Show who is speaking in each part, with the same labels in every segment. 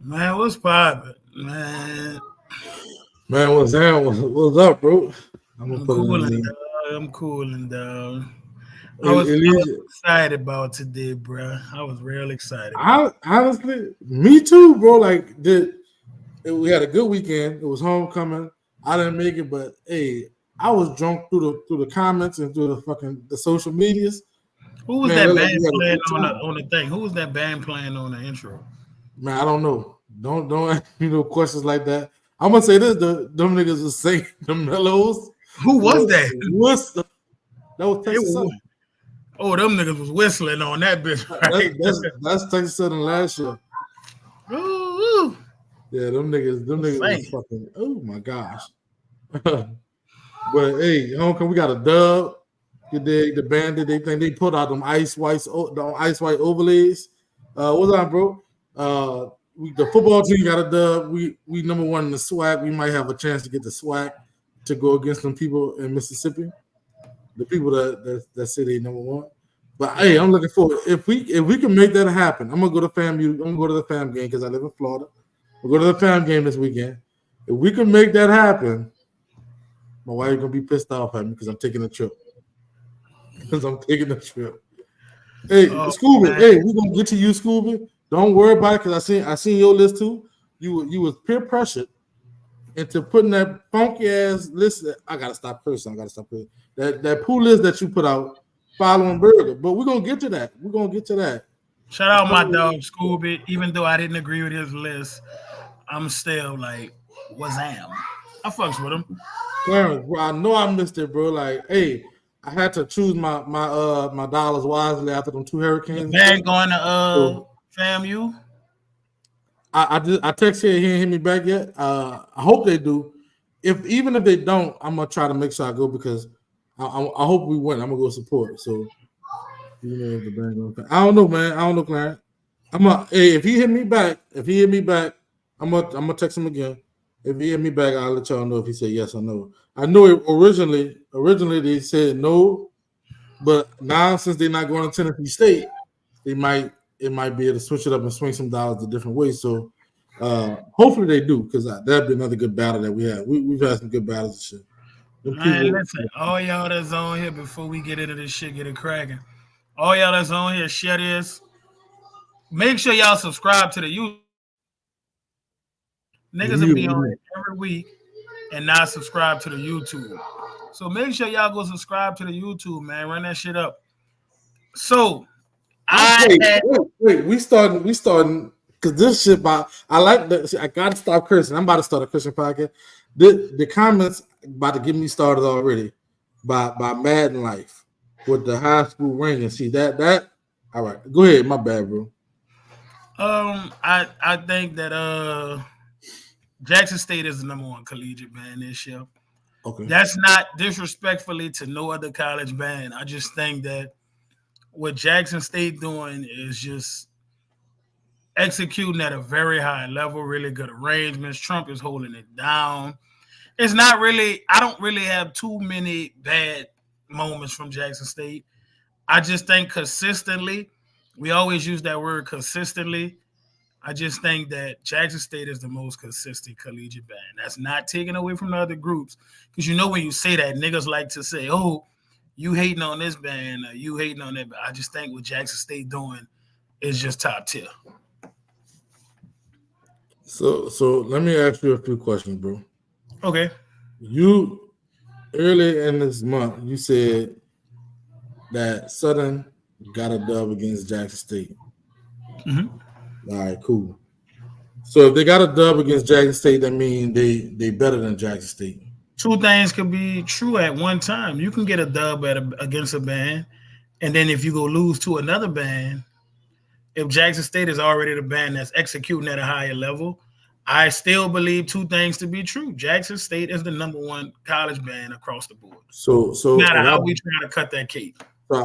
Speaker 1: Man, what's poppin'? Man,
Speaker 2: Man, what's down? What's up, bro? I'm gonna
Speaker 1: I'm
Speaker 2: put it in
Speaker 1: cooling,
Speaker 2: the
Speaker 1: dog. I'm cooling, dog. I was,
Speaker 2: at
Speaker 1: I was
Speaker 2: least.
Speaker 1: excited about today, bro. I was real excited about
Speaker 2: I honestly, me too, bro. Like, we had a good weekend. It was homecoming. I didn't make it, but hey, I was drunk through the comments and through the social medias.
Speaker 1: it. Who was
Speaker 2: Man,
Speaker 1: that
Speaker 2: looked like
Speaker 1: band
Speaker 2: we had a
Speaker 1: playing
Speaker 2: good
Speaker 1: on the
Speaker 2: time.
Speaker 1: on the thing? Who was that band playing on the intro?
Speaker 2: Man, I don't know. Don't ask me no questions like that. I'm gonna say this: them niggas was saying the mellows.
Speaker 1: Who was that?
Speaker 2: What's the that was
Speaker 1: It
Speaker 2: Texas
Speaker 1: was,
Speaker 2: Southern.
Speaker 1: oh, them niggas was whistling on that bitch,
Speaker 2: That's
Speaker 1: right?
Speaker 2: that's that's Texas Southern last year.
Speaker 1: Ooh,
Speaker 2: Yeah, them
Speaker 1: I'm
Speaker 2: niggas
Speaker 1: saying.
Speaker 2: was fucking. Oh my gosh. But hey, homecoming, we got a dub. You dig? The band did they think they put out them the ice white overlays. What's up, bro? The football team got a dub. We number one in the SWAC. We might have a chance to get the SWAC to go against some people in Mississippi. The people that say they number one. But hey, I'm looking forward. If we can make that happen, I'm gonna go to FAMU. I'm gonna go to the FAM game because I live in Florida. We'll go to the FAM game this weekend. If we can make that happen, my wife gonna be pissed off at me because I'm taking a trip. Because I'm taking a trip. Hey,
Speaker 1: Oh
Speaker 2: Scooby.
Speaker 1: man,
Speaker 2: Hey, we gonna get to you, Scooby. Don't worry about it because I seen your list too. You was peer pressured into putting that funky ass list. I gotta stop cursing. I gotta stop cursing. That pool list that you put out following Burger. But we're gonna get to that. We're gonna get to that.
Speaker 1: shout out my dog Scooby. Even though I didn't agree with his list, I'm still like, Wazam. I fucks with him.
Speaker 2: Clarence, bro, I know I missed it, bro. Like, hey, I had to choose my dollars wisely after them two
Speaker 1: The
Speaker 2: hurricanes and shit.
Speaker 1: band going to
Speaker 2: So
Speaker 1: FAMU.
Speaker 2: I text here, he ain't hit me back yet. I hope they do. Even if they don't, I'm gonna try to make sure I go because I hope we win. I'm gonna go support. So you know if the band gonna, I don't know, man. I don't know, Clarence. Hey, if he hit me back, I'm gonna text him again. If he hit me back, I'll let y'all know if he said yes or no. I know originally they said no, but now since they're not going to Tennessee State, they might it might be able to switch it up and swing some dollars a different way. So hopefully they do because that'd be another good battle that we have. We've had some good battles and shit. Them
Speaker 1: Man,
Speaker 2: people,
Speaker 1: listen, all y'all that's on here before we get into this shit, get it cracking. All y'all that's on here, share this. Make sure y'all subscribe to the YouTube.
Speaker 2: you
Speaker 1: Niggas will
Speaker 2: mute,
Speaker 1: be
Speaker 2: you
Speaker 1: on
Speaker 2: mute.
Speaker 1: here every week and not subscribe to the YouTube. So make sure y'all go subscribe to the YouTube, man. Run that shit up. So I
Speaker 2: Wait,
Speaker 1: had
Speaker 2: wait, wait. We starting because this shit. I like that. I gotta stop cursing. I'm about to start a Christian podcast. The comments about to get me started already by Madden Life with the high school ring and see that. All right, go ahead. My bad, bro.
Speaker 1: I think that Jackson State is the number one collegiate band this year.
Speaker 2: Okay.
Speaker 1: That's not disrespectfully to no other college band. I just think that what Jackson State doing is just executing at a very high level, really good arrangements. Trump is holding it down. It's not really, I don't really have too many bad moments from Jackson State. I just think consistently, we always use that word consistently. I just think that Jackson State is the most consistent collegiate band. That's not taken away from the other groups. Because you know when you say that, niggas like to say, oh, you hating on this band or you hating on that band. I just think what Jackson State doing is just top tier.
Speaker 2: So let me ask you a few questions, bro.
Speaker 1: Okay.
Speaker 2: You earlier in this month you said that Southern got a dub against Jackson State.
Speaker 1: Mm-hmm.
Speaker 2: All right, cool. So if they got a dub against Jackson State, that means they better than Jackson State.
Speaker 1: Two things could be true at one time. You can get a dub against a band, and then if you go lose to another band, if Jackson State is already the band that's executing at a higher level, I still believe two things to be true. Jackson State is the number one college band across the board.
Speaker 2: So
Speaker 1: No matter
Speaker 2: if
Speaker 1: how we try to cut that cake.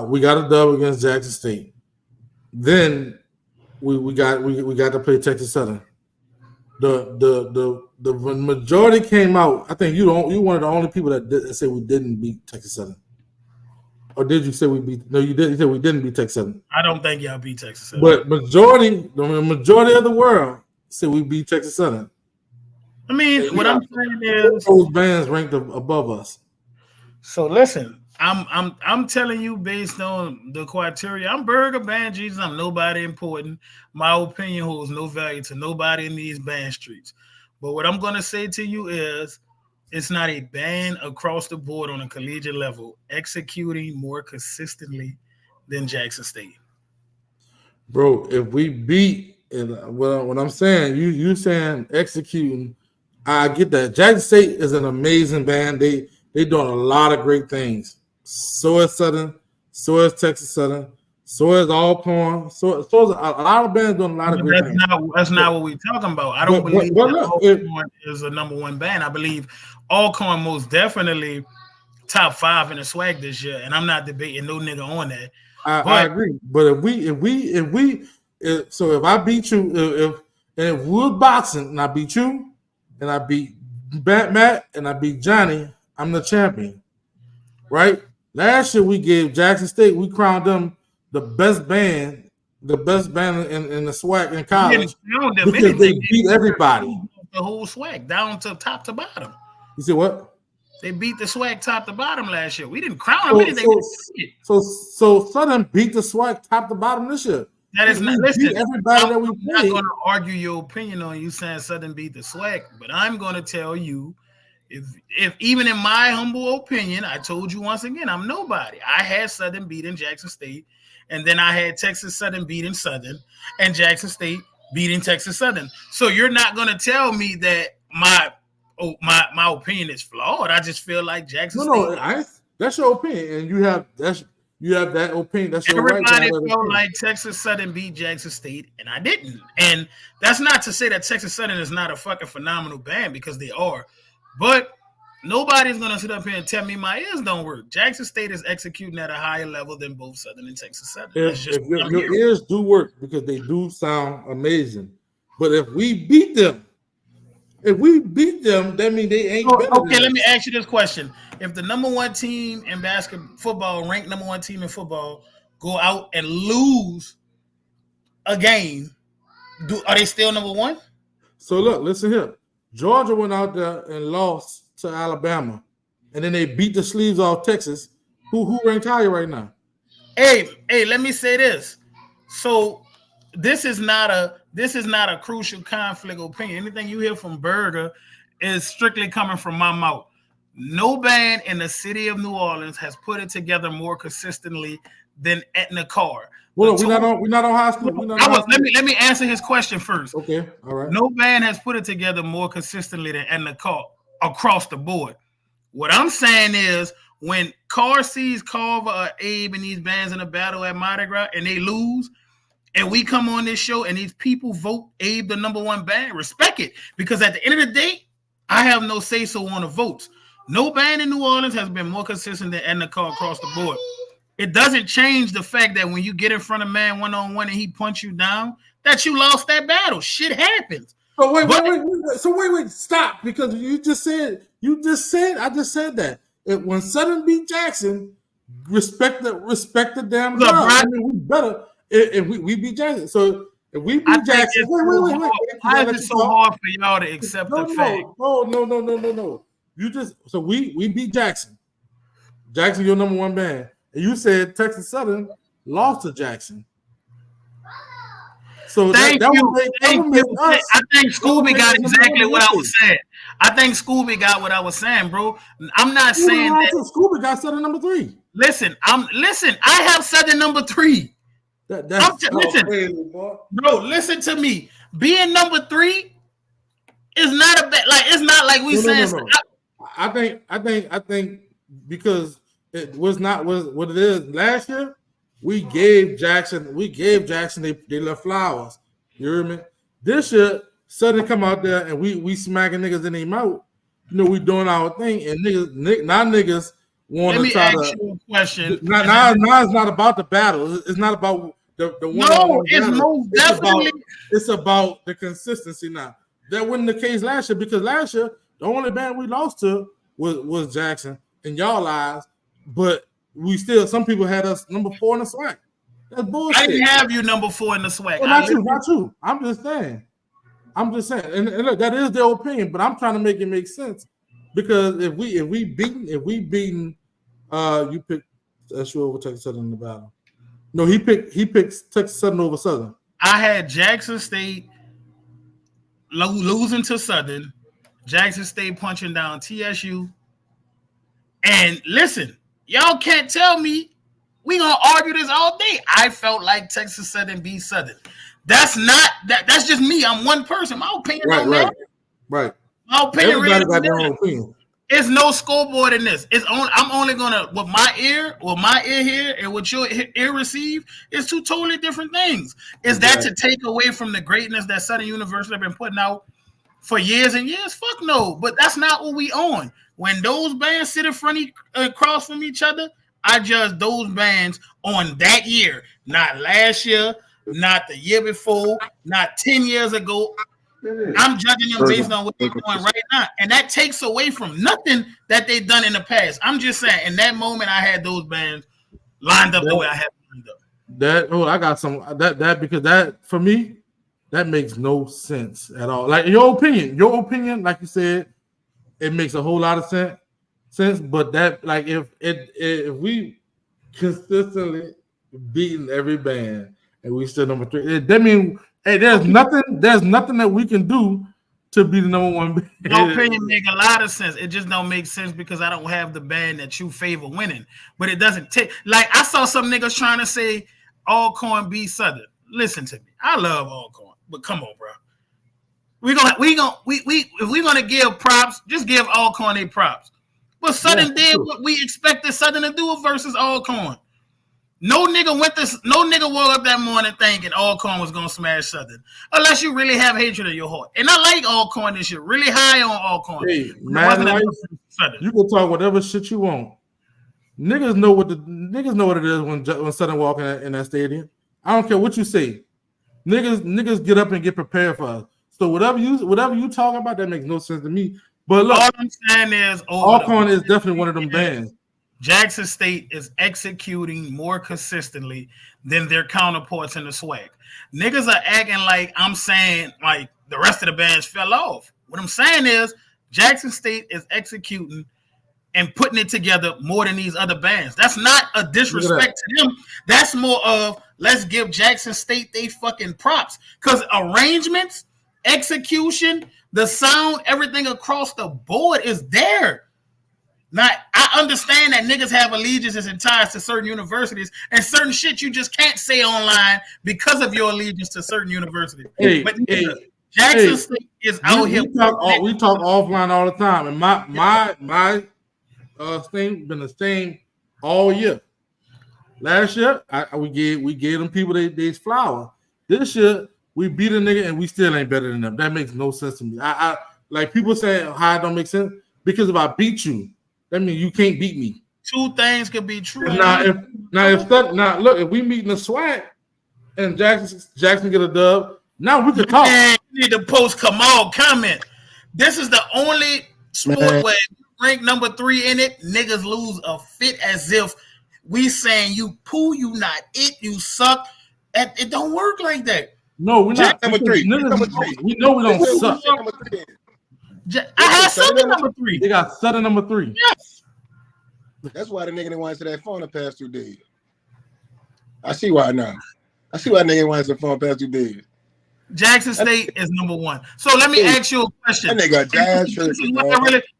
Speaker 2: we got a dub against Jackson State, then we got to play Texas Southern. The majority came out. I think you one of the only people that said we didn't beat Texas Southern. Or did you say we beat? No, you didn't. You said we didn't beat Texas Southern.
Speaker 1: I don't think y'all beat Texas Southern.
Speaker 2: But the majority of the world say we beat Texas Southern.
Speaker 1: I mean, what I'm saying is
Speaker 2: those bands ranked above us.
Speaker 1: So listen, I'm telling you based on the criteria. I'm Burger Band Jesus. I'm nobody important. My opinion holds no value to nobody in these band streets. But what I'm gonna say to you is, it's not a band across the board on a collegiate level executing more consistently than Jackson State.
Speaker 2: Bro, if we beat, and what I'm saying, you saying executing, I get that. Jackson State is an amazing band. They doing a lot of great things. So is Southern, so is Texas Southern, so is Alcorn, so is a lot of bands doing a lot of great things.
Speaker 1: That's not what we're talking about. I don't believe Alcorn is a number one band. I believe Alcorn most definitely top 5 in the SWAC this year, and I'm not debating no nigga on that.
Speaker 2: I agree, but if I beat you, if we're boxing and I beat you, and I beat Matt and I beat Johnny, I'm the champion, right? Last year we gave Jackson State, we crowned them the best band in the SWAC in college because they beat everybody.
Speaker 1: The whole SWAC down to top to bottom.
Speaker 2: You see what?
Speaker 1: They beat the SWAC top to bottom last year. We didn't crown them.
Speaker 2: So Southern beat the SWAC top to bottom this year.
Speaker 1: That is not. Listen,
Speaker 2: everybody that we
Speaker 1: I'm not going to argue your opinion on you saying Southern beat the SWAC, but I'm going to tell you, if even in my humble opinion, I told you once again, I'm nobody. I had Southern beating Jackson State, and then I had Texas Southern beating Southern, and Jackson State beating Texas Southern. So you're not going to tell me that my opinion is flawed. I just feel like Jackson State.
Speaker 2: That's your opinion, and you have that opinion. That's your
Speaker 1: everybody
Speaker 2: right.
Speaker 1: felt like Texas Southern beat Jackson State, and I didn't. And that's not to say that Texas Southern is not a fucking phenomenal band, because they are. But nobody's gonna sit up here and tell me my ears don't work. Jackson State is executing at a higher level than both Southern and Texas Southern.
Speaker 2: If your ears do work, because they do sound amazing. But if we beat them, that means they ain't better.
Speaker 1: Okay, let me ask you this question. If the number one team in football, ranked number one team in football, go out and lose a game, are they still number one?
Speaker 2: So look, listen here. Georgia went out there and lost to Alabama, and then they beat the sleeves off Texas. Who ranked higher right now?
Speaker 1: Hey, let me say this. So this is not a crucial conflict opinion. Anything you hear from Berger is strictly coming from my mouth. No band in the city of New Orleans has put it together more consistently than Etna Carr.
Speaker 2: Well, we're not on high school.
Speaker 1: Let me answer his question first.
Speaker 2: Okay, all right.
Speaker 1: No band has put it together more consistently than Etna Carr across the board. What I'm saying is, when Carr sees Carver or Abe and these bands in a battle at Mardi Gras and they lose, and we come on this show and these people vote Abe the number one band, respect it. Because at the end of the day, I have no say-so on the votes. No band in New Orleans has been more consistent than Etna Carr across the board. It doesn't change the fact that when you get in front of man one-on-one and he punch you down, that you lost that battle. Shit happens.
Speaker 2: So wait, stop. Because I just said that. When Southern beat Jackson, respect the damn job. I mean, we better if we beat Jackson. So if we beat Jackson, wait.
Speaker 1: Why is it so hard for y'all to accept the fact?
Speaker 2: No. We beat Jackson. Jackson, your number one band. And you said Texas Southern lost to Jackson. So
Speaker 1: thank you. I think Scooby got exactly what I was saying. I think Scooby got what I was saying, bro. I'm not saying that
Speaker 2: Scooby got Southern number 3.
Speaker 1: Listen. I have Southern number 3.
Speaker 2: Crazy, boy.
Speaker 1: Bro, listen to me. Being number 3 is not a bad. Like, it's not like we saying.
Speaker 2: No. I think because it was not what it is last year. We gave Jackson they left flowers. You hear me? This year, Southern come out there and we smacking niggas in their mouth. You know, we doing our thing, and niggas want to try to. Let me ask you a question. Now it's not about the battle. It's not about the one.
Speaker 1: No, it's most definitely.
Speaker 2: It's about the consistency now. That wasn't the case last year, because last year the only band we lost to was Jackson in y'all eyes, but we still, some people had us number 4 in the SWAC. That's bullshit.
Speaker 1: I didn't have you number 4 in the SWAC.
Speaker 2: Well, not you. I'm just saying. I'm just saying, and look, that is their opinion, but I'm trying to make it make sense because if we beaten, you pick SU over Texas Southern in the battle. No, he picks Texas Southern over Southern.
Speaker 1: I had Jackson State losing to Southern, Jackson State punching down TSU. And listen, y'all can't tell me we gonna argue this all day. I felt like Texas Southern beat Southern. That's not that. That's just me. I'm one person. My opinion don't matter.
Speaker 2: Right.
Speaker 1: My opinion
Speaker 2: Everybody
Speaker 1: really
Speaker 2: got their own opinion.
Speaker 1: There's no scoreboard in this. I'm only gonna what my ear hear and what your ear receive is two totally different things. Is that to take away from the greatness that Southern University have been putting out for years and years? Fuck no. But that's not what we on. When those bands sit in front across from each other, I judge those bands on that year, not last year, not the year before, not 10 years ago. I'm judging them based on what they're doing right now. And that takes away from nothing that they've done in the past. I'm just saying, in that moment, I had those bands lined up the way I had them lined up.
Speaker 2: I got some because that for me, that makes no sense at all. Like your opinion, like you said, it makes a whole lot of sense. But that, like, if we consistently beating every band and we still number 3, that means there's nothing that we can do to be the number 1 band.
Speaker 1: Your opinion make a lot of sense. It just don't make sense because I don't have the band that you favor winning. But it doesn't take. Like I saw some niggas trying to say Alcorn beat Southern. Listen to me. I love Alcorn, but come on, bro. If we're gonna give props, just give Alcorn their props. But Southern did what we expected Southern to do versus Alcorn. No nigga woke up that morning thinking Alcorn was gonna smash Southern, unless you really have hatred in your heart. And I like Alcorn this shit, really high on Alcorn.
Speaker 2: Hey, man, you can talk whatever shit you want. Niggas know what it is when Southern walk in that stadium. I don't care what you say. Niggas get up and get prepared for us. So whatever you talk about, that makes no sense to me. But look,
Speaker 1: all I'm saying is
Speaker 2: Alcorn is definitely one of them bands.
Speaker 1: Jackson State is executing more consistently than their counterparts in the SWAC. Niggas are acting like I'm saying like the rest of the bands fell off. What I'm saying is Jackson State is executing and putting it together more than these other bands. That's not a disrespect to them. That's more of let's give Jackson State they fucking props. Because arrangements, execution, the sound, everything across the board is there. Now, I understand that niggas have allegiances and ties to certain universities and certain shit you just can't say online because of your allegiance to certain universities. But Jackson State is out here.
Speaker 2: We talk offline all the time, and my thing been the same all year. Last year, we gave them people they flower. This year, we beat a nigga and we still ain't better than them. That makes no sense to me. I like people say how it don't make sense because if I beat you, that means you can't beat me.
Speaker 1: Two things could be true.
Speaker 2: If we meet in the SWAC and Jackson get a dub, now we can talk.
Speaker 1: Man, you need to post Kamal comment. This is the only sport where you rank number 3 in it, niggas lose a fit as if we saying you poo, you not it, you suck. It don't work like that.
Speaker 2: No, we're not number 3. We know we don't suck.
Speaker 1: I had Southern number 3.
Speaker 2: They got Southern number 3.
Speaker 1: Yes.
Speaker 3: That's why the nigga didn't want to that phone the past 2 days. I see why now. I see why nigga wants the phone past 2 days.
Speaker 1: Jackson State is number 1. So let me ask you a question.
Speaker 3: That nigga jazz shirt,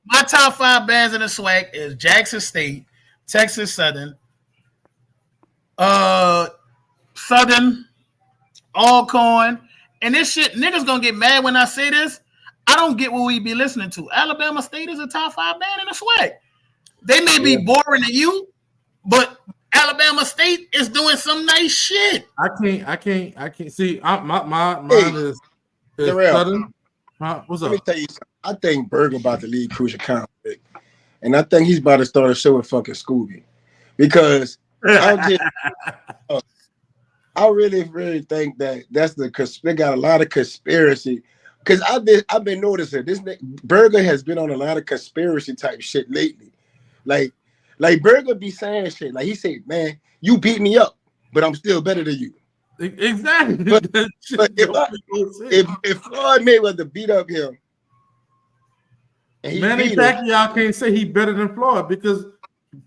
Speaker 1: my top 5 bands in the SWAC is Jackson State, Texas Southern, Southern, Alcorn, and this shit. Niggas gonna get mad when I say this. I don't get what we be listening to. Alabama State is a top 5 band in the SWAC. They may be boring to you, but Alabama State is doing some nice shit.
Speaker 2: I can't see. Mine is Southern. What's up?
Speaker 3: Let me tell you something. I think Berg about to lead Crucial Conflict, and I think he's about to start a show with fucking Scooby, because I really think that's they got a lot of conspiracy. Because I've been noticing this Berger has been on a lot of conspiracy type shit lately. Like Berger be saying shit. Like he said, man, you beat me up, but I'm still better than you.
Speaker 2: Exactly.
Speaker 3: But if Floyd Mayweather beat up him, and he
Speaker 2: Manny
Speaker 3: beat him,
Speaker 2: Pacquiao can't say he better than Floyd because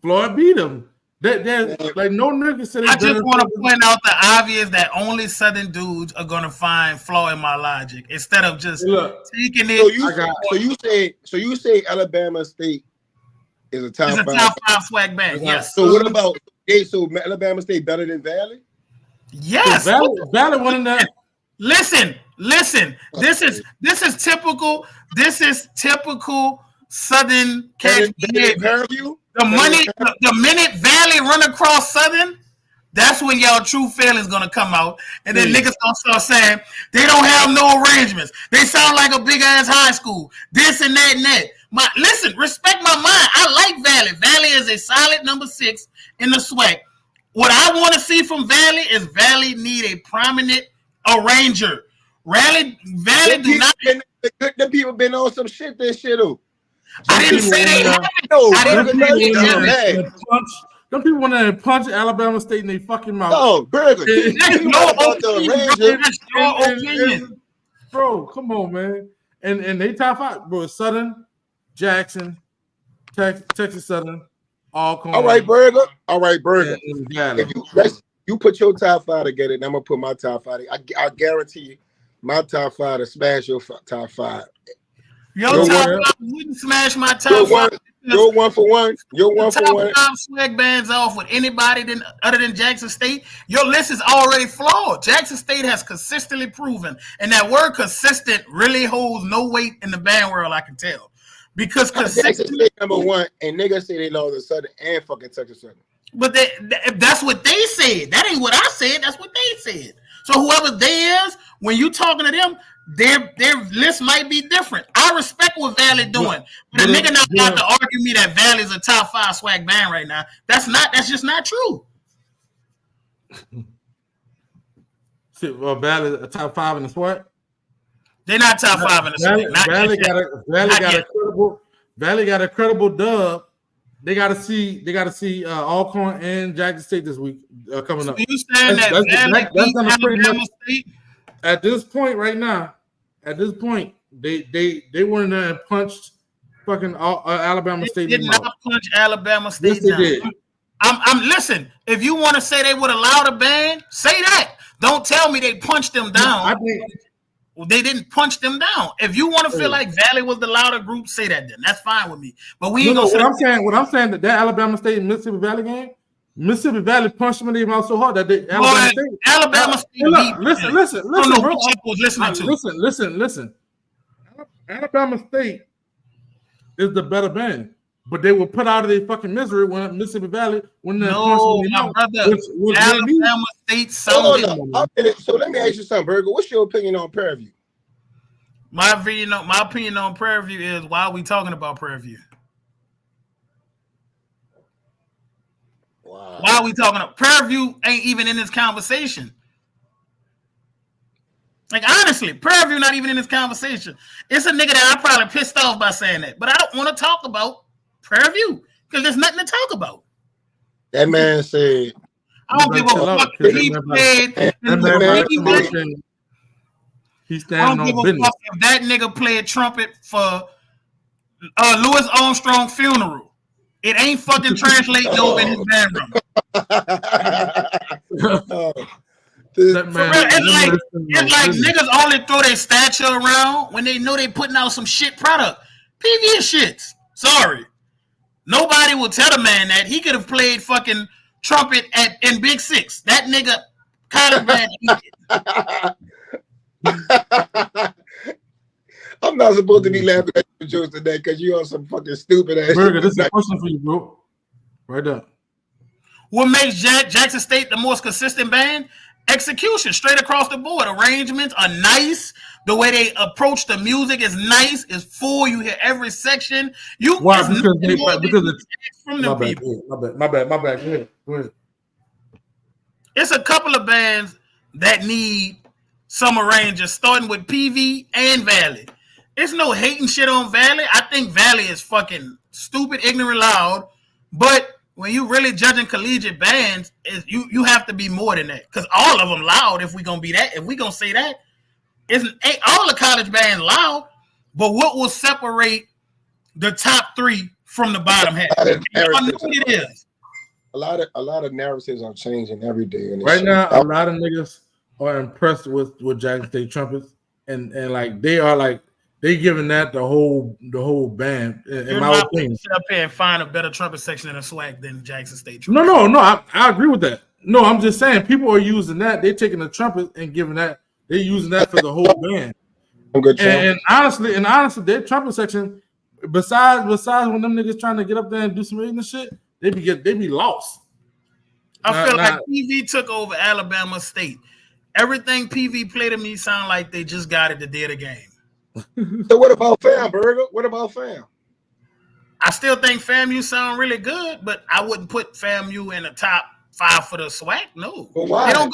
Speaker 2: Floyd beat him. Like no nigga said.
Speaker 1: I just want to point out the obvious that only Southern dudes are gonna find flaw in my logic instead of just taking it.
Speaker 3: So you say Alabama State is a top
Speaker 1: it's a
Speaker 3: five.
Speaker 1: top 5 SWAC band. Yes.
Speaker 3: So what about so Alabama State better than Valley?
Speaker 1: Yes.
Speaker 2: Valley won that.
Speaker 1: Listen. This is typical. This is typical Southern catch behavior. The minute Valley run across Southern, that's when y'all true feelings gonna come out, and then niggas gonna start saying they don't have no arrangements. They sound like a big ass high school. This and that and that. Listen, respect my mind. I like Valley. Valley is a solid number 6 in the SWAC. What I want to see from Valley is Valley need a prominent arranger. Valley do not.
Speaker 3: The people been on some shit. This shit.
Speaker 1: I didn't say they haven't.
Speaker 2: Some people want to punch Alabama State in their fucking mouth.
Speaker 3: Oh, Burger.
Speaker 2: Bro, come on, man. And they top 5, bro. Southern, Jackson, Texas Southern, all
Speaker 3: right, Burger. If you put your top 5 together, and I'm gonna put my top 5. I guarantee you, my top 5 to smash your top 5.
Speaker 1: Your top 5 wouldn't smash my top 5.
Speaker 3: You're one for one.
Speaker 1: Top 5 SWAC bands off with anybody other than Jackson State. Your list is already flawed. Jackson State has consistently proven, and that word consistent really holds no weight in the band world, I can tell. Because
Speaker 3: Jackson State number 1, and niggas say they lost to Southern and fucking Texas Southern.
Speaker 1: But that's what they said. That ain't what I said. That's what they said. So whoever they is, when you talking to them, their list might be different. I respect what Valley doing, but a nigga not got to argue me that Valley is a top 5 SWAC band right now. That's just not true.
Speaker 2: Valley a top 5 in the SWAC.
Speaker 1: They're not top 5 in the
Speaker 2: SWAC. Valley got a credible dub. They got to see Alcorn and Jackson State this week coming up.
Speaker 1: So you saying that Valley beat Alabama State?
Speaker 2: At this point, right now, they went in there and punched fucking Alabama State.
Speaker 1: They did not punch Alabama State.
Speaker 2: Yes, they did.
Speaker 1: I'm listen. If you want to say they would allow the ban, say that. Don't tell me they punched them down. They didn't punch them down. If you want to feel like Valley was the louder group, say that then. That's fine with me. But we ain't
Speaker 2: what I'm saying that Alabama State and Mississippi Valley game, Mississippi Valley punched them in their mouth so hard that
Speaker 1: Alabama State.
Speaker 2: Listen. Alabama State is the better band, but they were put out of their fucking misery when Mississippi Valley
Speaker 1: Alabama State sounded.
Speaker 3: So let me ask you something, Virgo. What's your opinion on Prairie View?
Speaker 1: My opinion on Prairie View is, why are we talking about Prairie View?
Speaker 3: Wow.
Speaker 1: Why are we talking about Prairie View? Ain't even in this conversation. Like, honestly, Prairie View not even in this conversation. It's a nigga that I probably pissed off by saying that, but I don't want to talk about Prairie View because there's nothing to talk about.
Speaker 3: That man said,
Speaker 1: I don't give a fuck if he played.
Speaker 2: He's standing on business.
Speaker 1: If that nigga played trumpet for Louis Armstrong funeral, it ain't fucking translating over in his band room. It's like niggas only throw their stature around when they know they putting out some shit product. PV shits. Sorry. Nobody will tell the man that he could have played fucking trumpet in Big Six. That nigga college band.
Speaker 3: I'm not supposed to be laughing at your jokes today because you on some fucking stupid ass.
Speaker 2: Burger, this is a question for you, bro. Right there.
Speaker 1: What makes Jackson State the most consistent band? Execution, straight across the board. Arrangements are nice. The way they approach the music is nice. It's full. You hear every section.
Speaker 2: Why? Because from the people. My bad. Go ahead.
Speaker 1: It's a couple of bands that need some arrangers, starting with PV and Valley. It's no hating shit on Valley. I think Valley is fucking stupid, ignorant, loud. But when you really judging collegiate bands, you have to be more than that. Because all of them loud. If we gonna be that, if we gonna say that, ain't all the college bands loud. But what will separate the top 3 from the bottom half? I know what it is.
Speaker 3: A lot of narratives are changing every day.
Speaker 2: Right now, a lot of niggas are impressed with Jackson State trumpets, and like they are like they giving that the whole band. In my opinion,
Speaker 1: sit up here and find a better trumpet section in a SWAC than Jackson State trumpet.
Speaker 2: No, I agree with that. No, I'm just saying people are using that. They're taking the trumpet and giving that. They're using that for the whole band. And honestly, their trumpet section, besides when them niggas trying to get up there and do some ignorant shit, they be lost.
Speaker 1: I feel like PV took over Alabama State. Everything PV played to me sound like they just got it the day of the game.
Speaker 3: So what about Fam, Burger? What about Fam?
Speaker 1: I still think FAMU sound really good, but I wouldn't put FAMU in the top 5 for the SWAC. No,
Speaker 3: why?
Speaker 1: They don't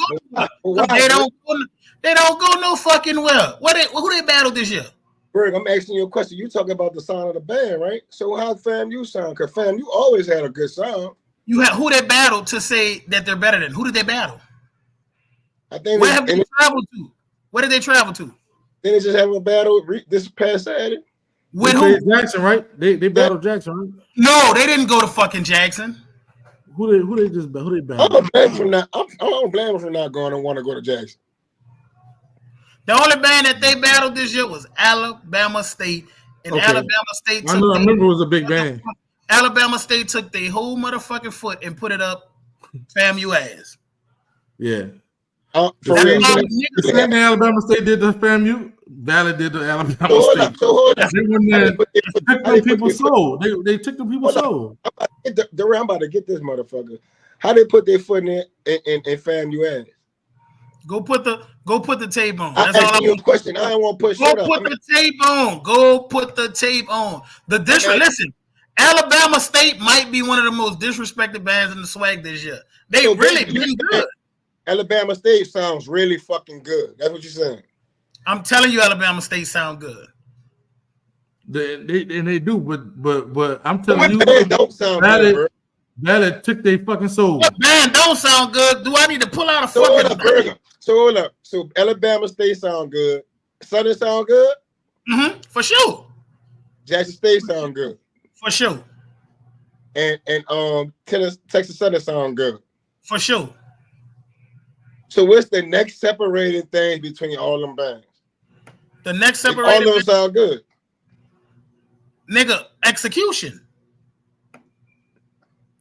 Speaker 1: go. They don't go no fucking well. Who they battled this year?
Speaker 3: Berg, I'm asking you a question. You talking about the sound of the band, right? So how FAMU sound? Because FAMU always had a good sound.
Speaker 1: You have who they battled to say that they're better than? Who did they battle?
Speaker 3: I think
Speaker 1: where have they traveled to? Where did they travel to?
Speaker 3: Then they just have a battle this past Saturday.
Speaker 2: With who? Jackson, right? They battled Jackson, right?
Speaker 1: No, they didn't go to fucking Jackson.
Speaker 2: Who they battled?
Speaker 3: I don't blame them for not going and want to go to Jackson.
Speaker 1: The only band that they battled this year was Alabama State, and Alabama State.
Speaker 2: I remember it was a big band.
Speaker 1: Alabama State took their whole motherfucking foot and put it up FAMU ass.
Speaker 2: Yeah.
Speaker 3: For real.
Speaker 2: The same thing Alabama State did to FAMU, Valley did to Alabama State. They went there, took them people's soul. They took the people's soul.
Speaker 3: I'm about to get this motherfucker. How they put their foot in FAMU ass?
Speaker 1: Go put the tape on.
Speaker 3: That's all I'm question. I don't want to push.
Speaker 1: Go put the tape on. Go put the tape on. Listen, Alabama State might be one of the most disrespected bands in the SWAC this year. They really been good.
Speaker 3: Alabama State sounds really fucking good. That's what you're saying.
Speaker 1: I'm telling you, Alabama State sound good.
Speaker 2: They do, but I'm telling you,
Speaker 3: they don't sound good.
Speaker 2: That took their fucking soul.
Speaker 1: What band don't sound good? Do I need to pull out a fucking burger?
Speaker 3: So hold up. So Alabama State sound good. Southern sound good?
Speaker 1: Mm-hmm. For sure.
Speaker 3: Jackson State sound good.
Speaker 1: For sure.
Speaker 3: And Texas Southern sound good.
Speaker 1: For sure.
Speaker 3: So what's the next separating thing between all them bands?
Speaker 1: The next separating
Speaker 3: all of them sound good.
Speaker 1: Nigga, execution.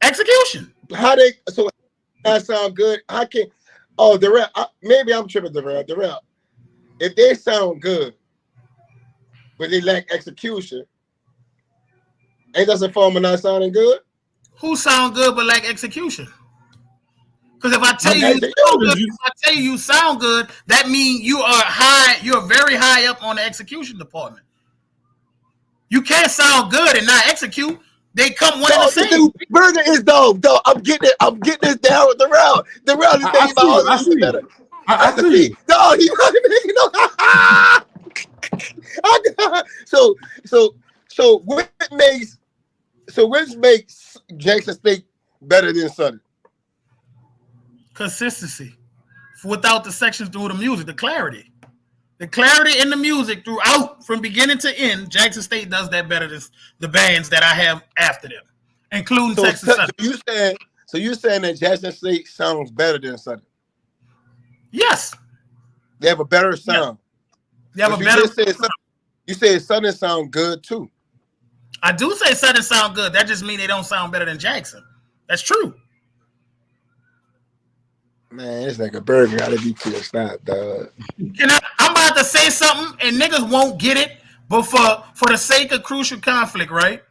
Speaker 3: How that sound good? How can the rap? Maybe I'm tripping the rap. If they sound good, but they lack execution, ain't that a form of not sounding good?
Speaker 1: Who sound good but lack execution? Because if I tell you sound good, that means you are high. You're very high up on the execution department. You can't sound good and not execute. They come one and the same.
Speaker 3: Burger is dope. I'm getting this down with the round. The round is thinking about all this better.
Speaker 2: I see.
Speaker 3: No, you know. So what makes Jackson State better than Southern?
Speaker 1: Consistency. Without the sections through the music, the clarity in the music throughout from beginning to end. Jackson State does that better than the bands that I have after them, including Texas Southern.
Speaker 3: You saying that Jackson State sounds better than Southern?
Speaker 1: Yes.
Speaker 3: They have a better sound.
Speaker 1: They have a better.
Speaker 3: You said Southern sound good too.
Speaker 1: I do say Southern sound good. That just means they don't sound better than Jackson. That's true.
Speaker 3: Man, this nigga Burger gotta be pissed out, dog.
Speaker 1: I'm about to say something and niggas won't get it, but for the sake of crucial conflict, right?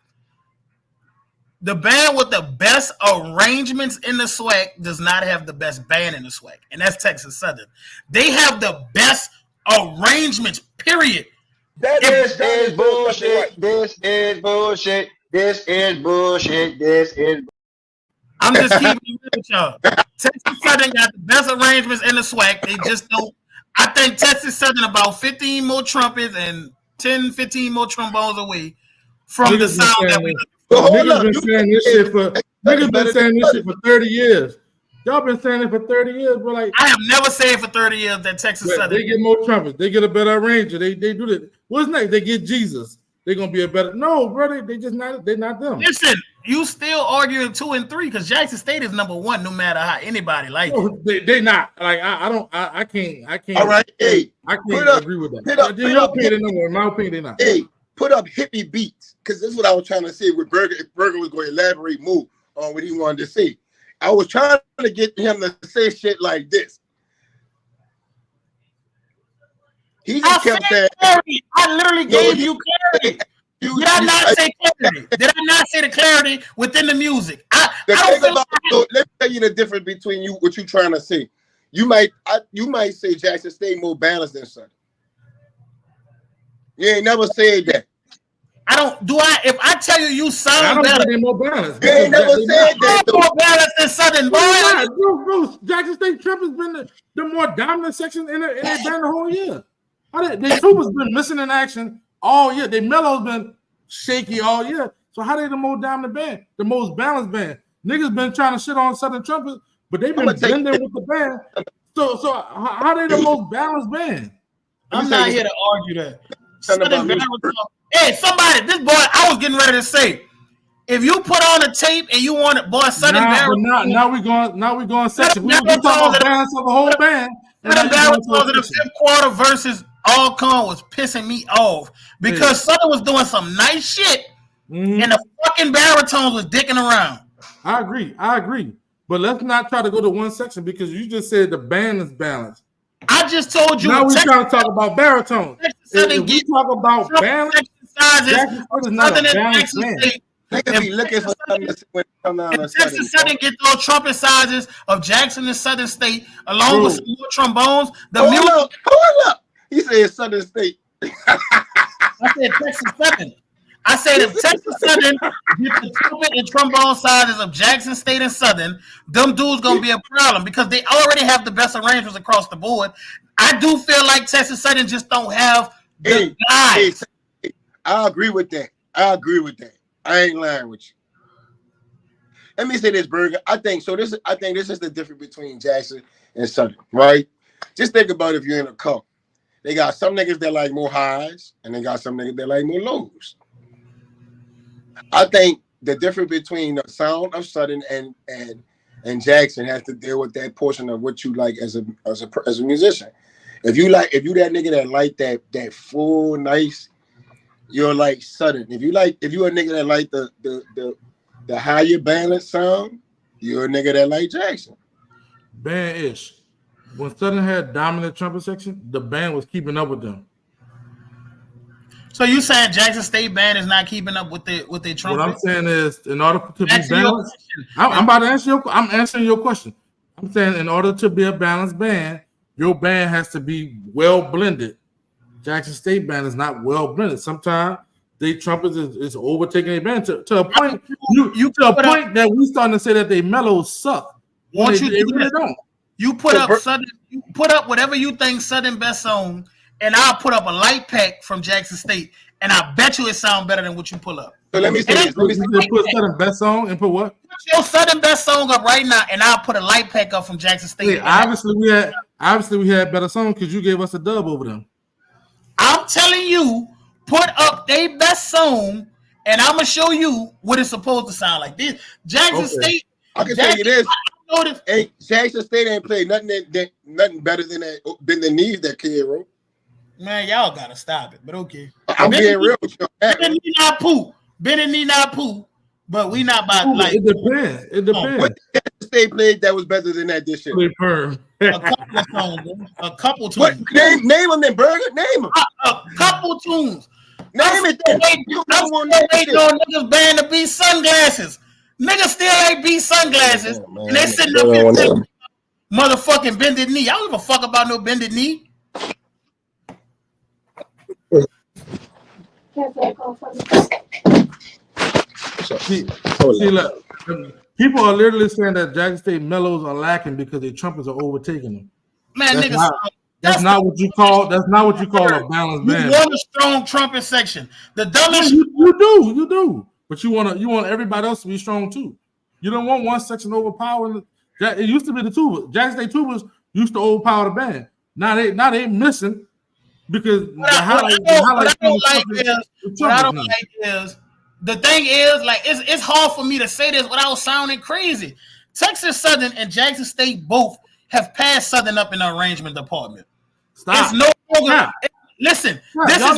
Speaker 1: The band with the best arrangements in the SWAC does not have the best band in the SWAC, and that's Texas Southern. They have the best arrangements, period.
Speaker 4: This is bullshit. This is bullshit. This is bullshit. This is.
Speaker 1: I'm just keeping it with y'all. Texas Southern got the best arrangements in the SWAC. They just don't. I think Texas Southern about 15 more trumpets and 10, 15 more trombones away from the sound that we.
Speaker 2: Niggas been saying this shit Niggas been saying this shit for 30 years. Y'all been saying it for 30 years, but like
Speaker 1: I have never said for 30 years that Texas Southern.
Speaker 2: They get more trumpets. They get a better arranger. They do that. What's next? They get Jesus. They're gonna be a better. No, brother. They just not. They're not them.
Speaker 1: Listen, you still arguing 2 and 3 because Jackson State is number 1, no matter how anybody like it.
Speaker 2: They not. Like I can't.
Speaker 3: All right, hey,
Speaker 2: I can't agree with that. In your my opinion, they not.
Speaker 3: Hey, put up hippie beats because this is what I was trying to say with Berger. If Berger was going to elaborate more on what he wanted to say, I was trying to get him to say shit like this. He just kept saying,
Speaker 1: clarity. I literally gave you clarity. Did I not say clarity? Did I not say the clarity within the music?
Speaker 3: Let me tell you the difference between you, what you're trying to say. You might say Jackson State more balanced than Southern. You ain't never said that.
Speaker 1: If I tell you sound
Speaker 2: better,
Speaker 1: they're
Speaker 2: more balanced.
Speaker 3: You ain't never said that.
Speaker 1: More balanced than Southern, boy.
Speaker 2: Bro, Jackson State Trump has been the more dominant section in their band the whole year. Their troopers been missing in action all year. Their mellows been shaky all year. So how they the most dominant band, the most balanced band? Niggas been trying to shit on Southern Trumpets, but they've been blending with the band. So how they the most balanced band?
Speaker 1: I'm not here to argue that. Hey, somebody, this boy, I was getting ready to say, if you put on a tape and you want it, boy, Southern Baritone.
Speaker 2: Now we going section. We talking about balance of the whole band.
Speaker 1: Southern Baritone in the 5th quarter versus All Con was pissing me off because Southern was doing some nice shit and the fucking baritones was dicking around.
Speaker 2: I agree. But let's not try to go to one section because you just said the band is balanced.
Speaker 1: I just told you.
Speaker 2: Now we're trying to talk about baritone. If we talk about balance,
Speaker 1: sizes,
Speaker 2: not a balanced band.
Speaker 3: Niggas be looking for something when it come down to
Speaker 1: Texas Southern get those trumpet sizes of Jackson and Southern State, along with some more trombones.
Speaker 3: Hold up. He said Southern State.
Speaker 1: I said Texas Southern. I said if Texas Southern get the trumpet and trombone sizes of Jackson State and Southern, them dudes gonna be a problem because they already have the best arrangements across the board. I do feel like Texas Southern just don't have the guys.
Speaker 3: I agree with that. I ain't lying with you. Let me say this, Berger. I think this is the difference between Jackson and Southern, right? Just think about if you're in a car. They got some niggas that like more highs, and they got some niggas that like more lows. I think the difference between the sound of Southern and Jackson has to deal with that portion of what you like as a musician. If you that nigga that like that full nice, you're like Southern. If you a nigga that like the higher balanced sound, you're a nigga that like Jackson.
Speaker 2: Band-ish. When Southern had dominant trumpet section, the band was keeping up with them.
Speaker 1: So you saying Jackson State band is not keeping up with their trumpet?
Speaker 2: What I'm saying is, in order to be balanced, I'm about to answer I'm answering your question. I'm saying in order to be a balanced band, your band has to be well blended. Jackson State band is not well blended. Sometimes they trumpets is overtaking a band to a point. That we starting to say that they mellows suck.
Speaker 1: Once
Speaker 2: they really don't.
Speaker 1: You put up Southern. You put up whatever you think Southern best song, and I'll put up a light pack from Jackson State, and I bet you it sounds better than what you pull up.
Speaker 3: So let me say this.
Speaker 2: Put Southern best song and put what?
Speaker 1: Put your Southern best song up right now, and I'll put a light pack up from Jackson State.
Speaker 2: Yeah, obviously we had better song because you gave us a dub over them.
Speaker 1: I'm telling you, put up their best song, and I'm gonna show you what it's supposed to sound like. This Jackson State.
Speaker 3: I can tell you this. Hey, Jackson State ain't played nothing better than the knees that kid wrote.
Speaker 1: Man, y'all gotta stop it. But okay,
Speaker 3: I'm being real with you.
Speaker 1: Benny not poo, but we not about like.
Speaker 2: It depends.
Speaker 3: What Jackson State played that was better than that this year?
Speaker 1: A couple of songs, a couple tunes.
Speaker 3: Name them then, Berger. Name them.
Speaker 1: A couple tunes.
Speaker 3: Name it.
Speaker 1: I'm still waiting on niggas band to be sunglasses. Niggas still ain't be sunglasses, and they sitting up here motherfucking bended knee. I don't give a fuck about no bended knee.
Speaker 2: See, look, people are literally saying that Jackson State mellows are lacking because their trumpets are overtaking them.
Speaker 1: Man,
Speaker 2: that's not what you call a balanced band.
Speaker 1: You want a strong trumpet section. The dumbest
Speaker 2: you do. But you want everybody else to be strong too. You don't want one section overpowering. It used to be the tubas. Jackson State tubas used to overpower the band. Now they missing because
Speaker 1: what I don't like is the thing is like it's hard for me to say this without sounding crazy. Texas Southern and Jackson State both have passed Southern up in the arrangement department.
Speaker 2: Stop.
Speaker 1: It's no longer. Listen, this is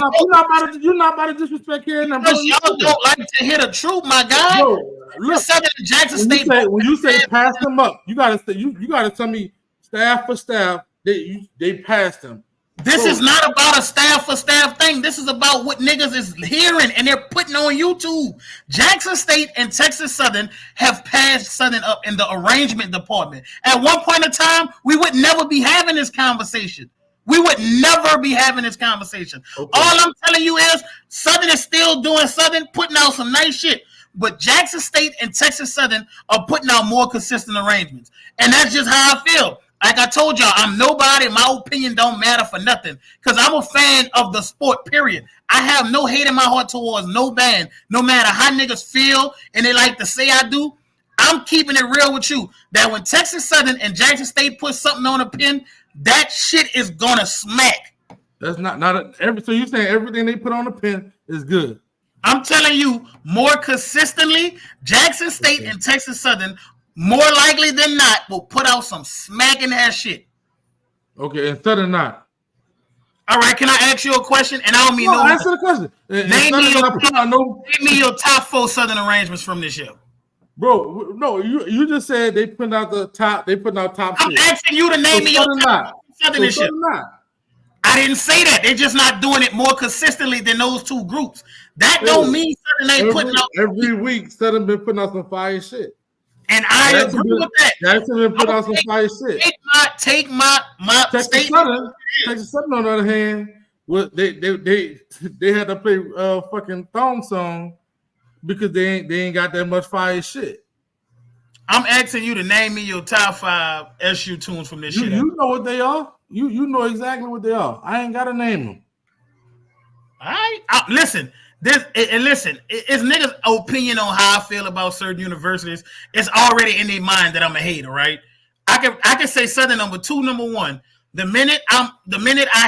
Speaker 2: you're not about to disrespect here.
Speaker 1: Because y'all don't like to hear the truth, my guy.
Speaker 2: Yo, look,
Speaker 1: Southern and Jackson State.
Speaker 2: When you say pass them up, you gotta tell me staff for staff they passed them.
Speaker 1: This is not about a staff for staff thing. This is about what niggas is hearing and they're putting on YouTube. Jackson State and Texas Southern have passed Southern up in the arrangement department. At one point in time, we would never be having this conversation. We would never be having this conversation. Okay. All I'm telling you is Southern is still doing Southern, putting out some nice shit. But Jackson State and Texas Southern are putting out more consistent arrangements. And that's just how I feel. Like I told y'all, I'm nobody. My opinion don't matter for nothing. Because I'm a fan of the sport, period. I have no hate in my heart towards no band. No matter how niggas feel and they like to say I do, I'm keeping it real with you. That when Texas Southern and Jackson State put something on a pin, that shit is gonna smack.
Speaker 2: That's so you saying everything they put on the pin is good.
Speaker 1: I'm telling you, more consistently, Jackson State and Texas Southern, more likely than not, will put out some smacking ass shit.
Speaker 2: Okay, and Southern not.
Speaker 1: All right, can I ask you a question? And I don't mean no.
Speaker 2: Answer the question.
Speaker 1: Name me your top 4 Southern arrangements from this year.
Speaker 2: Bro, no, you just said they put out the top. They put out top.
Speaker 1: I'm asking you to name me your top Southern this year. I didn't say that. They're just not doing it more consistently than those two groups. That don't mean Southern ain't putting out
Speaker 2: every week. Southern been putting out some fire shit,
Speaker 1: and I agree with that.
Speaker 2: Jackson been putting out some fire shit.
Speaker 1: Take my
Speaker 2: Texas Southern. Texas Southern, on the other hand, they had to play fucking thong song. Because they ain't got that much fire shit.
Speaker 1: I'm asking you to name me your top 5 SU tunes from this shit.
Speaker 2: You know what they are. You know exactly what they are. I ain't gotta name them.
Speaker 1: All right. Listen, it's niggas' opinion on how I feel about certain universities. It's already in their mind that I'm a hater, right? I can say Southern number 2, number 1. The minute I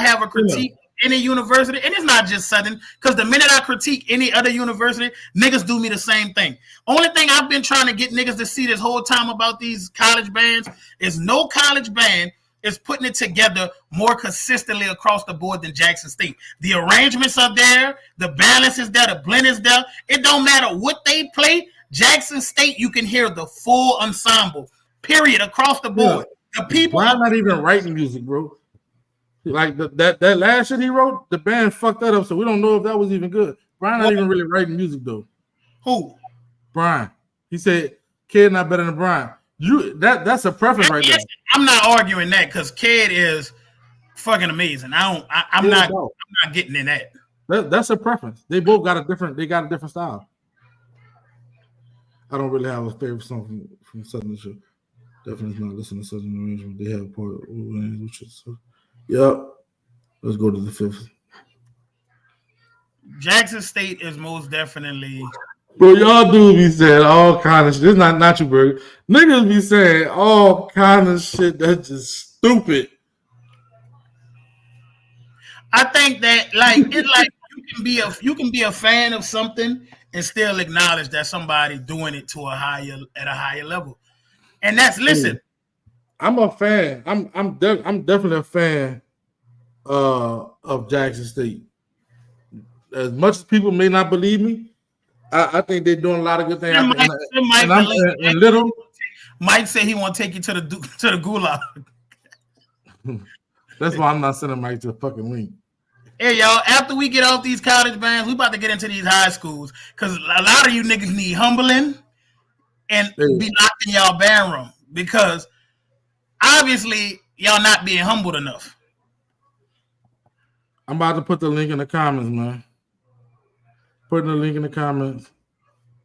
Speaker 1: have a critique. Yeah. Any university, and it's not just Southern, because the minute I critique any other university, niggas do me the same thing. Only thing I've been trying to get niggas to see this whole time about these college bands is no college band is putting it together more consistently across the board than Jackson State. The arrangements are there, the balance is there, the blend is there. It don't matter what they play. Jackson State, you can hear the full ensemble, period, across the board. Yeah. The people.
Speaker 2: Why not even writing music, bro? Like that last shit he wrote, the band fucked that up, so we don't know if that was even good. Brian not even really writing music though.
Speaker 1: Who?
Speaker 2: Brian. He said, "Kid not better than Brian." That's a preference right there.
Speaker 1: I'm not arguing that because Kid is fucking amazing. I'm not getting in that.
Speaker 2: That's a preference. They both got a different style. I don't really have a favorite song from Southern Show. Definitely not listening to Southern arrangement. They have part which is. Yep. Let's go to the 5th.
Speaker 1: Jackson State is most definitely.
Speaker 2: Bro, y'all do be saying all kind of shit. This is not you, bro. Niggas be saying all kind of shit that's just stupid.
Speaker 1: I think that you can be a fan of something and still acknowledge that somebody doing it to at a higher level. And that's listen.
Speaker 2: I'm a fan. I'm definitely a fan of Jackson State. As much as people may not believe me, I think they're doing a lot of good things.
Speaker 1: Mike said he want to take you to the gulag.
Speaker 2: That's why I'm not sending Mike to the fucking link.
Speaker 1: Hey y'all, after we get off these college bands, we about to get into these high schools because a lot of you niggas need humbling and be locked in y'all band room because obviously y'all not being humbled enough.
Speaker 2: I'm about to put the link in the comments, man. Putting the link in the comments.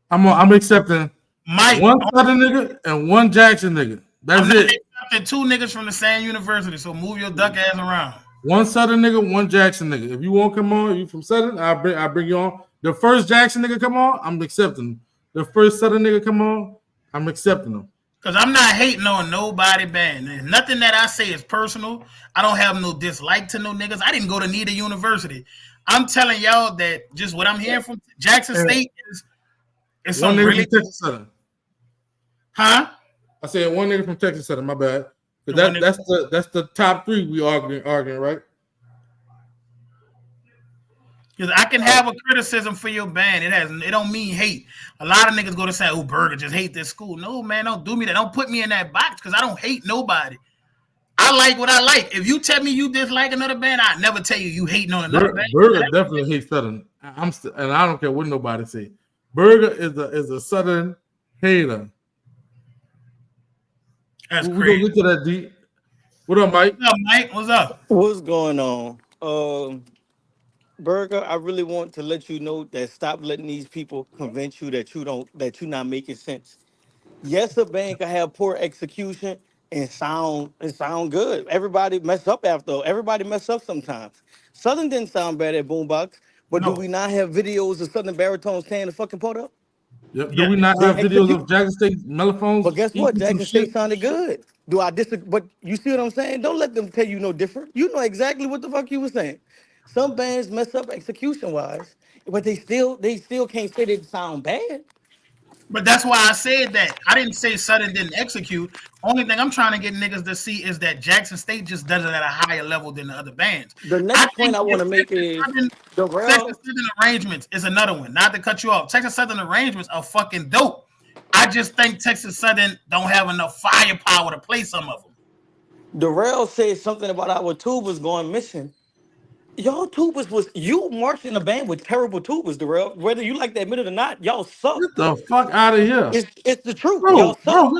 Speaker 2: I'm accepting
Speaker 1: Mike,
Speaker 2: one Southern nigga and one Jackson nigga. That's it.
Speaker 1: Accepting 2 niggas from the same university, so move your duck ass around.
Speaker 2: One Southern nigga, one Jackson nigga. If you won't come on, you from Southern, I'll bring you on. The first Jackson nigga come on, I'm accepting. The first Southern nigga come on, I'm accepting them.
Speaker 1: Because I'm not hating on nobody band. There's nothing that I say is personal. I don't have no dislike to no niggas. I didn't go to neither university. I'm telling y'all that just what I'm hearing from Jackson State is
Speaker 2: one
Speaker 1: some
Speaker 2: nigga
Speaker 1: really
Speaker 2: from Texas Southern.
Speaker 1: Huh?
Speaker 2: I said one nigga from Texas Southern. My bad. That's the top 3 we arguing, right?
Speaker 1: Because I can have a criticism for your band. It don't mean hate. A lot of niggas go to say, "Oh, Burger just hate this school." No, man, don't do me that. Don't put me in that box because I don't hate nobody. I like what I like. If you tell me you dislike another band, I never tell you hating on another band.
Speaker 2: Burger definitely hates Southern. And I don't care what nobody say. Burger is a Southern hater.
Speaker 1: That's
Speaker 2: We're
Speaker 1: crazy.
Speaker 2: gonna get to that deep. What up, Mike?
Speaker 1: What's up, Mike? What's up?
Speaker 5: What's going on? Burger, I really want to let you know that stop letting these people convince you that you're not making sense. Yes, a band can have poor execution and sound good. Everybody mess up sometimes. Southern didn't sound bad at Boombox, but do
Speaker 1: No.
Speaker 5: we not have videos of Southern baritones tearing the fucking pot up?
Speaker 2: Yep.
Speaker 1: Yeah.
Speaker 2: Do we not have videos of Jackson State mellophones?
Speaker 5: But guess what?
Speaker 2: eating some
Speaker 5: Jackson State
Speaker 2: shit?
Speaker 5: sounded good. Do I disagree? But you see what I'm saying? Don't let them tell you no different. You know exactly what the fuck you were saying. Some bands mess up execution wise, but they still can't say they sound bad.
Speaker 1: But that's why I said that. I didn't say Southern didn't execute. Only thing I'm trying to get niggas to see is that Jackson State just does it at a higher level than the other bands.
Speaker 5: The next point I want to make is the
Speaker 1: Texas
Speaker 5: real.
Speaker 1: Southern arrangements is another one. Not to cut you off. Texas Southern arrangements are fucking dope. I just think Texas Southern don't have enough firepower to play some of them.
Speaker 5: Darrell said something about our tubas going missing. Y'all tubas was you marched in a band with terrible tubas, Darrell. Whether you like to admit it or not, y'all suck.
Speaker 2: Get the fuck out of here.
Speaker 5: It's the truth.
Speaker 2: Bro,
Speaker 5: Y'all suck.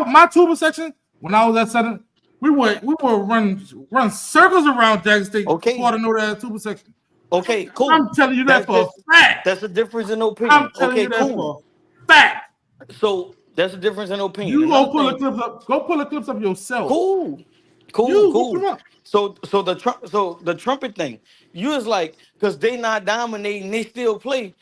Speaker 2: my tuba section, when I was at Southern, we were run circles around Jackson State
Speaker 5: Okay.
Speaker 2: before to know that tuba section.
Speaker 5: Okay, cool.
Speaker 2: I'm telling you that
Speaker 5: That's
Speaker 2: for a fact.
Speaker 5: That's a difference in
Speaker 2: I'm
Speaker 5: opinion.
Speaker 2: telling
Speaker 5: Okay,
Speaker 2: you that
Speaker 5: cool.
Speaker 2: for a fact.
Speaker 5: So that's a difference in opinion.
Speaker 2: You
Speaker 5: Another
Speaker 2: go pull
Speaker 5: thing-
Speaker 2: the clips up. Go pull the clips up yourself.
Speaker 5: Cool.
Speaker 2: You go pull them up.
Speaker 5: So the trumpet thing, you was like, because they not dominating, they still play.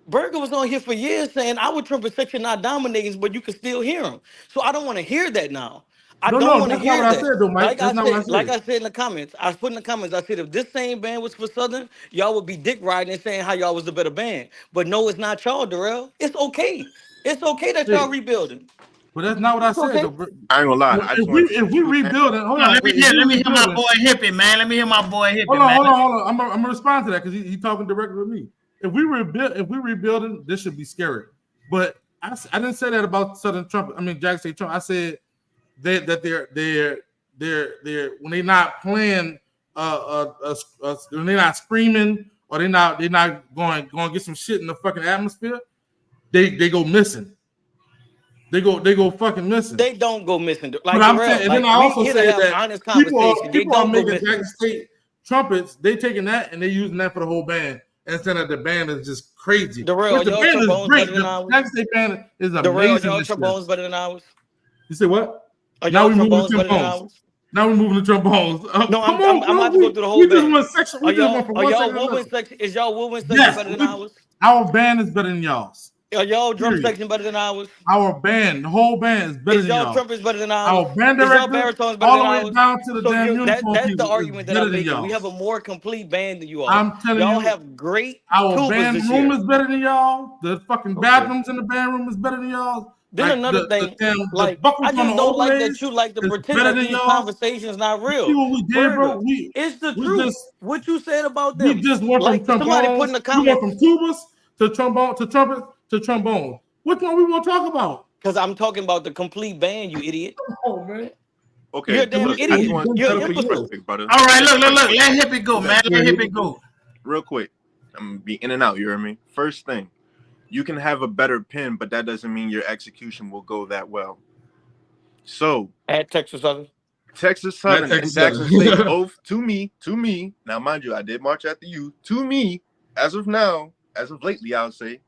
Speaker 5: Berger was on here for years saying our trumpet section not dominating, but you can still hear them. So I don't want to hear that now. I
Speaker 2: No,
Speaker 5: don't want to
Speaker 2: that's
Speaker 5: hear
Speaker 2: not what
Speaker 5: that.
Speaker 2: I said, though, Mike. That's not what I said.
Speaker 5: Like I said in the comments, I put in the comments, I said if this same band was for Southern, y'all would be dick riding and saying how y'all was the better band. But no, it's not y'all, Darrell. It's okay. It's okay that y'all rebuilding.
Speaker 2: But that's not what I said,
Speaker 5: okay.
Speaker 2: though.
Speaker 4: I ain't gonna lie. I just
Speaker 2: If we rebuild it, hold on.
Speaker 1: Let me hear my boy Hippie, man. Let me hear my boy Hippie,
Speaker 2: Hold
Speaker 1: man.
Speaker 2: on. I'm gonna respond to that because he's talking directly with me. If we rebuilding, this should be scary. But I didn't say that about Southern Trump. I mean Jackson State Trump. I said that they're when they're not playing, when they're not screaming or they're not going get some shit in the fucking atmosphere, they go missing. They go fucking missing.
Speaker 5: They don't go missing. Like,
Speaker 2: but I'm saying, and then I also said that
Speaker 5: honest
Speaker 2: people are
Speaker 5: go
Speaker 2: making
Speaker 5: missing.
Speaker 2: Jackson State trumpets. They taking that and they using that for the whole band. And saying that the band is just crazy.
Speaker 5: Darrell,
Speaker 2: the
Speaker 5: y'all
Speaker 2: band is
Speaker 5: trombones
Speaker 2: great.
Speaker 5: better than
Speaker 2: The
Speaker 5: ours?
Speaker 2: Jackson State band is amazing.
Speaker 5: Darrell, y'all trombones better than ours?
Speaker 2: You say what?
Speaker 5: Are
Speaker 2: Now
Speaker 5: y'all
Speaker 2: we moving
Speaker 5: trombones
Speaker 2: to
Speaker 5: better than
Speaker 2: trombones.
Speaker 5: ours?
Speaker 2: Now we're moving to trombones.
Speaker 5: No, I'm about to go through the whole
Speaker 2: We just
Speaker 5: band.
Speaker 2: went section. We just went from
Speaker 5: Are
Speaker 2: one
Speaker 5: y'all
Speaker 2: section to
Speaker 5: woodwind
Speaker 2: another.
Speaker 5: section? Is y'all woodwind section
Speaker 2: Yes,
Speaker 5: better than ours?
Speaker 2: our band is better than y'all's.
Speaker 5: Are y'all drum
Speaker 2: Period.
Speaker 5: section better than ours?
Speaker 2: Our band, the whole band is better
Speaker 5: Is
Speaker 2: than
Speaker 5: y'all
Speaker 2: y'all.
Speaker 5: trumpets better than ours?
Speaker 2: Our band
Speaker 5: Is y'all
Speaker 2: director,
Speaker 5: baritones better
Speaker 2: all
Speaker 5: than
Speaker 2: the way
Speaker 5: ours?
Speaker 2: down to the
Speaker 5: So
Speaker 2: damn uniform
Speaker 5: that's the
Speaker 2: people,
Speaker 5: argument
Speaker 2: is
Speaker 5: that
Speaker 2: better
Speaker 5: I'm
Speaker 2: than
Speaker 5: making. We
Speaker 2: y'all's.
Speaker 5: have a more complete band than you all.
Speaker 2: I'm telling
Speaker 5: y'all
Speaker 2: you,
Speaker 5: have great
Speaker 2: our
Speaker 5: tubas
Speaker 2: band
Speaker 5: this
Speaker 2: room
Speaker 5: year.
Speaker 2: is better than y'all. The fucking bathrooms in the band room is better than y'all.
Speaker 5: Then
Speaker 2: Like
Speaker 5: another thing,
Speaker 2: the
Speaker 5: I
Speaker 2: buckles on
Speaker 5: just
Speaker 2: the
Speaker 5: don't like
Speaker 2: overlays
Speaker 5: that you like to
Speaker 2: is
Speaker 5: pretend
Speaker 2: better
Speaker 5: like
Speaker 2: than
Speaker 5: these
Speaker 2: y'all.
Speaker 5: conversations not
Speaker 2: See
Speaker 5: real.
Speaker 2: what we did,
Speaker 5: Burger,
Speaker 2: bro?
Speaker 5: it's the
Speaker 2: We
Speaker 5: truth.
Speaker 2: just
Speaker 5: What you said about
Speaker 2: we
Speaker 5: them?
Speaker 2: just went from
Speaker 5: Like somebody put in
Speaker 2: trombones.
Speaker 5: the
Speaker 2: We went
Speaker 5: comments.
Speaker 2: from tubas to trombone to trumpet to trombone. Which one we want to talk about?
Speaker 5: Because I'm talking about the complete band, you idiot.
Speaker 2: Oh man.
Speaker 4: Okay,
Speaker 5: You're a damn
Speaker 4: look, I just
Speaker 5: idiot.
Speaker 4: want
Speaker 5: You're an
Speaker 2: for you.
Speaker 5: imbecile.
Speaker 4: real quick, brother.
Speaker 1: All right, look. Let Hippie go, man.
Speaker 4: Okay.
Speaker 1: Let Hippie go.
Speaker 4: Real quick. I'm gonna be in and out, you hear me? First thing, you can have a better pen, but that doesn't mean your execution will go that well. So
Speaker 5: At Texas Southern.
Speaker 4: Texas Southern and
Speaker 2: Texas
Speaker 4: Jackson
Speaker 2: Southern.
Speaker 4: State, both to me. Now, mind you, I did march after you. To me, as of now, as of lately, I would say,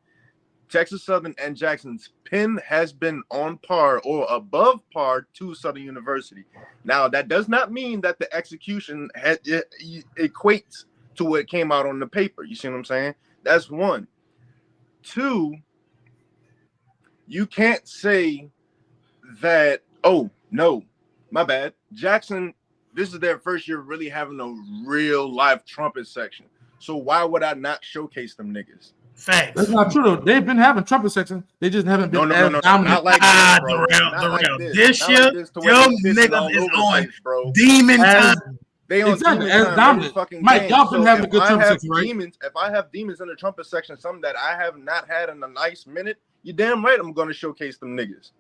Speaker 4: Texas Southern and Jackson's pen has been on par or above par to Southern University. Now, that does not mean that the execution equates to what came out on the paper. You see what I'm saying? That's one. Two, you can't say that. Oh no, my bad. Jackson, this is their first year really having a real live trumpet section. So why would I not showcase them niggas?
Speaker 1: Facts.
Speaker 2: That's not true though. They've been having trumpet section. They just haven't been
Speaker 4: No,
Speaker 2: dominant.
Speaker 4: not like this, bro.
Speaker 1: The
Speaker 4: Not
Speaker 1: real.
Speaker 4: like
Speaker 1: This
Speaker 4: Not
Speaker 1: year,
Speaker 4: like this to where
Speaker 1: them
Speaker 4: they pissing all
Speaker 1: niggas is
Speaker 4: over the
Speaker 1: on
Speaker 4: place, bro.
Speaker 1: demon time.
Speaker 4: They on
Speaker 2: Exactly,
Speaker 4: demon
Speaker 2: as
Speaker 4: time
Speaker 2: dominant.
Speaker 4: every fucking
Speaker 2: Mike,
Speaker 4: game.
Speaker 2: y'all been having a
Speaker 4: if
Speaker 2: good
Speaker 4: I
Speaker 2: trumpet
Speaker 4: have
Speaker 2: section, right?
Speaker 4: demons, if I have demons in the trumpet section, something that I have not had in a nice minute, you damn right I'm gonna showcase them niggas.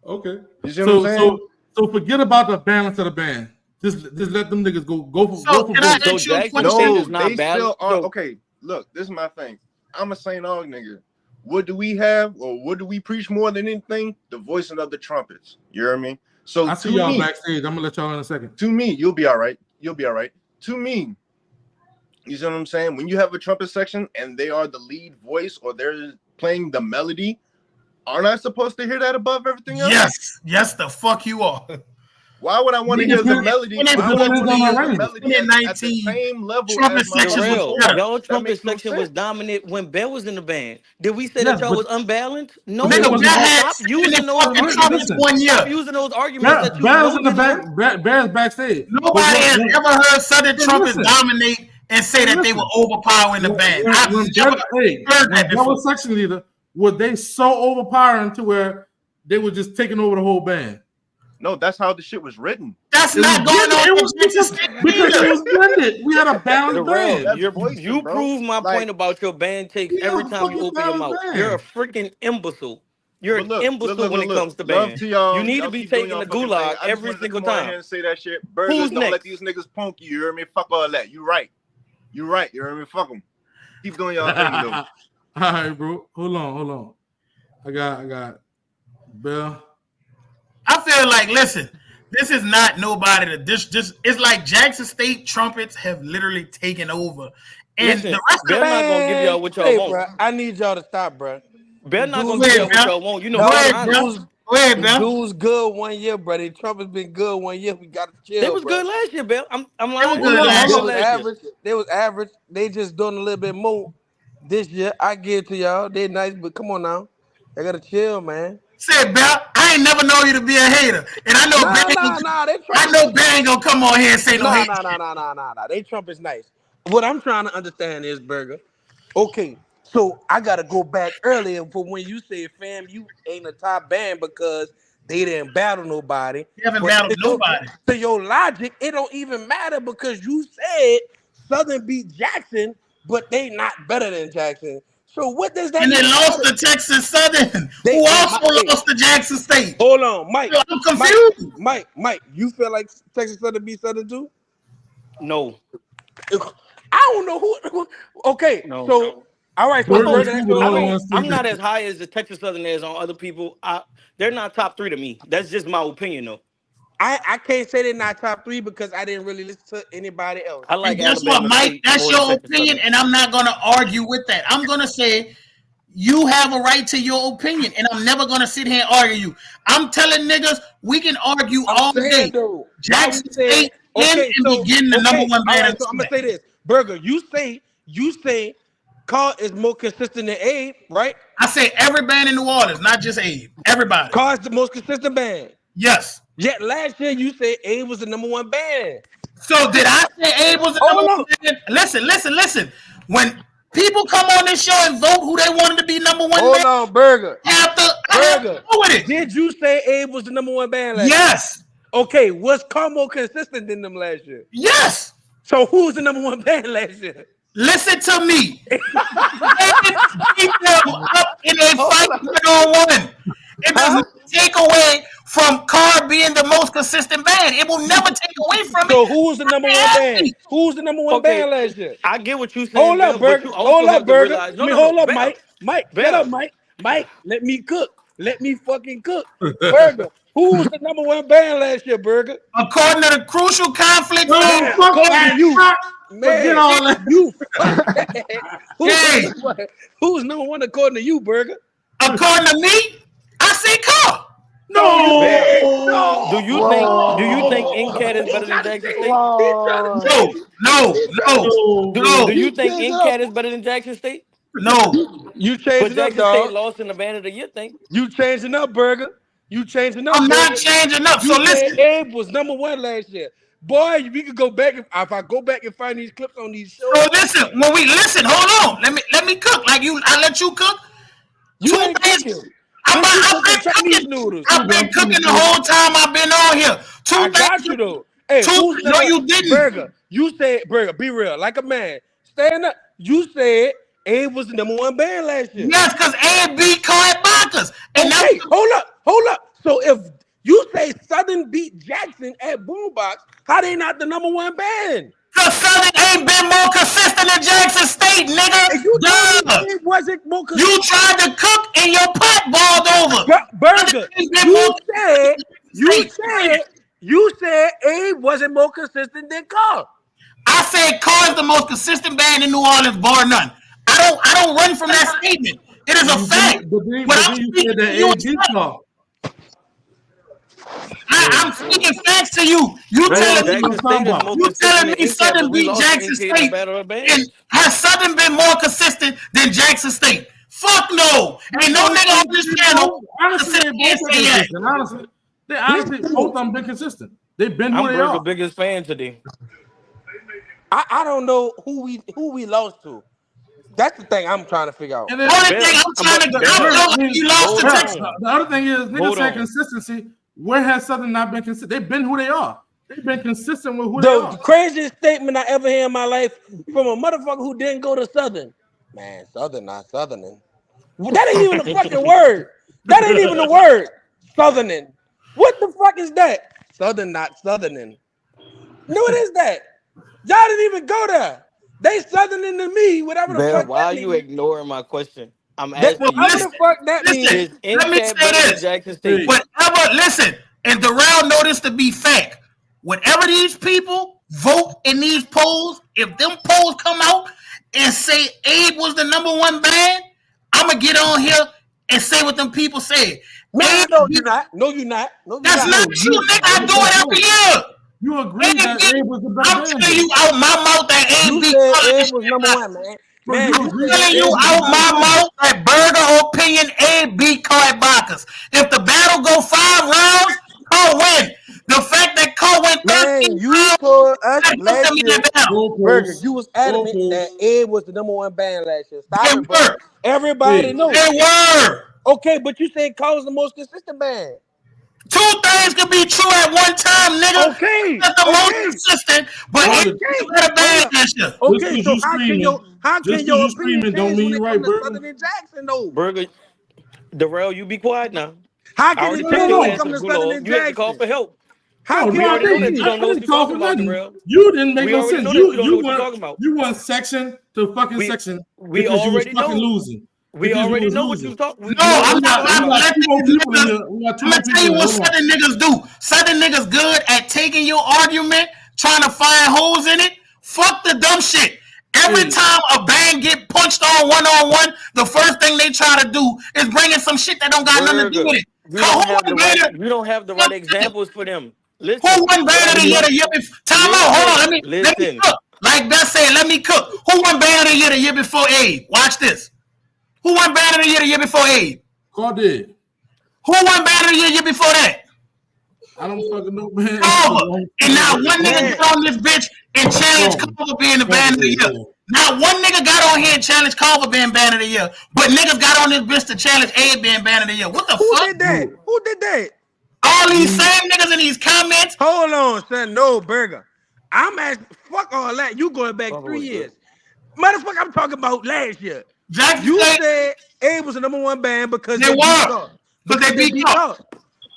Speaker 2: Okay.
Speaker 4: You see what I'm saying?
Speaker 2: So forget about the balance of the band. Just let them niggas go for
Speaker 1: So
Speaker 2: both.
Speaker 1: can I
Speaker 5: So
Speaker 1: ask you a
Speaker 5: Jackson
Speaker 1: question?
Speaker 5: State
Speaker 4: No,
Speaker 5: is not
Speaker 4: they
Speaker 5: balanced.
Speaker 4: still are.
Speaker 5: So-
Speaker 4: Okay, look, this is my thing. I'm a St. Aug nigga. What do we have, or what do we preach more than anything? The voicing of the trumpets. You hear me? So
Speaker 2: I see
Speaker 4: to
Speaker 2: y'all
Speaker 4: me,
Speaker 2: backstage. I'm gonna let y'all in a second.
Speaker 4: to me, you'll be all right. You'll be all right. To me, you see what I'm saying? When you have a trumpet section and they are the lead voice or they're playing the melody, aren't I supposed to hear that above everything else?
Speaker 1: Yes, the fuck you are.
Speaker 4: Why would I want to hear the melody?
Speaker 1: when it-
Speaker 4: Why would I want to hear the
Speaker 2: when
Speaker 4: melody at the
Speaker 1: 2019
Speaker 4: same level
Speaker 1: trumpet
Speaker 4: as my
Speaker 1: sections
Speaker 4: voice
Speaker 1: was
Speaker 5: Darrell,
Speaker 1: better.
Speaker 5: y'all
Speaker 4: That
Speaker 5: trumpet
Speaker 4: makes no
Speaker 5: section was
Speaker 4: sense.
Speaker 5: dominant when Bell was in the band. Did we say
Speaker 2: Yes,
Speaker 5: that y'all
Speaker 2: but-
Speaker 5: was unbalanced? No.
Speaker 2: But they
Speaker 1: Nigga,
Speaker 2: wasn't
Speaker 1: Bear
Speaker 2: all-
Speaker 1: had
Speaker 5: Stop
Speaker 1: 7
Speaker 5: using those
Speaker 1: fucking
Speaker 5: arguments.
Speaker 1: trumpets
Speaker 2: Listen.
Speaker 1: one year.
Speaker 5: Stop using those arguments that you
Speaker 2: Bears
Speaker 5: know
Speaker 2: in the
Speaker 5: didn't work.
Speaker 2: back. Bears backstage.
Speaker 1: Nobody has ever heard Southern trumpets
Speaker 2: listen.
Speaker 1: dominate and say that they were overpowering the band. I've never heard that
Speaker 2: That
Speaker 1: before.
Speaker 2: was section leader. Were they so overpowering to where they were just taking over the whole band?
Speaker 4: No, that's how the shit was written.
Speaker 1: That's
Speaker 2: It
Speaker 1: not
Speaker 2: was
Speaker 1: going
Speaker 2: blended.
Speaker 1: on
Speaker 2: It
Speaker 1: in
Speaker 2: was
Speaker 1: Texas
Speaker 2: because
Speaker 1: State
Speaker 2: it
Speaker 1: either.
Speaker 2: was blended. We had a balanced
Speaker 5: Darrell,
Speaker 2: band.
Speaker 4: That's voicing,
Speaker 5: you
Speaker 4: bro.
Speaker 5: prove my
Speaker 4: Like-
Speaker 5: point about your band takes
Speaker 2: We
Speaker 5: every
Speaker 2: have a
Speaker 5: time you
Speaker 2: fucking
Speaker 5: open your mouth.
Speaker 2: balanced band.
Speaker 5: You're a freaking imbecile. You're
Speaker 4: But
Speaker 5: an
Speaker 4: look,
Speaker 5: imbecile when it comes to
Speaker 4: Love
Speaker 5: band.
Speaker 4: to y'all.
Speaker 5: You need
Speaker 4: Y'all
Speaker 5: to be
Speaker 4: keep doing
Speaker 5: taking
Speaker 4: y'all
Speaker 5: the
Speaker 4: fucking
Speaker 5: gulag
Speaker 4: thing. I just
Speaker 5: every
Speaker 4: wanted to
Speaker 5: single
Speaker 4: come on
Speaker 5: time.
Speaker 4: here and say that shit. Burger,
Speaker 5: Who's
Speaker 4: don't let
Speaker 5: next?
Speaker 4: these niggas punk you. You hear me? Fuck all that. You right. You right. You hear me? Fuck them. Keep doing y'all thing though.
Speaker 2: All right, bro. Hold on. I got Bill.
Speaker 1: I feel like, listen, this is not nobody that just it's like Jackson State trumpets have literally taken over. And
Speaker 5: Listen,
Speaker 1: the rest of
Speaker 5: Bear
Speaker 1: the
Speaker 5: not gonna give y'all what y'all
Speaker 6: Hey,
Speaker 5: want.
Speaker 6: bro, I need y'all to stop, bro.
Speaker 5: Bear not gonna
Speaker 1: Go
Speaker 5: give
Speaker 1: ahead,
Speaker 5: y'all what
Speaker 1: Bear.
Speaker 5: y'all want. You know
Speaker 1: Go
Speaker 5: what
Speaker 1: ahead,
Speaker 5: I'm
Speaker 1: Bear.
Speaker 5: honest.
Speaker 1: Go ahead,
Speaker 6: The
Speaker 1: Bill.
Speaker 6: dude's good 1 year, bro. The trumpets been good 1 year. We gotta chill.
Speaker 5: They was
Speaker 6: bro.
Speaker 5: good last year, Bear. I'm
Speaker 1: They
Speaker 5: lying.
Speaker 1: were good
Speaker 5: They was
Speaker 1: last
Speaker 6: They
Speaker 1: year.
Speaker 6: was
Speaker 5: year.
Speaker 6: average. They was average. They just doing a little bit more this year. I give it to y'all. They nice, but come on now. I gotta chill, man.
Speaker 1: Said Bill, I ain't never know you to be a hater. And I know
Speaker 6: Nah. They
Speaker 1: I
Speaker 6: trumpets.
Speaker 1: know Bang gonna come on here and say no
Speaker 6: Nah.
Speaker 1: hate.
Speaker 6: They trumpets nice. What I'm trying to understand is, Burger. Okay, so I gotta go back earlier for when you say, fam, you ain't a top band because they didn't battle nobody.
Speaker 1: You haven't
Speaker 6: But
Speaker 1: battled nobody.
Speaker 6: To your logic, it don't even matter because you said Southern beat Jackson, but they not better than Jackson. So what does that
Speaker 1: And they
Speaker 6: even
Speaker 1: lost
Speaker 6: matter?
Speaker 1: to Texas Southern,
Speaker 6: They-
Speaker 1: who
Speaker 6: they
Speaker 1: also
Speaker 6: might-
Speaker 1: lost to Jackson State.
Speaker 6: Hold on, Mike.
Speaker 1: I'm confused.
Speaker 6: Mike, you feel like Texas Southern beat Southern too?
Speaker 5: No.
Speaker 6: I don't know who. Okay,
Speaker 5: No.
Speaker 6: so all right, so
Speaker 2: Burger
Speaker 6: Burger,
Speaker 2: King
Speaker 6: that's
Speaker 2: was
Speaker 6: your
Speaker 2: the only
Speaker 6: vote.
Speaker 2: one
Speaker 5: I'm not as high as the Texas Southern is on other people. They're not top 3 to me. That's just my opinion, though.
Speaker 6: I can't say they're not top 3 because I didn't really listen to anybody else.
Speaker 5: I like
Speaker 1: And guess
Speaker 5: Alabama
Speaker 1: what, Mike?
Speaker 5: State
Speaker 1: That's
Speaker 5: more than
Speaker 1: your
Speaker 5: Texas
Speaker 1: opinion,
Speaker 5: Southern.
Speaker 1: and I'm not gonna argue with that. I'm gonna say you have a right to your opinion, and I'm never gonna sit here and argue you. I'm telling niggas we can argue all day.
Speaker 6: Though,
Speaker 1: Jackson
Speaker 6: why we saying-
Speaker 1: State and be getting the number one
Speaker 6: all
Speaker 1: band.
Speaker 6: right, so I'm gonna say this, Burger. You say, Carl is more consistent than Abe, right?
Speaker 1: I say every band in New Orleans, not just Abe. Everybody.
Speaker 6: Carl is the most consistent band.
Speaker 1: Yes.
Speaker 6: Yet last year you said Abe was the number 1 band.
Speaker 1: So did I say Abe was the number one band? Listen. When people come on this show and vote who they wanted to be number one
Speaker 6: Hold
Speaker 1: band,
Speaker 6: on, Burger.
Speaker 1: I have to go with it.
Speaker 6: Did you say Abe was the number 1 band last year?
Speaker 1: Yes.
Speaker 6: Okay, was Carl more consistent than them last year?
Speaker 1: Yes.
Speaker 6: So who was the number 1 band last year?
Speaker 1: Listen to me. They beat them up in a fight 1-on-1. It doesn't take away from Carr being the most consistent band. It will never take away from
Speaker 6: So
Speaker 1: it.
Speaker 6: who was the number 1 band? Who was the number 1
Speaker 5: Okay.
Speaker 6: band last year?
Speaker 5: I get what you're saying.
Speaker 6: Hold up,
Speaker 5: Bill, but
Speaker 6: Burger.
Speaker 5: you also
Speaker 6: Hold
Speaker 5: have
Speaker 6: up,
Speaker 5: to
Speaker 6: Burger.
Speaker 5: realize-
Speaker 6: Hold up,
Speaker 5: Bill.
Speaker 6: Mike. Mike,
Speaker 5: Bill.
Speaker 6: shut up, Mike. Mike, let me cook. Let me fucking cook. Burger. Who was the number 1 band last year, Burger?
Speaker 1: According to the crucial conflict,
Speaker 6: Man, according to you. Man,
Speaker 2: Forget all that.
Speaker 6: you.
Speaker 1: Hey.
Speaker 6: Who's number 1 according to you, Burger?
Speaker 1: according to me, I say Carr.
Speaker 2: No.
Speaker 5: Do you think NCAT is better than Jackson State?
Speaker 1: No.
Speaker 5: Do you think NCAT is better than Jackson State?
Speaker 1: No,
Speaker 6: You
Speaker 5: But
Speaker 6: changing up,
Speaker 5: Jackson State
Speaker 6: dog.
Speaker 5: lost in the banner of the year thing.
Speaker 6: You changing up, Burger. You changing up,
Speaker 1: I'm not
Speaker 6: Burger.
Speaker 1: changing up. So
Speaker 6: You said
Speaker 1: listen.
Speaker 6: Abe was #1 last year. Boy, we could go back if I go back and find these clips on these shows.
Speaker 1: So listen. When we listen, hold on. Let me cook. Like you, I let you cook.
Speaker 6: You
Speaker 1: Two
Speaker 6: ain't
Speaker 1: things.
Speaker 6: cooking.
Speaker 1: I've
Speaker 6: Bitch, you
Speaker 1: been
Speaker 6: cooking Chinese
Speaker 1: cooking.
Speaker 6: noodles.
Speaker 1: I've been cooking the whole time I've been on here.
Speaker 6: I got you though. Hey, who said
Speaker 1: No, you didn't.
Speaker 6: Burger? You said Burger. Be real, like a man. Stand up. You said Abe was the #1 band last year.
Speaker 1: Yes, because A beat Clyde Bacchus. And
Speaker 6: Okay, hold up. So if you say Southern beat Jackson at Boombox, how they not the #1 band?
Speaker 1: because Southern ain't been more consistent than Jackson State, nigga.
Speaker 6: And you told
Speaker 1: Duh.
Speaker 6: me it wasn't more
Speaker 1: You tried to cook and your pot boiled over.
Speaker 6: Burger.
Speaker 1: Ain't been more
Speaker 6: You said Abe wasn't more consistent than Carl.
Speaker 1: I said Carr is the most consistent band in New Orleans, bar none. I don't run from that statement. It is a fact.
Speaker 2: But then you said that AD talk.
Speaker 1: I'm speaking facts to you. You telling me Southern beat Jackson State, and has Southern been more consistent than Jackson State? Fuck no. Ain't no nigga on this channel.
Speaker 2: Honestly, both of them been consistent. They've been who
Speaker 5: I'm
Speaker 2: they are.
Speaker 5: Burger's biggest fan today.
Speaker 6: I don't know who we lost to. That's the thing I'm trying to figure out.
Speaker 2: And then,
Speaker 1: Only thing I'm trying to you lost to Texas.
Speaker 2: the other thing is, niggas
Speaker 5: Hold
Speaker 2: say
Speaker 5: on.
Speaker 2: consistency. Where has Southern not been consistent? They've been who they are. They've been consistent with who they
Speaker 6: The
Speaker 2: are.
Speaker 6: craziest statement I ever heard in my life from a motherfucker who didn't go to Southern. Man, Southern not Southerning. That ain't even a fucking word. That ain't even a word. Southerning. What the fuck is that? Southern not Southerning. No, what is that? Y'all didn't even go there. They Southerning to me, whatever the
Speaker 5: Bear,
Speaker 6: fuck
Speaker 5: why are
Speaker 6: that
Speaker 5: you
Speaker 6: means.
Speaker 5: ignoring my question? I'm
Speaker 6: That,
Speaker 5: asking
Speaker 6: whatever
Speaker 5: you.
Speaker 6: the fuck that means.
Speaker 5: Is
Speaker 1: Let me say
Speaker 5: NCAA better than
Speaker 1: this.
Speaker 5: Jackson State?
Speaker 1: Whatever, listen, and Darrell know this to be fact. Whatever these people vote in these polls, if them polls come out and say Abe was the #1 band, I'm gonna get on here and say what them people said.
Speaker 6: Man, no, you're not. No, you're not. No, you're
Speaker 1: That's not true, nigga. I do it every year.
Speaker 2: You agree that Abe was the best
Speaker 1: I'm
Speaker 2: band?
Speaker 1: telling you out my mouth that Abe
Speaker 6: You
Speaker 1: beat
Speaker 6: said
Speaker 1: Cutler.
Speaker 6: Abe was #1, man. Man,
Speaker 2: you
Speaker 1: I'm
Speaker 2: agree
Speaker 1: telling you out my mouth that Burger opinion Abe beat Clyde Bacchus. If the battle go 5 rounds, Cole win. The fact that Cole went 13
Speaker 6: man, you
Speaker 1: rounds,
Speaker 6: told us
Speaker 1: that
Speaker 6: last
Speaker 1: doesn't mean
Speaker 6: year,
Speaker 1: that
Speaker 6: Burger, you was adamant that Abe was the #1 band last year. Stop it, bro. Everybody knows.
Speaker 1: They were.
Speaker 6: Okay, but you said Cole was the most consistent band.
Speaker 1: Two things can be true at one time, nigga.
Speaker 6: Okay.
Speaker 1: That's the most consistent, but it's better band this year.
Speaker 6: Okay, so how can your opinion
Speaker 2: screaming don't
Speaker 6: change
Speaker 2: mean
Speaker 6: when
Speaker 2: you
Speaker 6: it
Speaker 2: right,
Speaker 6: comes to
Speaker 2: Burger.
Speaker 6: Southern and Jackson, though?
Speaker 5: Burger, Darrell, you be quiet now.
Speaker 6: How
Speaker 5: I
Speaker 6: can
Speaker 5: already
Speaker 6: it
Speaker 5: took
Speaker 6: change
Speaker 5: your
Speaker 6: when it
Speaker 5: ass
Speaker 6: comes
Speaker 5: to
Speaker 6: to Southern
Speaker 5: Gulag.
Speaker 6: and
Speaker 5: You had to call for
Speaker 6: Jackson?
Speaker 5: help.
Speaker 6: How
Speaker 5: We
Speaker 6: can
Speaker 5: already know
Speaker 6: it
Speaker 5: that you
Speaker 6: change?
Speaker 5: don't know what you're talking about, Darrell.
Speaker 2: You didn't make
Speaker 5: We
Speaker 2: no
Speaker 5: already
Speaker 2: sense.
Speaker 5: know that you don't know what you're talking about.
Speaker 2: You went section to fucking section
Speaker 5: We
Speaker 2: because you was
Speaker 5: already
Speaker 2: fucking
Speaker 5: know.
Speaker 2: losing.
Speaker 5: We
Speaker 2: Because you
Speaker 5: already
Speaker 2: was
Speaker 5: know what
Speaker 2: losing.
Speaker 5: you talking.
Speaker 1: No, I'm not. I'm
Speaker 2: got
Speaker 1: letting
Speaker 2: two more
Speaker 1: these
Speaker 2: people in
Speaker 1: niggas.
Speaker 2: here. We got two
Speaker 1: I'm
Speaker 2: more
Speaker 1: gonna tell you
Speaker 2: people
Speaker 1: what
Speaker 2: in here.
Speaker 1: Southern niggas do. Southern niggas good at taking your argument, trying to find holes in it. Fuck the dumb shit. Every time a band get punched on one, the first thing they try to do is bring in some shit that don't got nothing to do with it.
Speaker 5: You don't have the right examples for them. Listen.
Speaker 1: Who won band of the year the year before? Time out. Hold on. Let me cook. Like Beth said, let me cook. Who won band of the year the year before Abe? Watch this. Who won band of the year the year before Abe?
Speaker 2: Carl did.
Speaker 1: Who won band of the year before that?
Speaker 2: I don't fucking know, man.
Speaker 1: Culver. And now one nigga got on this bitch and challenged Culver being the band of the year. Now one nigga got on here and challenged Culver being band of the year, but niggas got on this bitch to challenge Abe being band of the year. What the
Speaker 6: Who
Speaker 1: fuck?
Speaker 6: did that? Who did that?
Speaker 1: All these same niggas in these comments.
Speaker 6: Hold on, son. No, Burger. I'm asking, fuck all that. You going back 3 years. Motherfucker, I'm talking about last year. You said Abe was the #1 band because
Speaker 1: they were.
Speaker 6: Carl.
Speaker 1: But they beat Carl.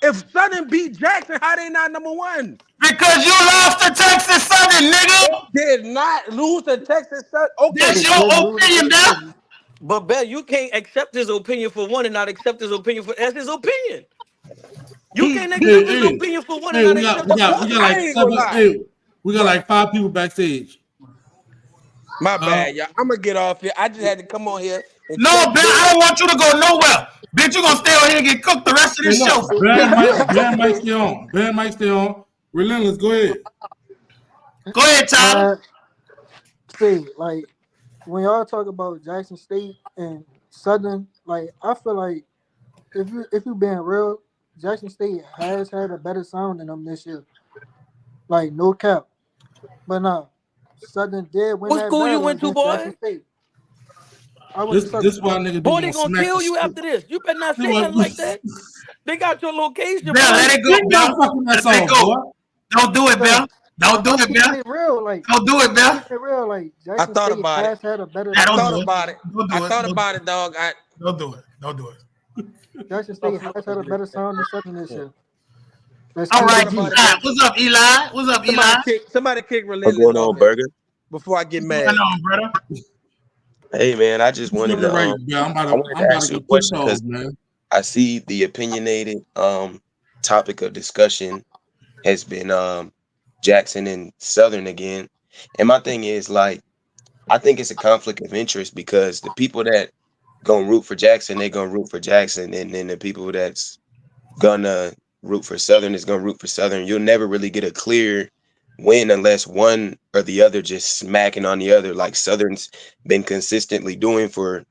Speaker 6: If Southern beat Jackson, how they not #1?
Speaker 1: Because you lost to Texas Southern, nigga.
Speaker 6: Did not lose to Texas Southern. Okay.
Speaker 1: That's your opinion, now.
Speaker 5: But Bell, you can't accept his opinion for one and not accept his opinion for that's his opinion. You can't accept his opinion for one and not accept his opinion.
Speaker 2: We got like 5 people backstage.
Speaker 6: My bad, y'all. I'm gonna get off here. I just had to come on here.
Speaker 1: No, Ben, I don't want you to go nowhere. Bitch, you gonna stay on here and get cooked the rest of this show.
Speaker 2: Ben might stay on. Ben might stay on. Relentless, go ahead.
Speaker 1: Go ahead, Tyler.
Speaker 7: See, like, when y'all talk about Jackson State and Southern, like I feel like if you being real, Jackson State has had a better sound than them this year. Like no cap. But nah, Southern did win
Speaker 5: What
Speaker 7: that
Speaker 5: school you
Speaker 7: battle
Speaker 5: went to,
Speaker 7: against Jackson
Speaker 5: boy?
Speaker 7: State. I went to
Speaker 2: This
Speaker 7: Southern.
Speaker 2: this why nigga be
Speaker 5: Boy,
Speaker 2: want
Speaker 5: they
Speaker 2: to
Speaker 5: gonna
Speaker 2: smack the
Speaker 5: kill you
Speaker 2: shit.
Speaker 5: after this. You better not
Speaker 2: This
Speaker 5: say nothing like
Speaker 2: what-
Speaker 5: that. They got your location,
Speaker 1: Bell,
Speaker 5: boy.
Speaker 1: let it go,
Speaker 2: Bring
Speaker 1: Bell.
Speaker 2: that fucking ass
Speaker 1: Let it
Speaker 2: on,
Speaker 1: go.
Speaker 2: boy.
Speaker 1: Don't do it, Bell. Don't do
Speaker 7: I'm
Speaker 1: it,
Speaker 7: keeping
Speaker 1: Bell.
Speaker 7: it real. Like
Speaker 1: Don't do it, Bell.
Speaker 7: keeping it real. Like
Speaker 6: I
Speaker 7: Jackson
Speaker 6: thought
Speaker 7: State
Speaker 6: about it.
Speaker 7: has had a better
Speaker 1: Nah,
Speaker 6: I
Speaker 1: don't
Speaker 7: sound.
Speaker 6: thought
Speaker 1: do it.
Speaker 6: about it.
Speaker 1: Don't do
Speaker 6: I
Speaker 1: it.
Speaker 6: thought
Speaker 1: Don't
Speaker 6: about it, dog.
Speaker 1: don't do it. Don't do it.
Speaker 7: Jackson State has had a better sound than Southern this year. Let's
Speaker 1: All
Speaker 7: keep
Speaker 1: right,
Speaker 7: it
Speaker 6: thought
Speaker 7: G.
Speaker 6: about it,
Speaker 1: Eli.
Speaker 6: but
Speaker 1: What's up, Eli? What's up, Eli?
Speaker 6: somebody kick
Speaker 8: What's
Speaker 6: relentless
Speaker 8: going
Speaker 6: off
Speaker 8: on,
Speaker 6: here
Speaker 8: Burger?
Speaker 6: before I get
Speaker 1: What's going
Speaker 6: mad.
Speaker 1: on, brother?
Speaker 8: Hey man, I just
Speaker 2: It's
Speaker 8: wanted
Speaker 2: looking
Speaker 8: to
Speaker 2: right, bro.
Speaker 8: I wanted
Speaker 2: I'm
Speaker 8: to
Speaker 2: about
Speaker 8: ask
Speaker 2: to
Speaker 8: you a
Speaker 2: get pissed
Speaker 8: question
Speaker 2: off,
Speaker 8: because
Speaker 2: man.
Speaker 8: I see the opinionated topic of discussion has been Jackson and Southern again. And my thing is like I think it's a conflict of interest because the people that gonna root for Jackson, they're gonna root for Jackson, and then the people that's gonna root for Southern is gonna root for Southern. You'll never really get a clear win unless one or the other just smacking on the other, like Southern's been consistently doing for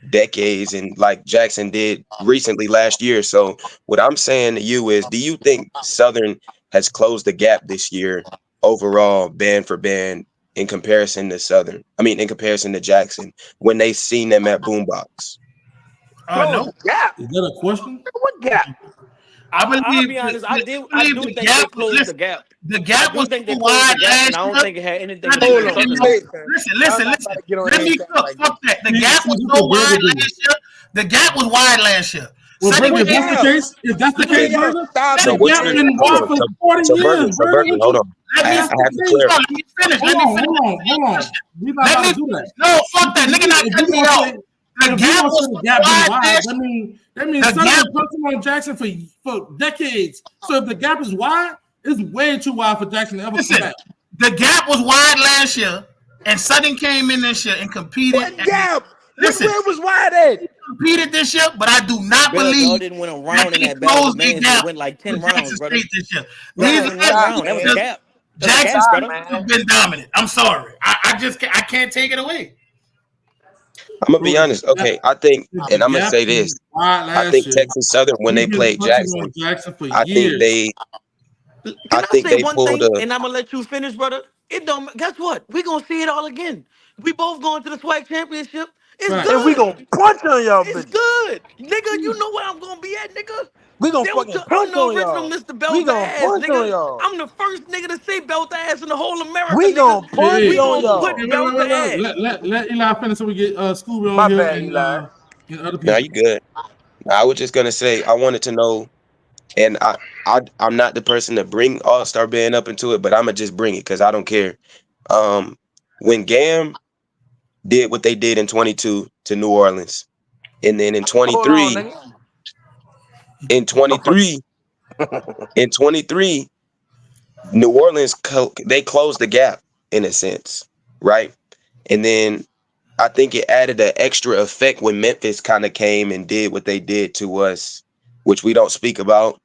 Speaker 8: decades, and like Jackson did recently last year. So what I'm saying to you is, do you think Southern has closed the gap this year overall, band for band, in comparison to Southern? I mean, in comparison to Jackson, when they seen them at Boombox?
Speaker 6: Close
Speaker 1: No.
Speaker 6: the gap.
Speaker 2: Is that a question?
Speaker 6: What gap?
Speaker 1: I
Speaker 5: I'll
Speaker 1: believe
Speaker 5: be honest. I
Speaker 1: believe
Speaker 5: do
Speaker 1: the
Speaker 5: think they
Speaker 1: gap.
Speaker 5: closed the
Speaker 1: Listen,
Speaker 5: gap.
Speaker 1: the
Speaker 5: I
Speaker 1: gap
Speaker 5: do
Speaker 1: was
Speaker 5: think they
Speaker 1: so
Speaker 5: closed the
Speaker 1: wide
Speaker 5: gap, and
Speaker 1: last
Speaker 5: I don't
Speaker 1: year.
Speaker 5: think it had anything to
Speaker 1: Not
Speaker 5: do
Speaker 1: to
Speaker 6: Hold
Speaker 5: with
Speaker 1: cut
Speaker 6: on.
Speaker 1: you
Speaker 5: Southern
Speaker 1: off.
Speaker 5: though.
Speaker 6: Listen. Y'all
Speaker 1: Listen.
Speaker 6: not about to get on
Speaker 1: Let me
Speaker 6: anything
Speaker 1: cook.
Speaker 6: like this.
Speaker 1: Fuck that. The
Speaker 2: See,
Speaker 1: gap
Speaker 2: see,
Speaker 1: was
Speaker 2: this
Speaker 1: so
Speaker 2: what Burger
Speaker 1: wide
Speaker 2: do.
Speaker 1: last year. The gap was wide last year.
Speaker 2: Well,
Speaker 1: Sonny
Speaker 2: Burger, if
Speaker 6: What
Speaker 2: that's
Speaker 1: came
Speaker 2: the
Speaker 1: in.
Speaker 6: gap?
Speaker 2: case,
Speaker 1: Let me
Speaker 6: Man,
Speaker 1: finish.
Speaker 6: y'all
Speaker 2: Burger,
Speaker 6: stop
Speaker 1: Let
Speaker 2: the
Speaker 8: So
Speaker 1: me
Speaker 6: it,
Speaker 8: what
Speaker 2: gap
Speaker 8: you're
Speaker 1: finish.
Speaker 6: man.
Speaker 2: been
Speaker 8: hold
Speaker 2: wide
Speaker 8: on,
Speaker 2: for
Speaker 8: so
Speaker 2: 40
Speaker 8: so
Speaker 2: years, Burger.
Speaker 8: Burger,
Speaker 2: What
Speaker 8: hold
Speaker 2: you?
Speaker 8: on.
Speaker 1: Let
Speaker 8: I
Speaker 1: me
Speaker 2: If
Speaker 8: I
Speaker 2: that's the
Speaker 8: have to
Speaker 2: case,
Speaker 1: no,
Speaker 8: clarify.
Speaker 1: let me finish.
Speaker 2: hold
Speaker 1: Let me
Speaker 2: on,
Speaker 1: finish.
Speaker 2: hold on. We're not
Speaker 1: Let
Speaker 2: about
Speaker 1: me
Speaker 2: to do that.
Speaker 1: no fuck that
Speaker 2: Because
Speaker 1: nigga not
Speaker 2: if we
Speaker 1: cutting me
Speaker 2: gonna
Speaker 1: off.
Speaker 2: say
Speaker 1: The
Speaker 2: if we
Speaker 1: gap
Speaker 2: gonna
Speaker 1: was
Speaker 2: say the
Speaker 1: so
Speaker 2: gap been
Speaker 1: wide
Speaker 2: wide,
Speaker 1: last
Speaker 2: that means
Speaker 1: The
Speaker 2: Southern
Speaker 1: gap
Speaker 2: been punching on Jackson for decades. So if the gap is wide, it's way too wide for Jackson to ever come
Speaker 1: listen,
Speaker 2: back.
Speaker 1: the gap was wide last year, and Southern came in this year and competed.
Speaker 6: What gap?
Speaker 1: Listen,
Speaker 6: Where was wide at?
Speaker 1: competed this year, but I do not
Speaker 5: Bell, y'all
Speaker 1: believe
Speaker 5: didn't win a
Speaker 1: that
Speaker 5: round in
Speaker 1: they
Speaker 5: that battle of the
Speaker 1: closed a
Speaker 5: bands. They
Speaker 1: gap
Speaker 5: went like 10
Speaker 1: with
Speaker 5: rounds,
Speaker 1: Jackson
Speaker 5: brother.
Speaker 1: State this year.
Speaker 5: Y'all
Speaker 1: These
Speaker 5: didn't
Speaker 6: Man,
Speaker 5: win one
Speaker 1: last
Speaker 6: stop,
Speaker 5: round. That
Speaker 1: two
Speaker 5: was a
Speaker 6: man.
Speaker 1: years,
Speaker 5: gap. That's a
Speaker 1: Jackson
Speaker 5: gap,
Speaker 6: Stop,
Speaker 1: State
Speaker 5: brother.
Speaker 1: have
Speaker 6: man.
Speaker 1: been dominant. I'm sorry, I just I can't take it away.
Speaker 8: I'm gonna
Speaker 2: So
Speaker 8: be
Speaker 2: if
Speaker 8: honest. Okay, I think,
Speaker 2: the
Speaker 8: and I'm gonna
Speaker 2: gap
Speaker 8: say
Speaker 2: is
Speaker 8: this.
Speaker 2: wide
Speaker 8: I
Speaker 2: last
Speaker 8: think
Speaker 2: year,
Speaker 8: Texas Southern, when they
Speaker 2: we've been
Speaker 8: played
Speaker 2: punching on
Speaker 8: Jackson,
Speaker 2: Jackson for
Speaker 8: I think
Speaker 2: years.
Speaker 8: they I
Speaker 5: Can I
Speaker 8: think
Speaker 5: say
Speaker 8: they
Speaker 5: one
Speaker 8: pulled
Speaker 5: thing,
Speaker 8: a.
Speaker 5: and I'm gonna let you finish, brother? It don't. Guess what? We gonna see it all again. We both going to the SWAC championship. It's
Speaker 2: Right.
Speaker 6: And we
Speaker 5: good.
Speaker 6: gonna punch on y'all
Speaker 5: It's
Speaker 6: bitches.
Speaker 5: good, nigga. You know where I'm gonna be at, nigga.
Speaker 6: We gonna fucking
Speaker 5: I'm
Speaker 6: punch
Speaker 5: the
Speaker 6: on
Speaker 5: original
Speaker 6: y'all.
Speaker 5: Mr.
Speaker 6: We
Speaker 5: Belt
Speaker 6: gonna
Speaker 5: Ass,
Speaker 6: punch on
Speaker 5: nigga.
Speaker 6: y'all.
Speaker 5: I'm the first nigga to say belt ass in the whole America,
Speaker 6: We
Speaker 5: nigga.
Speaker 6: gonna
Speaker 2: Hey,
Speaker 6: punch
Speaker 2: hey,
Speaker 5: We
Speaker 6: on
Speaker 5: gonna
Speaker 6: y'all.
Speaker 2: hey,
Speaker 5: put belt to ass.
Speaker 2: let Eli finish so we get Scooby on
Speaker 6: My
Speaker 2: here
Speaker 6: bad, Eli.
Speaker 2: and other
Speaker 8: Now
Speaker 2: people.
Speaker 8: you good. I was just gonna say I wanted to know, and I'm not the person to bring All Star Band up into it, but I'm gonna just bring it because I don't care. Um, when Gam did what they did in 22 to New Orleans, and then in
Speaker 6: Hold on,
Speaker 8: 23,
Speaker 6: nigga.
Speaker 8: in 23, in 23, New Orleans they closed the gap in a sense, right? And then I think it added an extra effect when Memphis kind of came and did what they did to us, which we don't speak about.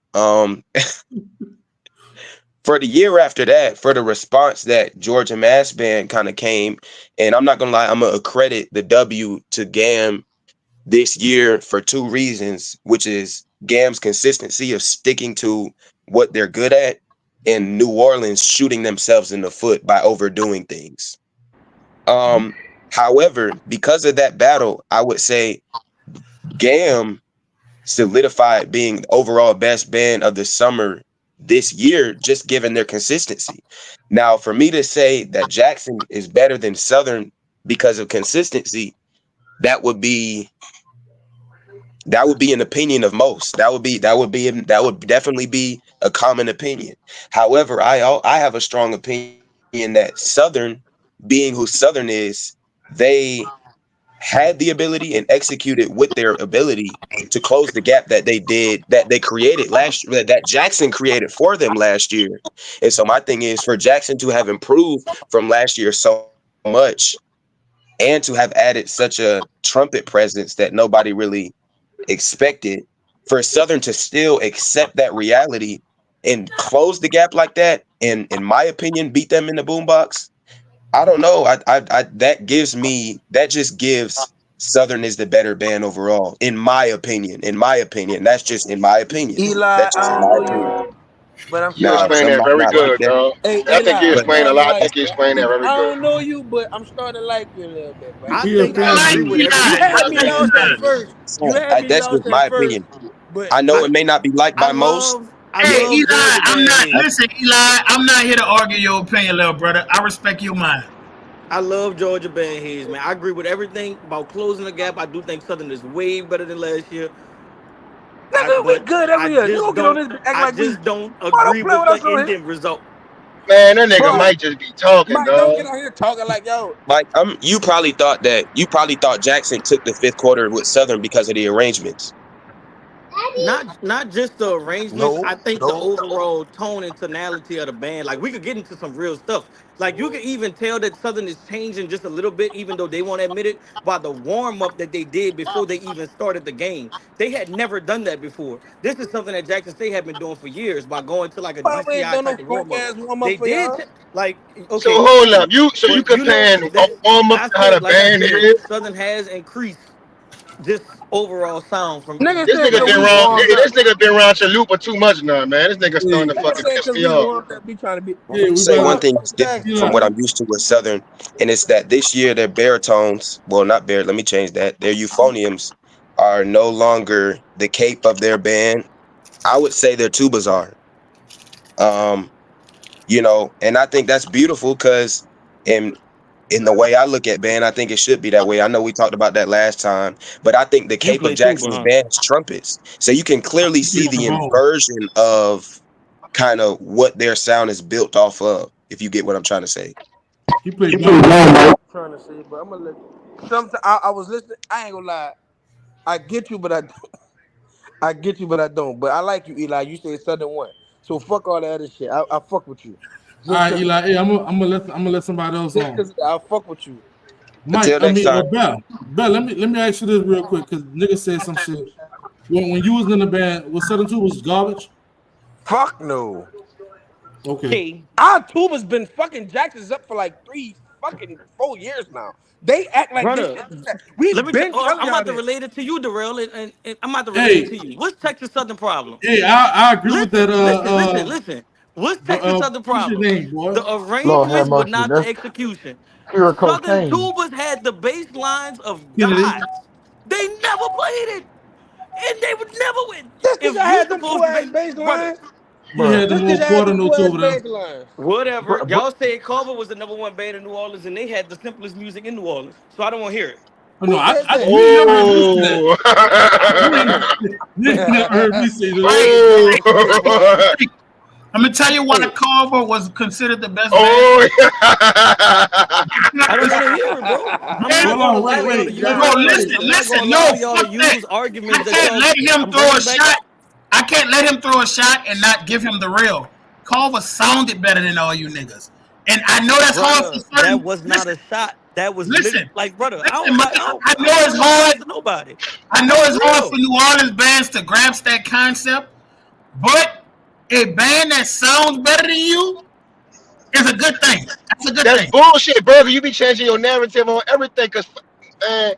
Speaker 8: For the year after that, for the response that Georgia Mass Band kind of came, and I'm not gonna lie, I'm gonna credit the W to GAM this year for two reasons, which is GAM's consistency of sticking to what they're good at, and New Orleans shooting themselves in the foot by overdoing things. Um, However, because of that battle, I would say GAM solidified being the overall best band of the summer this year, just given their consistency. Now, for me to say that Jackson is better than Southern because of consistency, that would be an opinion of most. That would definitely be a common opinion. However, I have a strong opinion that Southern, being who Southern is, they had the ability and executed with their ability to close the gap that they created last year, that Jackson created for them last year. And so my thing is for Jackson to have improved from last year so much and to have added such a trumpet presence that nobody really expected, for Southern to still accept that reality and close the gap like that, and in my opinion, beat them in the boombox. I don't know. That just gives Southern is the better band overall, in my opinion. That's just in my opinion.
Speaker 6: Eli,
Speaker 8: That's
Speaker 6: I
Speaker 8: just in
Speaker 6: don't
Speaker 8: my
Speaker 6: know
Speaker 8: opinion.
Speaker 6: you, but I'm
Speaker 3: You
Speaker 8: Now,
Speaker 6: starting.
Speaker 3: explain
Speaker 8: some
Speaker 3: that
Speaker 8: might
Speaker 3: very
Speaker 8: not like
Speaker 3: good,
Speaker 8: that,
Speaker 3: dog.
Speaker 6: Hey,
Speaker 3: I think you
Speaker 6: Eli, I'm
Speaker 8: but
Speaker 3: explained a
Speaker 6: starting to
Speaker 3: lot. I
Speaker 6: like
Speaker 3: think you
Speaker 6: you.
Speaker 3: explained that very
Speaker 6: I
Speaker 3: good.
Speaker 6: don't know you, but I'm starting to like you a little bit, bro.
Speaker 5: I
Speaker 2: He a
Speaker 5: think
Speaker 1: I
Speaker 5: I
Speaker 2: fan
Speaker 1: like
Speaker 5: agree
Speaker 2: dude.
Speaker 5: with
Speaker 1: Eli.
Speaker 6: You
Speaker 5: everything
Speaker 1: I
Speaker 6: had me
Speaker 1: like
Speaker 5: Southern
Speaker 6: lost
Speaker 5: is
Speaker 6: at
Speaker 1: Eli.
Speaker 5: saying.
Speaker 6: first. You
Speaker 8: so
Speaker 6: had me
Speaker 8: that's
Speaker 6: lost
Speaker 8: just
Speaker 6: at
Speaker 8: my
Speaker 6: first,
Speaker 8: opinion.
Speaker 6: but
Speaker 8: I know
Speaker 5: I
Speaker 8: it may not be liked
Speaker 5: I
Speaker 8: by most.
Speaker 1: Hey,
Speaker 5: love
Speaker 1: Eli,
Speaker 5: Georgia
Speaker 1: I'm
Speaker 5: Band
Speaker 1: not,
Speaker 5: Hits.
Speaker 1: listen, Eli, I'm not here to argue your opinion, little brother. I respect your mind.
Speaker 5: I love Georgia Band Hits, man. I agree with everything about closing the gap. I do think Southern is way better than last year.
Speaker 6: nigga, we good every year. You don't get on this act
Speaker 5: I
Speaker 6: like we.
Speaker 5: just don't
Speaker 6: Bro,
Speaker 5: agree
Speaker 6: don't play
Speaker 5: with
Speaker 6: with
Speaker 5: the
Speaker 6: us on here,
Speaker 5: ending result.
Speaker 3: Man, that nigga
Speaker 6: bro.
Speaker 3: might just be talking,
Speaker 6: Mike, don't
Speaker 3: dog.
Speaker 6: get on here talking like yo.
Speaker 8: Like you probably thought Jackson took the fifth quarter with Southern because of the arrangements.
Speaker 5: Not just the arrangements.
Speaker 6: No,
Speaker 5: I think the
Speaker 6: no.
Speaker 5: overall tone and tonality of the band. Like we could get into some real stuff. Like you can even tell that Southern is changing just a little bit, even though they won't admit it. By the warm up that they did before they even started the game, they had never done that before. This is something that Jackson State had been doing for years by going to like a
Speaker 6: But we ain't
Speaker 5: DCI
Speaker 6: done no
Speaker 5: type of warm
Speaker 6: funk
Speaker 5: up.
Speaker 6: ass warm up
Speaker 5: They
Speaker 6: for
Speaker 5: did
Speaker 6: y'all.
Speaker 5: like
Speaker 3: So
Speaker 5: okay,
Speaker 3: hold up,
Speaker 5: cool,
Speaker 3: you
Speaker 5: but you know
Speaker 3: comparing a
Speaker 5: that
Speaker 3: warm up
Speaker 5: I
Speaker 3: to how the
Speaker 5: said, like I
Speaker 3: band
Speaker 5: said,
Speaker 3: is?
Speaker 5: Southern has increased just overall sound from
Speaker 6: Nigga
Speaker 3: This
Speaker 6: said
Speaker 3: nigga
Speaker 6: cause
Speaker 3: been
Speaker 6: we
Speaker 5: beginning to
Speaker 3: wrong.
Speaker 6: warmed
Speaker 5: end.
Speaker 6: up.
Speaker 3: This nigga been around Chalupa too much now, man. This nigga starting
Speaker 2: Hey,
Speaker 3: to
Speaker 6: Nigga
Speaker 3: fucking
Speaker 6: said
Speaker 3: piss
Speaker 6: cause
Speaker 3: me
Speaker 6: we
Speaker 3: off.
Speaker 6: warmed up, be trying to be.
Speaker 2: yeah, we
Speaker 8: Say
Speaker 2: about
Speaker 8: one
Speaker 6: Bro,
Speaker 2: to
Speaker 8: thing
Speaker 6: fuck
Speaker 8: that's different
Speaker 6: Jackson,
Speaker 8: from
Speaker 2: Eli.
Speaker 8: what
Speaker 6: man.
Speaker 8: I'm used to with Southern, and it's that this year their baritones, well, not bar, let me change that. Their euphoniums are no longer the cape of their band. I would say their tubas are. Um, and I think that's beautiful because in the way I look at band, I think it should be that way. I know we talked about that last time, but I think the
Speaker 5: You
Speaker 8: cape of
Speaker 5: play tuba,
Speaker 8: Jackson's
Speaker 5: huh?
Speaker 8: band is trumpets. So you can clearly
Speaker 2: He play
Speaker 8: see the
Speaker 2: trombone.
Speaker 8: inversion of kind of what their sound is built off of, if you get what I'm trying to say.
Speaker 2: He play drums.
Speaker 6: Trying to say, but I'm gonna let. Sometimes I was listening. I ain't gonna lie. I get you, but I don't. I get you, but I don't. But I like you, Eli. You say Southern one, so fuck all that other shit. I fuck with you,
Speaker 2: All
Speaker 6: just
Speaker 2: right,
Speaker 6: cause,
Speaker 2: Eli. Hey, I'm gonna let somebody else
Speaker 6: just
Speaker 2: on.
Speaker 6: cause I fuck with you.
Speaker 2: Mike,
Speaker 8: Until next time.
Speaker 2: Bell. Let me ask you this real quick because nigga said some shit. When you was in the band, was Southern Two was garbage?
Speaker 6: Fuck no.
Speaker 2: Okay.
Speaker 5: Okay,
Speaker 6: Our tuba's been fucking Jackson's up for like 4 years now. They act like this
Speaker 5: brother.
Speaker 6: shit. We
Speaker 5: Let me.
Speaker 6: been
Speaker 5: Oh,
Speaker 6: telling
Speaker 5: I'm
Speaker 6: y'all
Speaker 5: about to
Speaker 6: this.
Speaker 5: relate it to you, Darrell, and I'm about to relate it
Speaker 2: Hey,
Speaker 5: to you. What's Texas Southern problem?
Speaker 2: I agree with that.
Speaker 5: Listen. What's Texas Southern
Speaker 2: What's your
Speaker 5: problem?
Speaker 2: name, boy?
Speaker 5: The
Speaker 9: Lord have
Speaker 5: arrangements, but
Speaker 9: mercy.
Speaker 5: not the
Speaker 9: That's
Speaker 5: execution.
Speaker 9: pure
Speaker 5: Southern
Speaker 9: cocaine.
Speaker 5: tubas had the bass lines of
Speaker 2: Kennedy.
Speaker 5: gods. They never played it, and they would never win.
Speaker 6: Just cause
Speaker 5: If
Speaker 6: y'all
Speaker 5: you
Speaker 6: had them
Speaker 5: supposed
Speaker 6: poor
Speaker 5: to
Speaker 6: ass
Speaker 5: be,
Speaker 6: bass
Speaker 5: brother,
Speaker 6: lines.
Speaker 2: He had
Speaker 9: Bruh.
Speaker 2: the
Speaker 6: Just cause
Speaker 2: more
Speaker 6: y'all had
Speaker 2: quarter
Speaker 6: them poor
Speaker 2: notes
Speaker 6: ass
Speaker 2: over there.
Speaker 6: bass lines.
Speaker 5: whatever.
Speaker 9: Bruh, bruh.
Speaker 5: Y'all said Carver was the number one band in New Orleans, and they had the simplest music in New Orleans. So I don't want to hear it.
Speaker 2: Oh, no,
Speaker 6: Who said that?
Speaker 2: you ain't never heard me say that.
Speaker 3: Oh,
Speaker 5: I don't want to
Speaker 2: You ain't,
Speaker 5: hear it.
Speaker 2: you ain't never heard me say that.
Speaker 1: Hey,
Speaker 3: oh,
Speaker 1: I'm gonna tell you why
Speaker 6: Hey,
Speaker 1: Carver was considered the best band.
Speaker 3: oh.
Speaker 5: I don't want to hear it, bro. I'm
Speaker 1: And
Speaker 5: not
Speaker 2: Hold
Speaker 5: going to
Speaker 2: on,
Speaker 5: allow y'all to
Speaker 2: wait.
Speaker 5: use
Speaker 1: bro,
Speaker 6: John,
Speaker 1: listen,
Speaker 5: I'm not going
Speaker 1: listen,
Speaker 5: to
Speaker 1: no,
Speaker 5: allow y'all to
Speaker 1: fuck that.
Speaker 5: use
Speaker 1: I
Speaker 5: arguments that
Speaker 1: can't
Speaker 5: y'all.
Speaker 1: let him
Speaker 5: I'm
Speaker 1: throw
Speaker 5: bringing
Speaker 1: a
Speaker 5: it back
Speaker 1: shot.
Speaker 5: up.
Speaker 1: I can't let him throw a shot and not give him the real. Carver sounded better than all you niggas. And I know that's hard for
Speaker 5: Brother, that
Speaker 1: certain.
Speaker 5: was not
Speaker 1: Listen,
Speaker 5: a shot. That was lit.
Speaker 1: listen,
Speaker 5: Like, brother,
Speaker 1: listen, man. I
Speaker 5: I
Speaker 1: know
Speaker 5: don't
Speaker 1: it's
Speaker 5: throw no
Speaker 1: hard.
Speaker 5: shots at nobody.
Speaker 1: I know
Speaker 5: For
Speaker 1: it's hard for
Speaker 5: real.
Speaker 1: New Orleans bands to grasp that concept, but a band that sounds better than you is a good thing. That's a good
Speaker 3: That's
Speaker 1: thing.
Speaker 3: bullshit, Burger. You be changing your narrative on everything, cause man,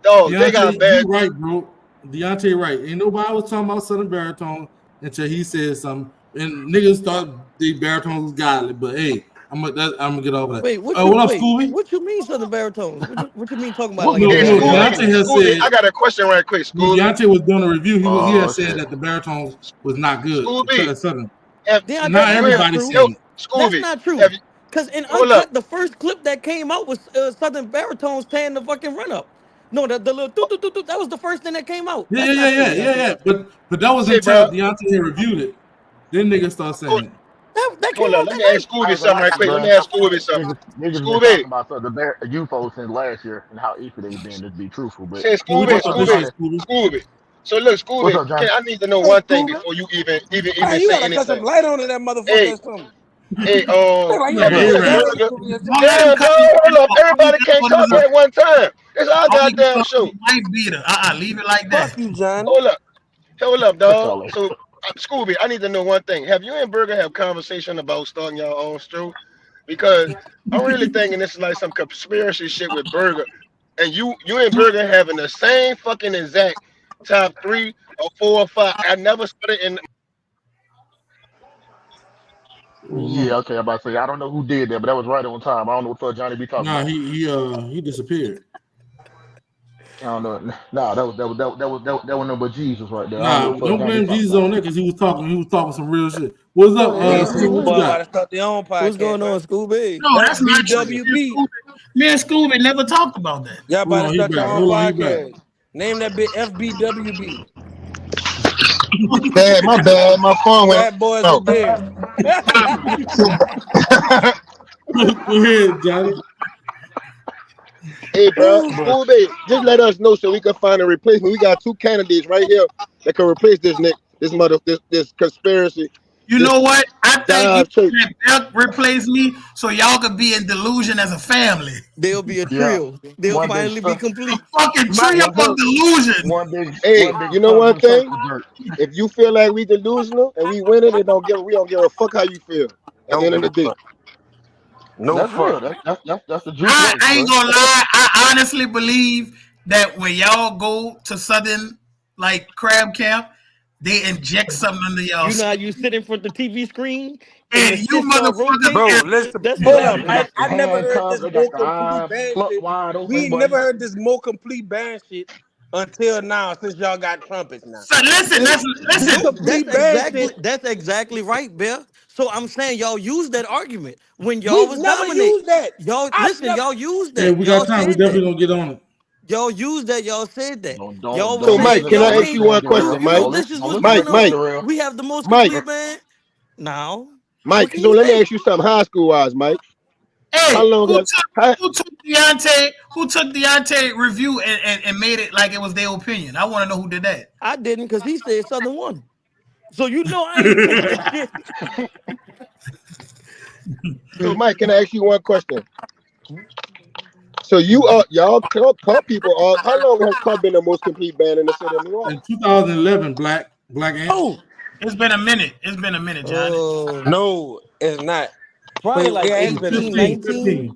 Speaker 3: dog, they got
Speaker 2: Deontay,
Speaker 3: bad.
Speaker 2: you right, bro. Deontay right. Ain't nobody was talking about Southern baritone until he said something. And niggas thought the baritone was godly. But hey, I'm gonna get off of that. What up, Scooby?
Speaker 5: What you mean Southern baritones? What you mean talking about
Speaker 9: What
Speaker 5: like
Speaker 2: No,
Speaker 3: Hey,
Speaker 9: band
Speaker 2: no,
Speaker 9: is
Speaker 3: Scooby,
Speaker 9: that?
Speaker 2: Deontay has
Speaker 3: Scooby,
Speaker 2: said
Speaker 3: I got a question right quick,
Speaker 2: no,
Speaker 3: Scooby.
Speaker 2: Deontay was doing a review. He had
Speaker 9: Oh
Speaker 2: said
Speaker 9: shit.
Speaker 2: that the baritones was not good.
Speaker 3: Scooby,
Speaker 2: Southern.
Speaker 3: have,
Speaker 5: Deontay,
Speaker 2: Not
Speaker 3: have
Speaker 5: that's
Speaker 3: you
Speaker 5: not
Speaker 3: ever,
Speaker 2: everybody
Speaker 5: true.
Speaker 3: yo,
Speaker 2: saying it.
Speaker 5: That's
Speaker 3: Scooby,
Speaker 5: not true.
Speaker 3: have you,
Speaker 5: Cause in
Speaker 3: hold up.
Speaker 5: Uncut, the first clip that came out was Southern baritones tearing the fucking run up. No, the little that was the first thing that came out.
Speaker 2: Yeah,
Speaker 5: That's
Speaker 2: yeah, yeah,
Speaker 5: not true,
Speaker 2: yeah, yeah,
Speaker 5: Deontay.
Speaker 2: yeah. But that was
Speaker 3: Say,
Speaker 2: until
Speaker 3: bro,
Speaker 2: Deontay had reviewed it. Then niggas start
Speaker 3: hold,
Speaker 2: saying it.
Speaker 5: That came
Speaker 3: hold up.
Speaker 5: out
Speaker 3: Let
Speaker 5: that
Speaker 3: me ask
Speaker 5: night.
Speaker 9: I
Speaker 3: Scooby
Speaker 9: ain't gonna
Speaker 3: something
Speaker 9: lie
Speaker 3: right
Speaker 9: to you,
Speaker 3: quick. Let
Speaker 9: bro.
Speaker 3: me ask Scooby something.
Speaker 9: Niggas been
Speaker 3: Scooby,
Speaker 9: talking about the UFO since last year and how iffy they been, just be truthful. But
Speaker 3: say
Speaker 2: No, we
Speaker 3: Scooby,
Speaker 9: what's
Speaker 2: talked
Speaker 9: up,
Speaker 2: about this
Speaker 3: Scooby,
Speaker 2: shit,
Speaker 9: Johnny?
Speaker 2: Scooby.
Speaker 3: Scooby. So look,
Speaker 9: What's
Speaker 3: Scooby,
Speaker 9: up, Johnny?
Speaker 3: I need to know
Speaker 6: hey,
Speaker 3: one thing
Speaker 6: Scooby.
Speaker 3: before you
Speaker 6: Man,
Speaker 3: even
Speaker 6: you
Speaker 3: say
Speaker 6: gotta cut some
Speaker 3: anything.
Speaker 6: light on in that motherfucker
Speaker 3: Hey,
Speaker 6: or something.
Speaker 3: hey,
Speaker 6: Act like you
Speaker 2: Like
Speaker 6: a
Speaker 3: have
Speaker 2: an
Speaker 3: you
Speaker 6: fucking
Speaker 3: and
Speaker 2: A-Rap.
Speaker 6: service
Speaker 3: Burger?
Speaker 6: crew or
Speaker 1: Don't let
Speaker 6: something.
Speaker 1: him
Speaker 3: Damn, dog,
Speaker 1: cut his
Speaker 3: hold up.
Speaker 1: all he
Speaker 3: Everybody
Speaker 1: can
Speaker 3: can't
Speaker 1: do is
Speaker 3: talk
Speaker 1: a,
Speaker 3: at one time. It's our
Speaker 1: all he can
Speaker 3: goddamn
Speaker 1: do is
Speaker 3: show.
Speaker 1: a white beater. Leave it like that.
Speaker 6: Fuck you, Johnny.
Speaker 3: Hold up. Hold up,
Speaker 9: Fuck
Speaker 3: dog.
Speaker 9: y'all.
Speaker 3: So, Scooby, I need to know one thing. Have you and Burger have conversation about starting your own show? because I'm really thinking this is like some conspiracy shit with Burger, and you and Burger having the same fucking exact top 3 or 4 or 5. I never saw it in.
Speaker 9: Yeah, okay, I'm about to say I don't know who did that, but that was right on time. I don't know what the fuck Johnny be talking
Speaker 2: Nah,
Speaker 9: about.
Speaker 2: he disappeared.
Speaker 9: I don't know. Nah, that was number Jesus right there. I don't know
Speaker 2: Nah,
Speaker 9: what the fuck
Speaker 2: don't
Speaker 9: Johnny be
Speaker 2: blame
Speaker 9: talking
Speaker 2: Jesus
Speaker 9: about.
Speaker 2: on that because he was talking some real shit. What's up,
Speaker 5: Oh,
Speaker 6: These
Speaker 5: yeah.
Speaker 2: Scooby? What you
Speaker 6: superstars about to
Speaker 2: got?
Speaker 6: start their own
Speaker 5: What's
Speaker 6: podcast,
Speaker 5: going on,
Speaker 6: man.
Speaker 5: Scooby?
Speaker 1: No, that's not true.
Speaker 6: FBWB.
Speaker 1: Me and Scooby never talked about that.
Speaker 6: Y'all
Speaker 2: Hold
Speaker 6: about to
Speaker 2: on, he
Speaker 6: start your
Speaker 2: back.
Speaker 6: own
Speaker 2: Hold on, he back.
Speaker 6: podcast. Name that bit FBWB.
Speaker 3: Bad, my bad. My phone went
Speaker 6: Fat boys are
Speaker 3: out.
Speaker 6: there.
Speaker 2: Go ahead, Johnny.
Speaker 3: Hey, bro, Scooby, just let us know so we can find a replacement. We got 2 candidates right here that can replace this Nick, this conspiracy.
Speaker 1: You
Speaker 3: This
Speaker 1: know what? I think you
Speaker 3: dive church.
Speaker 1: should have Belt replace me so y'all could be in delusion as a family.
Speaker 5: They'll be a
Speaker 9: Yeah,
Speaker 5: trio. They'll
Speaker 9: one big
Speaker 5: finally be
Speaker 9: stuff,
Speaker 1: A
Speaker 5: complete.
Speaker 1: fucking
Speaker 6: My,
Speaker 1: trio of delusion.
Speaker 3: Hey,
Speaker 9: one big
Speaker 3: you know one
Speaker 9: stumbling
Speaker 3: thing?
Speaker 9: circle jerk.
Speaker 3: If you feel like we delusional and we winning, we don't give a fuck how you feel. At the
Speaker 6: don't
Speaker 3: end of
Speaker 6: give
Speaker 3: the
Speaker 6: a
Speaker 3: day.
Speaker 6: fuck. No
Speaker 9: That's real.
Speaker 6: fuck.
Speaker 9: That's the juice works,
Speaker 1: I
Speaker 9: bro.
Speaker 1: ain't gonna lie. I honestly believe that when y'all go to Southern like crab camp, they inject something under y'all
Speaker 5: You know how
Speaker 1: skin.
Speaker 5: you sit in front of the TV screen and
Speaker 1: And
Speaker 5: the
Speaker 1: you
Speaker 5: shit start
Speaker 1: motherfuckers
Speaker 5: rotating?
Speaker 6: Bro,
Speaker 1: can
Speaker 6: listen.
Speaker 5: That's what
Speaker 6: Hold up.
Speaker 9: They
Speaker 5: happened.
Speaker 9: got
Speaker 6: I
Speaker 9: the
Speaker 6: never heard
Speaker 9: handcuffs.
Speaker 6: this
Speaker 9: They
Speaker 6: more
Speaker 9: got the
Speaker 6: complete
Speaker 9: eye
Speaker 6: band
Speaker 9: plucked
Speaker 6: shit.
Speaker 9: wide
Speaker 6: We
Speaker 9: open,
Speaker 6: ain't
Speaker 9: buddy.
Speaker 6: never heard this more complete band shit until now since y'all got trumpets now.
Speaker 1: so listen,
Speaker 6: This, this
Speaker 1: listen.
Speaker 5: Nope,
Speaker 6: complete band shit,
Speaker 5: that's exactly right, Bill. So I'm saying y'all used that argument when y'all
Speaker 6: we've
Speaker 5: was
Speaker 6: never
Speaker 5: dominant.
Speaker 6: used that.
Speaker 5: Y'all
Speaker 6: I've
Speaker 5: listen,
Speaker 6: never.
Speaker 5: y'all used
Speaker 2: Hey,
Speaker 5: that.
Speaker 2: we got
Speaker 5: Y'all
Speaker 2: time. We
Speaker 5: said that.
Speaker 2: definitely gonna get on it.
Speaker 5: Y'all used that. Y'all said that. Y'all was
Speaker 3: So
Speaker 9: Don't
Speaker 3: Mike,
Speaker 9: listen
Speaker 5: saying,
Speaker 9: to
Speaker 3: can
Speaker 5: yo,
Speaker 3: I
Speaker 9: don't
Speaker 3: ask
Speaker 9: listen
Speaker 5: hey,
Speaker 3: you
Speaker 9: to him,
Speaker 3: one
Speaker 9: Darrell.
Speaker 3: question,
Speaker 5: you know,
Speaker 3: Mike?
Speaker 9: Don't
Speaker 5: this
Speaker 9: listen.
Speaker 5: is
Speaker 9: Don't
Speaker 5: what's
Speaker 9: listen to
Speaker 3: Mike,
Speaker 5: going
Speaker 9: him,
Speaker 5: on.
Speaker 3: Mike,
Speaker 9: Darrell.
Speaker 5: We have the most
Speaker 3: Mike,
Speaker 5: complete band. Now, what
Speaker 3: Mike.
Speaker 5: can
Speaker 3: So
Speaker 5: you
Speaker 3: let me
Speaker 5: say?
Speaker 3: ask you something high school wise, Mike. How
Speaker 1: Hey,
Speaker 3: long have how,
Speaker 1: who took Deontay? Who took Deontay review and made it like it was their opinion? I want to know who did that.
Speaker 5: I didn't because he said Southern won. So you know I ain't take that shit.
Speaker 3: so Mike, can I ask you one question? So y'all call people how long has Cub been the most complete band in the city of New
Speaker 2: In
Speaker 3: Orleans?
Speaker 2: 2011, Black Ant.
Speaker 6: Oh
Speaker 1: It's been a minute. It's been a minute, Johnny.
Speaker 6: no, it's not.
Speaker 5: Probably
Speaker 6: Wait,
Speaker 5: like
Speaker 6: yeah, it's been a
Speaker 5: 18,
Speaker 6: minute.
Speaker 5: 19.
Speaker 2: 15.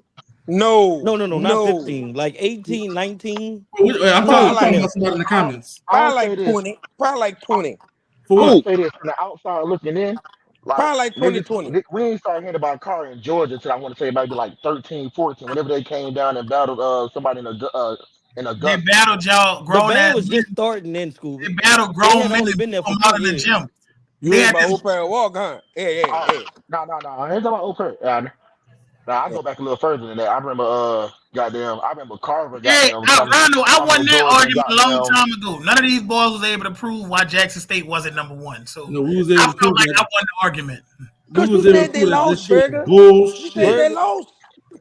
Speaker 6: No,
Speaker 5: No, not
Speaker 6: no.
Speaker 5: 15. Like 18, 19.
Speaker 2: I'm
Speaker 6: Probably
Speaker 2: talking
Speaker 6: like
Speaker 5: Around
Speaker 2: about somebody in the comments.
Speaker 9: I'll
Speaker 6: probably
Speaker 9: say
Speaker 6: like
Speaker 9: this.
Speaker 6: 20. Probably like 20.
Speaker 2: For
Speaker 9: I'll
Speaker 2: what?
Speaker 3: Who?
Speaker 9: say this from the outside looking in. Like
Speaker 6: Probably like
Speaker 9: niggas,
Speaker 6: 2020.
Speaker 9: we ain't started hearing about Car in Georgia until I want to say maybe like 13, 14. Whenever they came down and battled somebody in
Speaker 1: They
Speaker 9: Augusta.
Speaker 1: battled y'all
Speaker 5: the
Speaker 1: grown
Speaker 5: band
Speaker 1: ass
Speaker 5: was just
Speaker 1: men.
Speaker 5: starting in
Speaker 1: They
Speaker 5: Scooby.
Speaker 1: battled
Speaker 5: They
Speaker 1: grown
Speaker 5: had
Speaker 1: men
Speaker 5: only
Speaker 1: and
Speaker 5: been
Speaker 1: beat
Speaker 5: there for
Speaker 1: them
Speaker 5: 2
Speaker 1: out in the
Speaker 5: years.
Speaker 1: gym.
Speaker 6: You
Speaker 1: They
Speaker 6: heard
Speaker 1: had
Speaker 6: about
Speaker 1: this.
Speaker 6: Open Walk, huh? Yeah.
Speaker 9: No. I ain't talking about Oprah. Now I
Speaker 6: Yeah.
Speaker 9: go back a little further than that. I remember I remember Carver
Speaker 1: Hey, Rondo, I
Speaker 9: coming to
Speaker 1: won that
Speaker 9: Georgia and
Speaker 1: argument a long
Speaker 9: goddamn
Speaker 1: time ago. None of these boys was able to prove why Jackson State wasn't number one. So
Speaker 2: We was
Speaker 1: I
Speaker 2: able to
Speaker 1: felt
Speaker 2: prove
Speaker 1: like I
Speaker 2: that.
Speaker 1: won the argument.
Speaker 2: We
Speaker 6: Cause you
Speaker 2: was able to
Speaker 6: said they
Speaker 2: prove that this
Speaker 6: lost,
Speaker 2: shit was
Speaker 6: Burger. You said
Speaker 2: bullshit.
Speaker 6: they
Speaker 5: Burger,
Speaker 6: lost.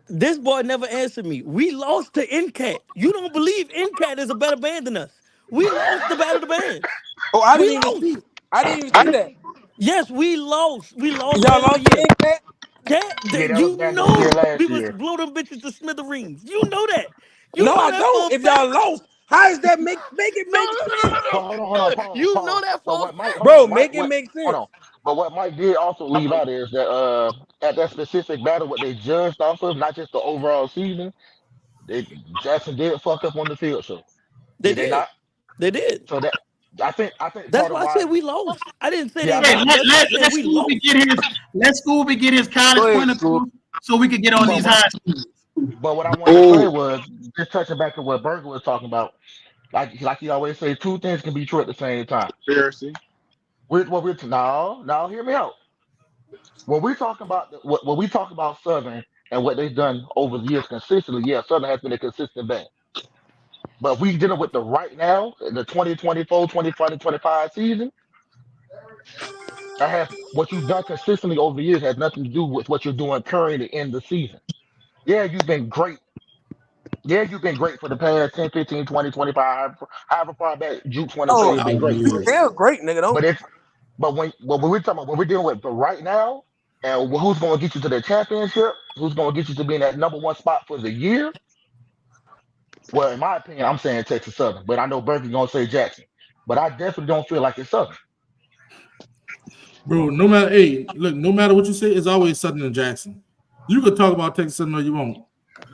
Speaker 5: this boy never answered me. We lost to NCAT. You don't believe NCAT is a better band than us. We lost the battle of the bands.
Speaker 6: Oh, I
Speaker 5: We
Speaker 6: didn't even
Speaker 5: lost.
Speaker 6: see. I didn't even see that.
Speaker 5: Yes, we lost. We lost
Speaker 6: Y'all
Speaker 5: band of the
Speaker 6: lost to
Speaker 5: year.
Speaker 6: Impact.
Speaker 5: Yeah,
Speaker 9: Yeah, that was
Speaker 5: you
Speaker 9: band of the year
Speaker 5: know we
Speaker 9: last
Speaker 5: was
Speaker 9: year.
Speaker 5: blow them bitches to smithereens. You know that. You
Speaker 6: No,
Speaker 5: know
Speaker 6: I
Speaker 5: that for
Speaker 6: don't.
Speaker 5: a
Speaker 6: If y'all
Speaker 5: fact.
Speaker 6: lost, how does that make it
Speaker 5: No,
Speaker 6: make
Speaker 5: no, no,
Speaker 6: sense,
Speaker 5: no,
Speaker 9: But
Speaker 5: no,
Speaker 9: hold on,
Speaker 5: no. You know
Speaker 9: pause.
Speaker 5: that
Speaker 9: But
Speaker 5: for a
Speaker 9: what Mike,
Speaker 5: fact.
Speaker 9: hold
Speaker 6: bro?
Speaker 9: on, Mike,
Speaker 6: Make it make
Speaker 9: hold
Speaker 6: sense.
Speaker 9: on. But what Mike did also leave out is that at that specific battle, what they judged off of, not just the overall season, Jackson did fuck up on the field. So
Speaker 5: They
Speaker 9: did they
Speaker 5: did.
Speaker 9: not?
Speaker 5: They did.
Speaker 9: So that I think
Speaker 5: That's
Speaker 9: part of
Speaker 5: why I
Speaker 9: why,
Speaker 5: said we lost. I didn't say they
Speaker 9: yeah, I
Speaker 1: Hey,
Speaker 9: know.
Speaker 5: won the best. I said
Speaker 1: let
Speaker 5: we
Speaker 1: Scooby
Speaker 5: lost.
Speaker 1: get his college
Speaker 6: Go ahead,
Speaker 1: point of
Speaker 6: school.
Speaker 1: view so we could get on
Speaker 9: But
Speaker 1: these
Speaker 9: what
Speaker 1: high schools.
Speaker 9: but what I wanted to say
Speaker 3: Oh,
Speaker 9: was just touching back to what Berger was talking about. Like he always say, two things can be true at the same time.
Speaker 3: conspiracy.
Speaker 9: No, hear me out. When we talk about when we talk about Southern and what they've done over the years consistently, yeah, Southern has been a consistent band. But if we dealing with the right now, the 2024, 25 season, that has what you've done consistently over the years has nothing to do with what you're doing currently in the season. Yeah, you've been great. Yeah, you've been great for the past 10, 15, 20, 25, however far back Jukes want to say
Speaker 6: Oh,
Speaker 9: you've been great.
Speaker 6: you still great, nigga. Don't.
Speaker 9: But if but when we're talking about what we're dealing with, but right now, and who's going to get you to the championship, who's going to get you to be in that number one spot for the year? Well, in my opinion, I'm saying Texas Southern, but I know Berkeley's going to say Jackson. But I definitely don't feel like it's Southern.
Speaker 2: Bro, no matter what you say, it's always Southern and Jackson. You could talk about Texas Southern, no, you won't.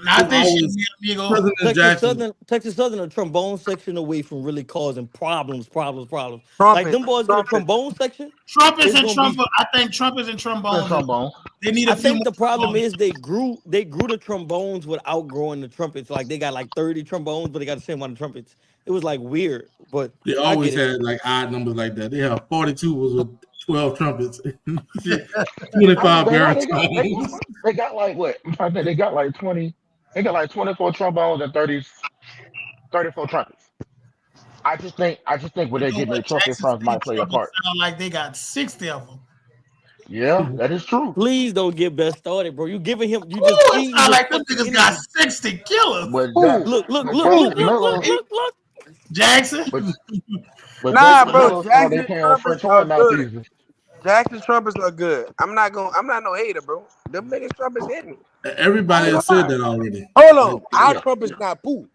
Speaker 1: I
Speaker 2: It's
Speaker 1: think she
Speaker 2: always
Speaker 1: be amigo.
Speaker 2: Southern and Jackson.
Speaker 5: Texas Southern a trombone section away from really causing problems. Like
Speaker 6: Trumpet,
Speaker 5: them boys get a
Speaker 6: trumpet.
Speaker 5: trombone section.
Speaker 1: Trumpets
Speaker 5: It's
Speaker 1: and
Speaker 5: gonna be.
Speaker 1: trumpet. I think trumpets and
Speaker 9: Play
Speaker 1: trombones.
Speaker 9: trombone.
Speaker 1: They need a
Speaker 5: I
Speaker 1: few
Speaker 5: think
Speaker 1: more
Speaker 5: the problem
Speaker 1: trombones.
Speaker 5: is they grew the trombones without growing the trumpets. Like they got like 30 trombones, but they got the same amount of trumpets. It was like weird, but
Speaker 2: They
Speaker 5: I get
Speaker 2: always
Speaker 5: it.
Speaker 2: had like odd numbers like that. They have 42 was with 12 trumpets,
Speaker 9: I
Speaker 2: 25
Speaker 9: mean,
Speaker 2: baritones.
Speaker 9: they got like what? I think they got like 20. They got like 24 trombones and 34 trumpets. I just think where
Speaker 1: You
Speaker 9: they're
Speaker 1: know
Speaker 9: getting
Speaker 1: what?
Speaker 9: their trumpet
Speaker 1: Jackson
Speaker 9: from
Speaker 1: State
Speaker 9: might play a
Speaker 1: trumpets
Speaker 9: part.
Speaker 1: sound like they got 60 of them.
Speaker 9: Yeah, that is true.
Speaker 5: Please don't get best started, bro. You giving him, you
Speaker 1: Ooh,
Speaker 5: just
Speaker 1: it
Speaker 5: feeding
Speaker 1: sound
Speaker 5: him
Speaker 1: like them
Speaker 5: fucking
Speaker 1: niggas got
Speaker 5: energy.
Speaker 1: 60 killers.
Speaker 9: But
Speaker 3: Who?
Speaker 9: Jackson
Speaker 3: Who?
Speaker 9: Miller,
Speaker 5: Look.
Speaker 1: Jackson.
Speaker 9: but
Speaker 6: Nah,
Speaker 9: Jackson
Speaker 6: bro.
Speaker 9: Miller started their
Speaker 6: Jackson
Speaker 9: playing on
Speaker 6: trumpets
Speaker 9: French
Speaker 6: are
Speaker 9: horn now
Speaker 6: good.
Speaker 9: season.
Speaker 6: Jackson trumpets are good. I'm not no hater, bro. Them niggas trumpets hitting.
Speaker 2: Everybody has said that already.
Speaker 6: Hold
Speaker 2: Like,
Speaker 6: on, our
Speaker 9: Yeah.
Speaker 6: trumpets not poo.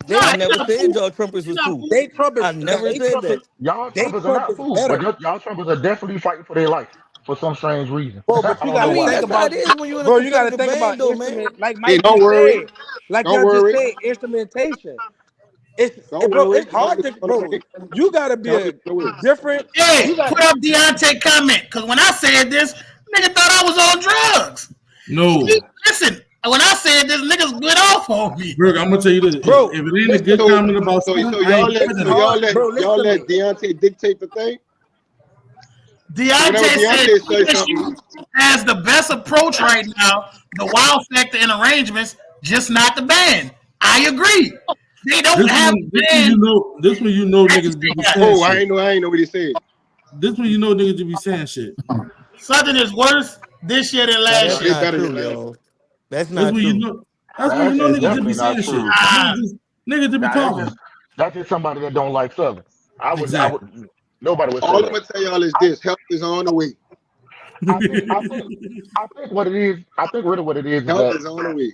Speaker 1: Nah,
Speaker 5: I
Speaker 1: he
Speaker 5: never
Speaker 1: not
Speaker 5: said
Speaker 1: fool.
Speaker 5: y'all trumpets
Speaker 1: He
Speaker 5: was
Speaker 1: not
Speaker 5: cool.
Speaker 1: fool.
Speaker 6: They trumpets.
Speaker 5: I never said that.
Speaker 9: Y'all
Speaker 6: They
Speaker 9: trumpets are not
Speaker 6: trumpets
Speaker 9: food,
Speaker 6: better.
Speaker 9: but y'all trumpets are definitely fighting for their life for some strange reason.
Speaker 6: Bro,
Speaker 9: I
Speaker 6: but you
Speaker 9: don't
Speaker 5: I
Speaker 9: know
Speaker 6: gotta
Speaker 5: mean,
Speaker 9: why.
Speaker 6: think
Speaker 5: that's how
Speaker 6: about
Speaker 5: it is when you're in a
Speaker 6: bro, you gotta
Speaker 5: competitive
Speaker 6: think
Speaker 5: band,
Speaker 6: about
Speaker 5: though, man.
Speaker 6: instrument like
Speaker 3: Hey,
Speaker 6: Mike
Speaker 3: don't
Speaker 6: just
Speaker 3: worry.
Speaker 6: said. Like
Speaker 3: Don't
Speaker 6: y'all just
Speaker 3: worry.
Speaker 6: said, instrumentation.
Speaker 3: Don't
Speaker 6: Bro,
Speaker 3: worry.
Speaker 6: it's hard to bro. You gotta be
Speaker 3: Help
Speaker 6: a
Speaker 3: is on the way.
Speaker 6: different.
Speaker 1: Hey,
Speaker 6: You got
Speaker 1: put up Deontay comment. Because when I said this, nigga thought I was on drugs.
Speaker 2: no,
Speaker 1: Listen, when I said this, niggas went off on me.
Speaker 2: Burger, I'm gonna tell you this.
Speaker 6: bro.
Speaker 2: If it ain't a
Speaker 6: Listen,
Speaker 2: good
Speaker 3: So,
Speaker 2: comment about
Speaker 3: so
Speaker 2: Southern, I ain't
Speaker 6: it's
Speaker 2: putting it.
Speaker 6: hard, bro. Listen
Speaker 3: y'all
Speaker 6: to
Speaker 3: let
Speaker 6: me.
Speaker 3: Deontay dictate the thing. So whenever
Speaker 1: Deontay said
Speaker 3: Deontay says
Speaker 1: TSU
Speaker 3: something,
Speaker 1: has the best approach right now, the wow factor and arrangements, just not the band. I agree. They don't have a band.
Speaker 2: This one you know niggas be saying
Speaker 3: oh, I
Speaker 2: shit.
Speaker 3: ain't know what he said.
Speaker 2: This one you know niggas be saying shit.
Speaker 1: Southern is worse this year than
Speaker 5: Now
Speaker 1: last
Speaker 5: that's
Speaker 3: No,
Speaker 1: year.
Speaker 3: they
Speaker 5: not
Speaker 3: better than
Speaker 5: true,
Speaker 3: last.
Speaker 5: yo. That's
Speaker 2: That's
Speaker 5: not
Speaker 2: when you
Speaker 5: true.
Speaker 2: know. That's when you
Speaker 9: That's
Speaker 2: know
Speaker 9: just
Speaker 2: niggas just be
Speaker 9: definitely not
Speaker 2: saying shit.
Speaker 9: true.
Speaker 2: Niggas just be
Speaker 9: Now
Speaker 2: talking.
Speaker 9: that's just somebody that don't like Southern. I
Speaker 2: Exactly.
Speaker 9: would nobody would say
Speaker 3: All I'm
Speaker 9: that.
Speaker 3: gonna tell y'all is this: help is on the way.
Speaker 9: I think I think I think what it is. I think really what it is
Speaker 3: Help is on the way.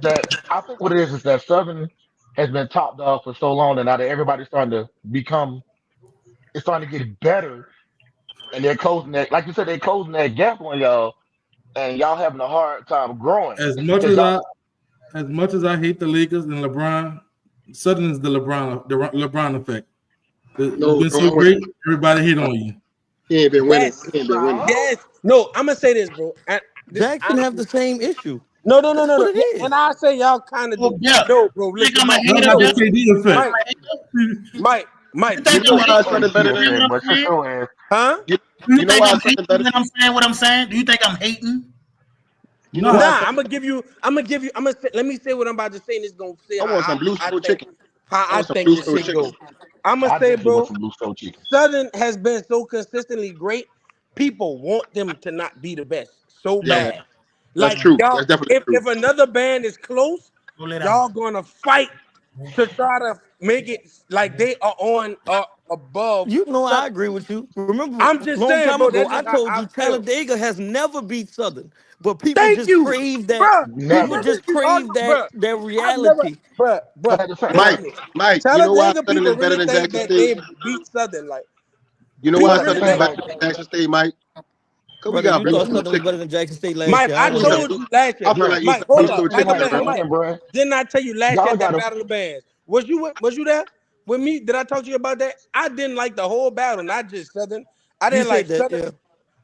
Speaker 9: that I think what it is that Southern has been top dog for so long, and now that everybody's starting to become, it's starting to get better, and they're closing that. Like you said, they're closing that gap on y'all, and y'all having a hard time growing
Speaker 2: as much
Speaker 9: because
Speaker 2: as
Speaker 9: y'all.
Speaker 2: I hate the Lakers and LeBron, Southern is the LeBron effect. It's
Speaker 3: No,
Speaker 2: been so
Speaker 3: wrong with
Speaker 2: great, everybody hate on you.
Speaker 3: he ain't been winning.
Speaker 6: yes,
Speaker 3: He ain't been winning.
Speaker 6: yes. No, I'm gonna say this, bro.
Speaker 5: Jackson have the same issue. That's what
Speaker 6: No.
Speaker 5: it
Speaker 6: Yeah,
Speaker 5: is.
Speaker 6: and I say y'all kind of
Speaker 1: Oh,
Speaker 6: do.
Speaker 1: yeah.
Speaker 6: No, bro.
Speaker 1: Think
Speaker 6: Listen,
Speaker 1: I'm a
Speaker 6: Mike.
Speaker 2: Y'all
Speaker 1: hater,
Speaker 2: got the
Speaker 1: Bill?
Speaker 2: KD
Speaker 1: I'm
Speaker 2: effect.
Speaker 6: Mike,
Speaker 1: a hater?
Speaker 6: Mike.
Speaker 1: You
Speaker 6: You
Speaker 1: think
Speaker 3: You know
Speaker 1: I'm
Speaker 6: know,
Speaker 1: a
Speaker 3: why
Speaker 1: hater?
Speaker 3: Southern
Speaker 1: You
Speaker 3: better
Speaker 9: KD
Speaker 3: than
Speaker 1: understand
Speaker 9: effect,
Speaker 1: what
Speaker 9: but
Speaker 1: I'm
Speaker 9: shut
Speaker 1: saying?
Speaker 9: your ass.
Speaker 6: huh?
Speaker 3: you,
Speaker 1: Do you
Speaker 3: you know
Speaker 1: think
Speaker 3: why
Speaker 1: I'm
Speaker 3: Southern
Speaker 1: hating
Speaker 3: better?
Speaker 1: when I'm saying what I'm saying? Do you think I'm hating?
Speaker 3: You know why
Speaker 2: Nah,
Speaker 6: Nah,
Speaker 3: Southern,
Speaker 6: I'm gonna give you. Let me say what I'm about to say. And it's gonna say
Speaker 3: I want some blue
Speaker 6: I
Speaker 3: stone
Speaker 6: think
Speaker 3: chicken.
Speaker 6: how
Speaker 3: I
Speaker 6: I
Speaker 3: want some
Speaker 6: think
Speaker 3: blue
Speaker 6: this
Speaker 3: stone
Speaker 6: shit
Speaker 3: chicken.
Speaker 6: go. I'm gonna
Speaker 9: I
Speaker 6: say,
Speaker 9: definitely want
Speaker 6: bro.
Speaker 9: some blue stone chicken.
Speaker 6: Southern has been so consistently great. People want them to not be the best so
Speaker 1: Yeah.
Speaker 3: Yeah,
Speaker 6: bad.
Speaker 3: that's
Speaker 6: Like
Speaker 3: true.
Speaker 6: y'all,
Speaker 3: That's definitely true.
Speaker 6: if another band is close,
Speaker 1: Go lay down.
Speaker 6: y'all gonna fight to try to make it like they are on above.
Speaker 5: You know, I
Speaker 6: Southern.
Speaker 5: agree with you. Remember,
Speaker 6: I'm
Speaker 5: a
Speaker 6: just
Speaker 5: long
Speaker 6: saying,
Speaker 5: time
Speaker 6: bro.
Speaker 5: ago,
Speaker 6: That's
Speaker 5: I
Speaker 6: just
Speaker 5: told
Speaker 6: how
Speaker 5: you
Speaker 6: I feel.
Speaker 5: Talladega has never beat Southern, but people
Speaker 6: Thank
Speaker 5: just
Speaker 6: you,
Speaker 5: crave that.
Speaker 6: bruh.
Speaker 5: People
Speaker 9: Never.
Speaker 5: just crave that
Speaker 6: Bruh.
Speaker 5: that
Speaker 6: I've never,
Speaker 5: reality.
Speaker 6: bruh.
Speaker 9: But at the same,
Speaker 6: Listen
Speaker 3: Mike,
Speaker 6: to me.
Speaker 3: Mike, you know why
Speaker 6: Talladega
Speaker 3: Southern
Speaker 6: people
Speaker 3: is better
Speaker 6: really
Speaker 3: than
Speaker 6: think
Speaker 3: Jackson
Speaker 6: that
Speaker 3: State?
Speaker 6: they beat Southern. Like
Speaker 3: You know
Speaker 9: but
Speaker 3: why
Speaker 6: people
Speaker 9: at the
Speaker 6: really
Speaker 3: Southern is
Speaker 9: same
Speaker 6: think.
Speaker 3: better
Speaker 9: time,
Speaker 3: than Jackson State, Mike? Cause we
Speaker 5: Brother,
Speaker 3: got
Speaker 5: you
Speaker 3: blue
Speaker 5: thought
Speaker 3: stone
Speaker 5: Southern was
Speaker 3: chicken.
Speaker 5: better than Jackson State last
Speaker 6: Mike,
Speaker 5: year. I
Speaker 6: I
Speaker 3: I
Speaker 5: ain't
Speaker 3: feel
Speaker 5: gonna
Speaker 3: like
Speaker 6: told
Speaker 5: lie.
Speaker 3: you,
Speaker 6: you last year.
Speaker 3: I feel like you
Speaker 6: Mike,
Speaker 3: some blue
Speaker 6: hold
Speaker 9: but
Speaker 6: up.
Speaker 3: stone
Speaker 9: here's
Speaker 6: Mike,
Speaker 3: chicken
Speaker 9: my
Speaker 6: a
Speaker 3: around
Speaker 6: minute,
Speaker 3: here.
Speaker 9: question,
Speaker 6: Mike.
Speaker 9: bruh.
Speaker 6: Didn't I tell you last year
Speaker 9: Y'all
Speaker 6: at that
Speaker 9: gotta
Speaker 6: Battle of the Bands? Was you there with me? Did I talk to you about that? I didn't like the whole battle, not just Southern. I
Speaker 5: You
Speaker 6: didn't like
Speaker 5: said that,
Speaker 6: Southern.
Speaker 5: yeah.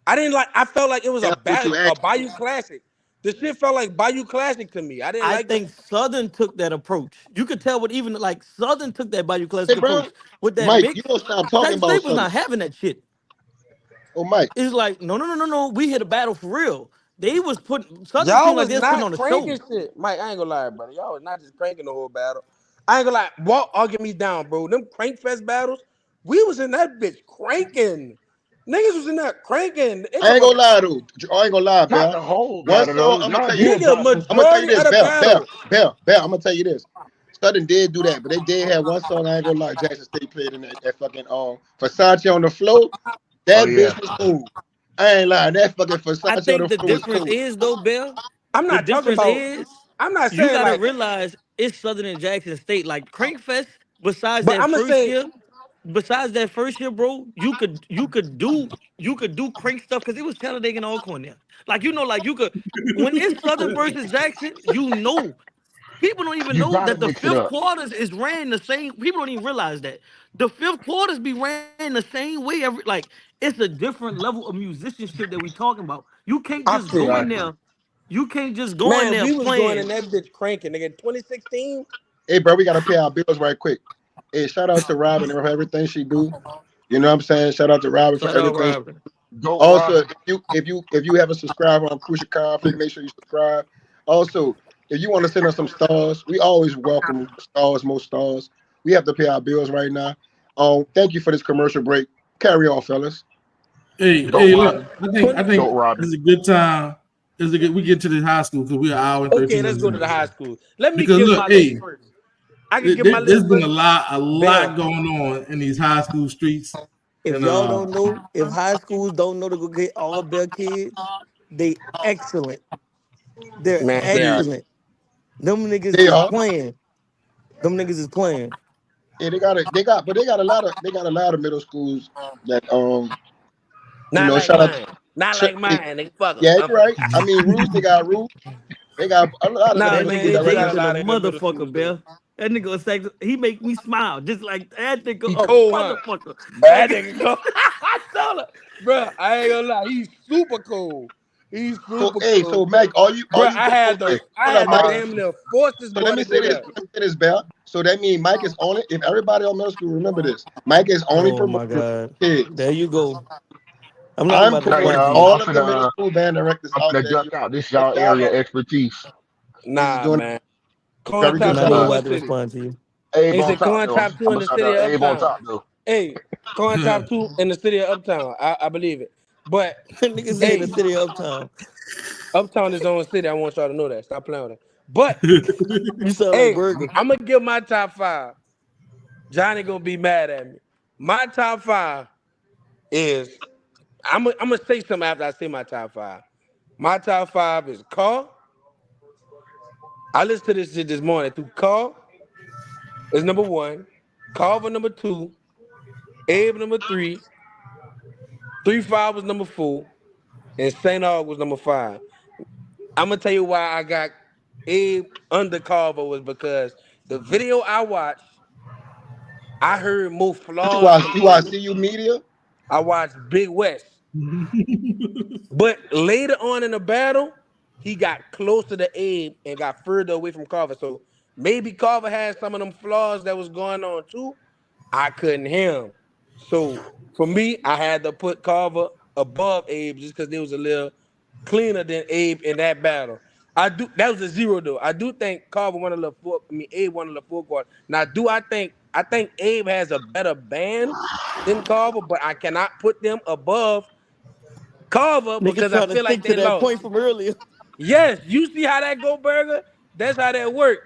Speaker 6: I didn't like. I felt like it was
Speaker 3: That's what you
Speaker 6: a
Speaker 3: asked.
Speaker 6: Bayou Classic. The shit felt like Bayou Classic to me. I didn't
Speaker 5: I
Speaker 6: like the.
Speaker 5: think Southern took that approach. You could tell what even like Southern took that Bayou
Speaker 3: Hey,
Speaker 5: Classic
Speaker 3: bro,
Speaker 5: approach with that
Speaker 3: Mike, you
Speaker 5: mix.
Speaker 3: don't stop talking
Speaker 5: Jackson
Speaker 3: about
Speaker 5: State was
Speaker 3: Southern.
Speaker 5: not having that shit.
Speaker 3: Oh, Mike,
Speaker 5: It's like, no. We hit a battle for real. They was putting Southern
Speaker 6: Y'all
Speaker 5: seemed like
Speaker 6: was
Speaker 5: they was putting
Speaker 6: not
Speaker 5: on a show.
Speaker 6: cranking shit. Mike, I ain't gonna lie, brother. Y'all was not just cranking the whole battle. I ain't gonna lie. Walt argued me down, bro. Them crank fest battles, we was in that bitch cranking. Niggas was in there cranking. It
Speaker 3: I
Speaker 6: come
Speaker 3: ain't
Speaker 6: up,
Speaker 3: gonna lie, though. I ain't gonna lie,
Speaker 9: not
Speaker 3: Bell.
Speaker 9: the whole
Speaker 3: One
Speaker 9: battle
Speaker 3: song,
Speaker 9: though.
Speaker 3: I'm gonna
Speaker 9: Y'all
Speaker 3: tell you this.
Speaker 9: did
Speaker 6: nigga,
Speaker 9: drop some.
Speaker 3: I'm gonna tell you
Speaker 6: majority
Speaker 3: this,
Speaker 6: of the battle.
Speaker 3: Bell. I'm gonna tell you this. Southern did do that, but they did have one song. I ain't gonna lie. Jackson State played in that fucking Versace on the floor.
Speaker 9: Oh
Speaker 3: That
Speaker 9: yeah.
Speaker 3: bitch was cold. I ain't lying. That fucking
Speaker 5: I
Speaker 3: Versace on
Speaker 5: think
Speaker 3: the
Speaker 5: the
Speaker 3: floor was
Speaker 5: difference
Speaker 3: cold.
Speaker 5: is though, Bill.
Speaker 6: I'm
Speaker 5: The
Speaker 6: not talking
Speaker 5: difference
Speaker 6: about.
Speaker 5: is
Speaker 6: I'm not
Speaker 5: you
Speaker 6: saying
Speaker 5: gotta
Speaker 6: like,
Speaker 5: realize it's Southern and Jackson State. Like Crankfest, besides
Speaker 6: but
Speaker 5: that
Speaker 6: I'm gonna
Speaker 5: first
Speaker 6: say,
Speaker 5: year, besides that first year, bro, you could do crank stuff because it was Talladega and Alcorn there. Like like you could when it's Southern versus Jackson, people don't even
Speaker 9: You
Speaker 5: know
Speaker 9: gotta
Speaker 5: that the
Speaker 9: mix it
Speaker 5: fifth
Speaker 9: up.
Speaker 5: quarters is ran the same. People don't even realize that the fifth quarters be ran the same way it's a different level of musicianship that we talking about. You can't
Speaker 6: I
Speaker 5: just
Speaker 6: feel
Speaker 5: go
Speaker 6: you.
Speaker 5: in there. You can't just go in
Speaker 6: Man,
Speaker 5: there
Speaker 6: we was going in
Speaker 5: playing.
Speaker 6: that bitch cranking, nigga. 2016.
Speaker 3: Hey, bro, we gotta pay our bills right quick. Hey, shout out to Robin for everything she do. You know what I'm saying? Shout out to Robin for
Speaker 5: Shout out
Speaker 3: everything.
Speaker 5: Robin.
Speaker 9: Go,
Speaker 3: Also,
Speaker 9: Robin.
Speaker 3: if you haven't subscribed on Crucial Conflict, make sure you subscribe. Also, if you want to send us some stars, we always welcome stars, more stars. We have to pay our bills right now. Thank you for this commercial break. Carry on, fellas.
Speaker 9: Go,
Speaker 2: Hey, look,
Speaker 9: Robin.
Speaker 2: I think
Speaker 9: Go, Robin.
Speaker 2: this is a good time. We get to this high school because we're an hour and
Speaker 6: Okay,
Speaker 2: 13
Speaker 6: let's
Speaker 2: minutes
Speaker 6: go to the
Speaker 2: in.
Speaker 6: high school. Let me
Speaker 2: Because
Speaker 6: give
Speaker 2: look,
Speaker 6: my list
Speaker 2: hey,
Speaker 6: first. I can give my
Speaker 2: there's
Speaker 6: list
Speaker 2: been
Speaker 6: first.
Speaker 2: a
Speaker 6: Bell.
Speaker 2: lot going on in these high school streets,
Speaker 5: If
Speaker 2: and
Speaker 5: y'all don't know, if high schools don't know to go get all their kids, they excellent. They're
Speaker 6: Man, they
Speaker 2: yeah,
Speaker 6: are.
Speaker 5: excellent. Them niggas
Speaker 3: They
Speaker 5: is
Speaker 3: are.
Speaker 5: playing. Them niggas is playing.
Speaker 3: Yeah, they got a lot of middle schools that
Speaker 6: Not like
Speaker 3: shout out.
Speaker 6: mine. Not
Speaker 3: Sh-
Speaker 6: like mine. Nigga, fuck them.
Speaker 3: yeah,
Speaker 6: I'm
Speaker 3: you're
Speaker 6: fucking.
Speaker 3: right. I mean, rules. They got rules. They got a lot of them
Speaker 6: Nah,
Speaker 5: That
Speaker 3: middle
Speaker 6: man,
Speaker 3: schools
Speaker 5: nigga
Speaker 3: that
Speaker 6: they
Speaker 3: right
Speaker 6: got
Speaker 3: now.
Speaker 6: a
Speaker 5: Jason a
Speaker 6: lot of good middle
Speaker 5: motherfucker,
Speaker 6: schools though.
Speaker 5: Bill. That nigga he make me smile just like that nigga
Speaker 6: He
Speaker 5: a
Speaker 6: cold, huh?
Speaker 5: motherfucker. That
Speaker 6: That
Speaker 5: nigga,
Speaker 6: nigga go. I told her, bro. I ain't gonna lie. He's super cold. He's
Speaker 3: So,
Speaker 6: super
Speaker 3: hey, so
Speaker 6: cold,
Speaker 3: Mike, all
Speaker 6: bro.
Speaker 3: you go. Okay,
Speaker 6: I
Speaker 3: hold up,
Speaker 6: had to
Speaker 3: Mike.
Speaker 6: damn near force this
Speaker 3: So let
Speaker 6: boy
Speaker 3: me
Speaker 6: to
Speaker 3: say
Speaker 6: go
Speaker 3: this.
Speaker 6: there.
Speaker 3: Let me say this, Bell. So that means Mike is only. If everybody on middle school remember this, Mike is only
Speaker 5: oh my
Speaker 3: promoting
Speaker 5: god.
Speaker 3: kids.
Speaker 5: There you go. I'm not
Speaker 3: I'm
Speaker 5: about to
Speaker 9: Hey,
Speaker 3: promoting
Speaker 5: respond to you.
Speaker 3: all of the middle school band directors
Speaker 9: I'm
Speaker 3: out
Speaker 9: finna
Speaker 3: there.
Speaker 9: duck out. This
Speaker 3: Check
Speaker 9: y'all
Speaker 3: y'all
Speaker 9: area
Speaker 3: out.
Speaker 9: expertise.
Speaker 3: This is
Speaker 6: Nah,
Speaker 3: doing
Speaker 6: man.
Speaker 3: a
Speaker 6: Come on,
Speaker 3: very
Speaker 5: I'm
Speaker 3: good
Speaker 6: top
Speaker 5: not
Speaker 6: two
Speaker 5: even
Speaker 6: in
Speaker 3: job.
Speaker 6: what
Speaker 5: about to
Speaker 6: city?
Speaker 5: respond to you.
Speaker 9: Abe
Speaker 6: They
Speaker 9: on
Speaker 6: said come
Speaker 9: top
Speaker 6: on
Speaker 9: though.
Speaker 6: top two
Speaker 9: I'm
Speaker 6: in
Speaker 9: gonna
Speaker 6: the
Speaker 9: shout
Speaker 6: city
Speaker 9: out
Speaker 6: of
Speaker 9: Abe on
Speaker 6: Uptown.
Speaker 9: top though.
Speaker 6: Hey, come on top two in the city of Uptown. I believe it. But
Speaker 5: Niggas say in the
Speaker 6: hey,
Speaker 5: city of Uptown.
Speaker 6: Uptown is own city. I want y'all to know that. Stop playing with it. But
Speaker 5: You sound like
Speaker 6: hey,
Speaker 5: Burger.
Speaker 6: I'm gonna give my top five. Johnny gonna be mad at me. My top five is I'm gonna say something after I say my top five. My top five is Carl. I listened to this shit this morning. Through Carl is number one, Carver number two, Abe number three, 3-5 was number four, and St. Aug was number five. I'm gonna tell you why I got Abe under Carver was because the video I watched, I heard more
Speaker 3: What you
Speaker 6: flaws
Speaker 3: watch?
Speaker 6: from
Speaker 3: You watch
Speaker 6: Abe.
Speaker 3: CU Media?
Speaker 6: I watched Big West. But later on in the battle, he got closer to Abe and got further away from Carver. So maybe Carver had some of them flaws that was going on too. I couldn't hear him. So for me, I had to put Carver above Abe just because they was a little cleaner than Abe in that battle. I do that was a zero though. I do think Carver won a little four. I mean Abe won a little four quarter. Now do I think Abe has a better band than Carver, but I cannot put them above Carver
Speaker 5: Niggas
Speaker 6: because I
Speaker 5: trying to
Speaker 6: feel like
Speaker 5: stick to
Speaker 6: they
Speaker 5: that
Speaker 6: lost.
Speaker 5: point from earlier.
Speaker 6: Yes, you see how that go, Burger? That's how that work.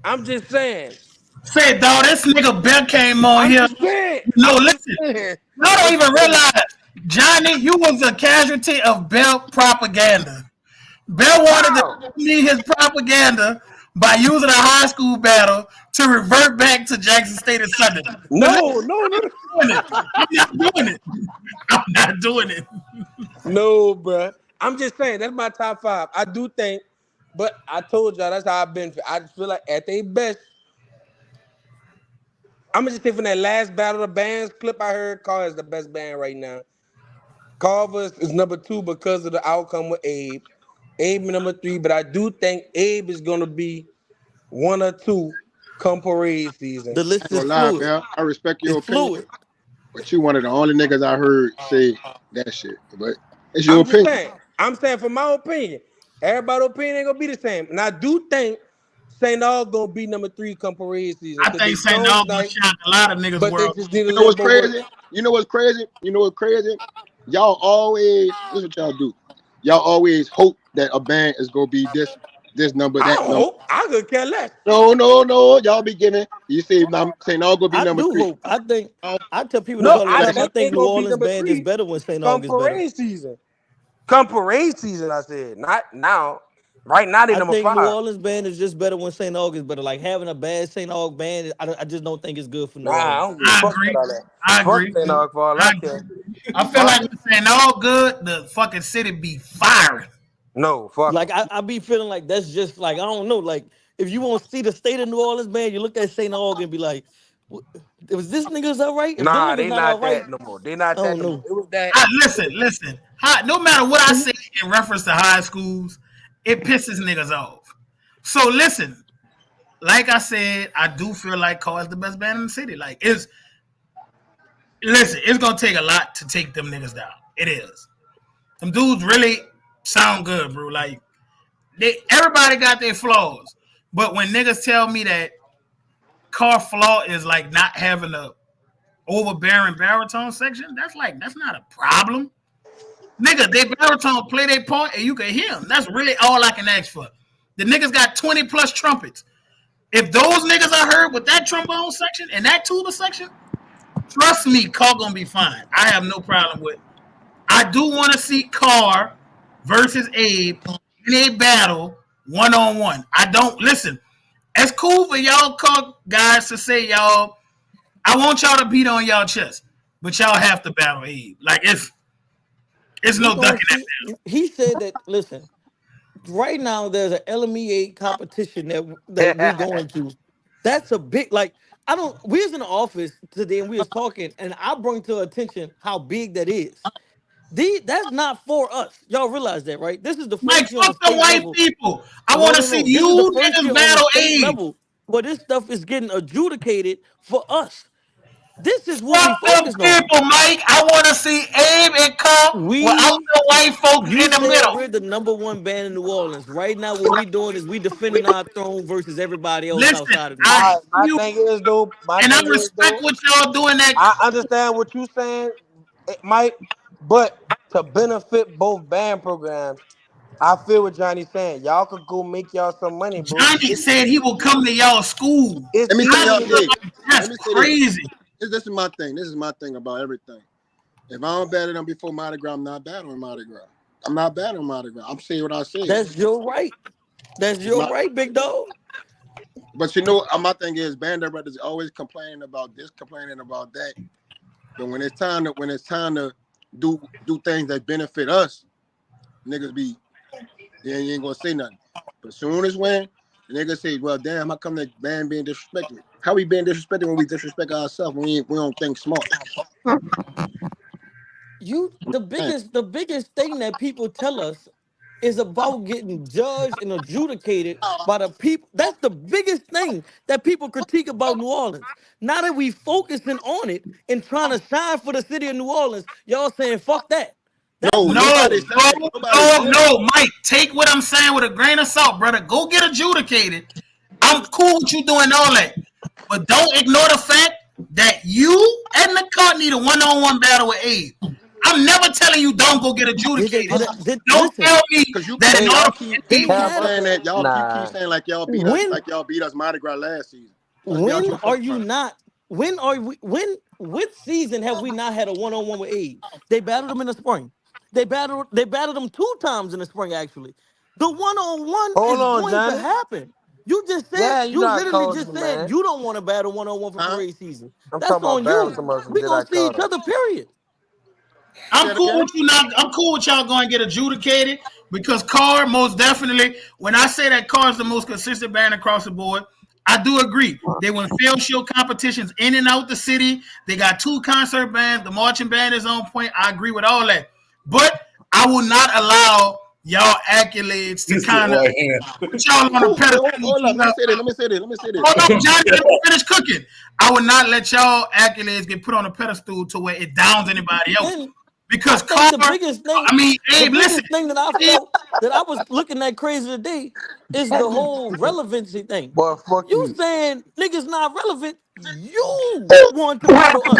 Speaker 6: I'm just saying.
Speaker 1: Say, dog, this nigga Bill came on
Speaker 6: I'm
Speaker 1: here.
Speaker 6: just saying.
Speaker 1: No,
Speaker 6: I'm just
Speaker 1: listen.
Speaker 6: saying.
Speaker 1: I don't
Speaker 6: I'm
Speaker 1: even
Speaker 6: just saying.
Speaker 1: realize, Johnny, you was a casualty of Bell propaganda. Bell wanted to
Speaker 9: How?
Speaker 1: me his propaganda by using a high school battle to revert back to Jackson State and Southern. But
Speaker 6: No,
Speaker 1: listen,
Speaker 6: no, no,
Speaker 1: I'm not doing it. I'm not doing it.
Speaker 6: no, bruh. I'm just saying that's my top five. I do think, but I told y'all that's how I've been. I just feel like at their best, I'm gonna just say from that last battle of the bands clip I heard, Carl is the best band right now. Carver is number two because of the outcome with Abe. Abe number three, but I do think Abe is gonna be one or two come parade season.
Speaker 5: The
Speaker 3: I
Speaker 5: list
Speaker 3: ain't
Speaker 5: is
Speaker 3: gonna lie,
Speaker 5: fluid.
Speaker 3: Bell. I respect your
Speaker 5: It's
Speaker 3: opinion,
Speaker 5: fluid.
Speaker 3: but you one of the only niggas I heard say that shit. But it's your
Speaker 6: I'm just
Speaker 3: opinion.
Speaker 6: saying. I'm saying from my opinion, everybody's opinion ain't gonna be the same. And I do think St. Aug gonna be number three come parade season
Speaker 1: I
Speaker 6: because
Speaker 1: think
Speaker 6: they
Speaker 1: St.
Speaker 6: songs
Speaker 1: Aug gonna
Speaker 6: nice,
Speaker 1: shock a lot of niggas
Speaker 6: but they
Speaker 1: world.
Speaker 6: just need a
Speaker 3: You know
Speaker 6: little
Speaker 3: what's
Speaker 6: more work.
Speaker 3: crazy? You know what's crazy? You know what's crazy? Y'all always this is what y'all do. Y'all always hope that a band is gonna be this number,
Speaker 6: I
Speaker 3: that
Speaker 6: don't
Speaker 3: number.
Speaker 6: hope. I could care less.
Speaker 3: No, no, no. Y'all be giving. You say St. Aug gonna be
Speaker 5: I
Speaker 3: number
Speaker 5: do
Speaker 3: three.
Speaker 5: hope. I tell people this
Speaker 6: No,
Speaker 5: all the
Speaker 6: I
Speaker 3: That
Speaker 5: time. I
Speaker 3: shit.
Speaker 6: think they
Speaker 5: think New
Speaker 6: gonna be
Speaker 5: Orleans
Speaker 6: number
Speaker 5: band is
Speaker 6: three
Speaker 5: better when St.
Speaker 6: come
Speaker 5: Aug is better.
Speaker 6: parade season. Come parade season, I said. Not now. Right now, they
Speaker 5: I
Speaker 6: number
Speaker 5: think New
Speaker 6: 5.
Speaker 5: Orleans band is just better when St. Aug is better. Like having a bad St. Aug band, I just don't think it's good for
Speaker 6: Nah,
Speaker 5: New
Speaker 6: I
Speaker 5: Orleans.
Speaker 6: don't give a
Speaker 1: I
Speaker 6: fuck
Speaker 1: agree.
Speaker 6: about all that.
Speaker 1: I
Speaker 6: Fuck
Speaker 1: agree.
Speaker 6: St. Aug for all
Speaker 1: I
Speaker 6: I
Speaker 1: agree.
Speaker 6: care.
Speaker 1: I feel
Speaker 6: My
Speaker 1: like when saying all good, the fucking city be firing.
Speaker 6: no, fuck
Speaker 5: Like
Speaker 6: them.
Speaker 5: I be feeling like that's just like I don't know. Like if you want to see the state of New Orleans band, you look at St. Aug and be like, "Was this niggas all right? If them
Speaker 6: Nah,
Speaker 5: niggas
Speaker 6: they
Speaker 5: not all
Speaker 6: not
Speaker 5: right,
Speaker 6: that no more. They
Speaker 5: I
Speaker 6: not that
Speaker 5: don't
Speaker 6: no more.
Speaker 5: know."
Speaker 6: It was that.
Speaker 1: Listen. No matter what I say in reference to high schools, it pisses niggas off. So listen, like I said, I do feel like Carr is the best band in the city. Like it's gonna take a lot to take them niggas down. It is. Them dudes really sound good, bro. Like everybody got their flaws, but when niggas tell me that Carr flaw is like not having a overbearing baritone section, that's not a problem. Nigga, they baritone play their part and you can hear them. That's really all I can ask for. The niggas got 20 plus trumpets. If those niggas are heard with that trombone section and that tuba section, trust me, Carr gonna be fine. I have no problem with. I do want to see Carr versus Abe in a battle 1-on-1. I don't listen. It's cool for y'all Carr guys to say y'all. I want y'all to beat on y'all chest, but y'all have to battle Abe. Like it's
Speaker 5: We
Speaker 1: no
Speaker 5: gonna
Speaker 1: ducking that.
Speaker 5: see. He said that. Listen, right now there's an LME8 competition that we going to. That's a big like. I don't. We was in the office today and we was talking, and I bring to attention how big that is. That's not for us. Y'all realize that, right? This is the
Speaker 1: Like
Speaker 5: first year on the
Speaker 1: fuck the
Speaker 5: state
Speaker 1: white
Speaker 5: level.
Speaker 1: people. I
Speaker 5: No,
Speaker 1: want to
Speaker 5: no,
Speaker 1: see
Speaker 5: no. This is the
Speaker 1: you
Speaker 5: first
Speaker 1: niggas
Speaker 5: year on the
Speaker 1: battle
Speaker 5: state
Speaker 1: Abe.
Speaker 5: level where this stuff is getting adjudicated for us. This is what we
Speaker 1: Fuck them
Speaker 5: focused on.
Speaker 1: people, Mike. I want to see Abe and Carr without
Speaker 5: We,
Speaker 1: the white folks
Speaker 5: you
Speaker 1: in the
Speaker 5: said
Speaker 1: middle.
Speaker 5: we're the number one band in New Orleans. Right now, what we doing is we defending our throne versus everybody else
Speaker 1: Listen,
Speaker 5: outside of New
Speaker 1: I
Speaker 6: All right,
Speaker 5: Orleans.
Speaker 1: hear
Speaker 6: my
Speaker 1: you,
Speaker 6: thing is though. My
Speaker 1: and I
Speaker 6: thing is
Speaker 1: respect
Speaker 6: though.
Speaker 1: what y'all doing. That
Speaker 6: I understand what you saying, Mike, but to benefit both band programs, I feel what Johnny's saying. Y'all could go make y'all some money, bro.
Speaker 1: Johnny said he will come to y'all school.
Speaker 6: It's
Speaker 3: Let me tell
Speaker 1: I
Speaker 3: y'all
Speaker 6: easy to
Speaker 1: feel
Speaker 6: do.
Speaker 3: this.
Speaker 1: like that's
Speaker 3: Let me say this.
Speaker 1: crazy.
Speaker 3: This is my thing. This is my thing about everything. If I don't battle them before Mardi Gras, I'm not battling Mardi Gras. I'm not battling Mardi Gras. I'm saying what I said.
Speaker 5: That's your right. That's
Speaker 3: It's
Speaker 5: your
Speaker 3: my,
Speaker 5: right, big dog.
Speaker 3: but you know, my thing is, band brothers always complaining about this, complaining about that. But when it's time to do things that benefit us, niggas be you ain't gonna say nothing. But as soon as when the niggas say, well, damn, how come that band being disrespected? How we being disrespected when we disrespect ourselves? We don't think smart.
Speaker 5: The
Speaker 3: Damn.
Speaker 5: biggest thing that people tell us is about getting judged and adjudicated by the people. That's the biggest thing that people critique about New Orleans. Now that we focusing on it and trying to shine for the city of New Orleans, y'all saying fuck that. That's
Speaker 3: No,
Speaker 5: the
Speaker 1: No,
Speaker 3: nobody's
Speaker 5: problem.
Speaker 3: saying
Speaker 1: no,
Speaker 3: nobody's saying that.
Speaker 1: no, Mike. Take what I'm saying with a grain of salt, brother. Go get adjudicated. I'm cool with you doing all that, but don't ignore the fact that you and the car need a one-on-one battle with Abe. I'm never telling you don't go get
Speaker 5: Did they
Speaker 1: adjudicated. Don't
Speaker 5: listen?
Speaker 1: tell me
Speaker 3: Cause you
Speaker 1: that
Speaker 3: keep
Speaker 1: in
Speaker 6: They
Speaker 1: order
Speaker 3: y'all
Speaker 1: for
Speaker 3: keep
Speaker 5: They
Speaker 3: you
Speaker 6: have
Speaker 3: keep
Speaker 5: had
Speaker 6: a
Speaker 3: saying that you keep
Speaker 6: nah.
Speaker 3: saying like
Speaker 5: when
Speaker 3: y'all beat us Mardi Gras last season. Let's be out
Speaker 5: when
Speaker 3: your
Speaker 5: are
Speaker 3: fucking
Speaker 5: you
Speaker 3: mind.
Speaker 5: not? When are we? When what season have we not had a one-on-one with Abe? They battled him in the spring. They battled him 2 times in the spring. Actually, the one-on-one
Speaker 6: Hold
Speaker 5: is
Speaker 6: on,
Speaker 5: going to
Speaker 6: Johnny.
Speaker 5: happen.
Speaker 6: Yeah, you
Speaker 5: You
Speaker 6: know I
Speaker 5: literally
Speaker 6: called
Speaker 5: just
Speaker 6: you,
Speaker 5: said
Speaker 6: man.
Speaker 5: you don't want to battle one-on-one for
Speaker 3: Huh?
Speaker 5: parade season.
Speaker 6: I'm
Speaker 5: That's
Speaker 6: talking about
Speaker 5: on
Speaker 6: barrel
Speaker 5: you.
Speaker 6: some of some
Speaker 5: We
Speaker 6: did I
Speaker 5: gonna see
Speaker 6: call
Speaker 5: each
Speaker 6: them?
Speaker 5: other. Period.
Speaker 3: Say
Speaker 1: I'm
Speaker 3: it
Speaker 1: cool
Speaker 3: again.
Speaker 1: with you not. I'm cool with y'all going to get adjudicated because Carr most definitely. When I say that Carr is the most consistent band across the board, I do agree. They win field show competitions in and out the city. They got 2 concert bands. The marching band is on point. I agree with all that, but I will not allow y'all accolades to
Speaker 2: He said
Speaker 1: kind of
Speaker 2: right hand.
Speaker 1: put y'all on a
Speaker 3: Cool.
Speaker 1: pedestal.
Speaker 3: Hold up. Let me say this. Let me say this. Let me say this.
Speaker 1: Hold up, Johnny. Let me finish cooking. I would not let y'all accolades get put on a pedestal to where it downs anybody else.
Speaker 5: Then I
Speaker 1: Because
Speaker 5: think
Speaker 1: Carr, I mean,
Speaker 5: the
Speaker 1: Abe, listen,
Speaker 5: biggest thing that I
Speaker 1: Abe,
Speaker 5: felt that I was looking at crazy today is the whole relevancy thing.
Speaker 6: Boy, fuck
Speaker 5: You
Speaker 6: you.
Speaker 5: saying niggas not relevant? You want to battle us?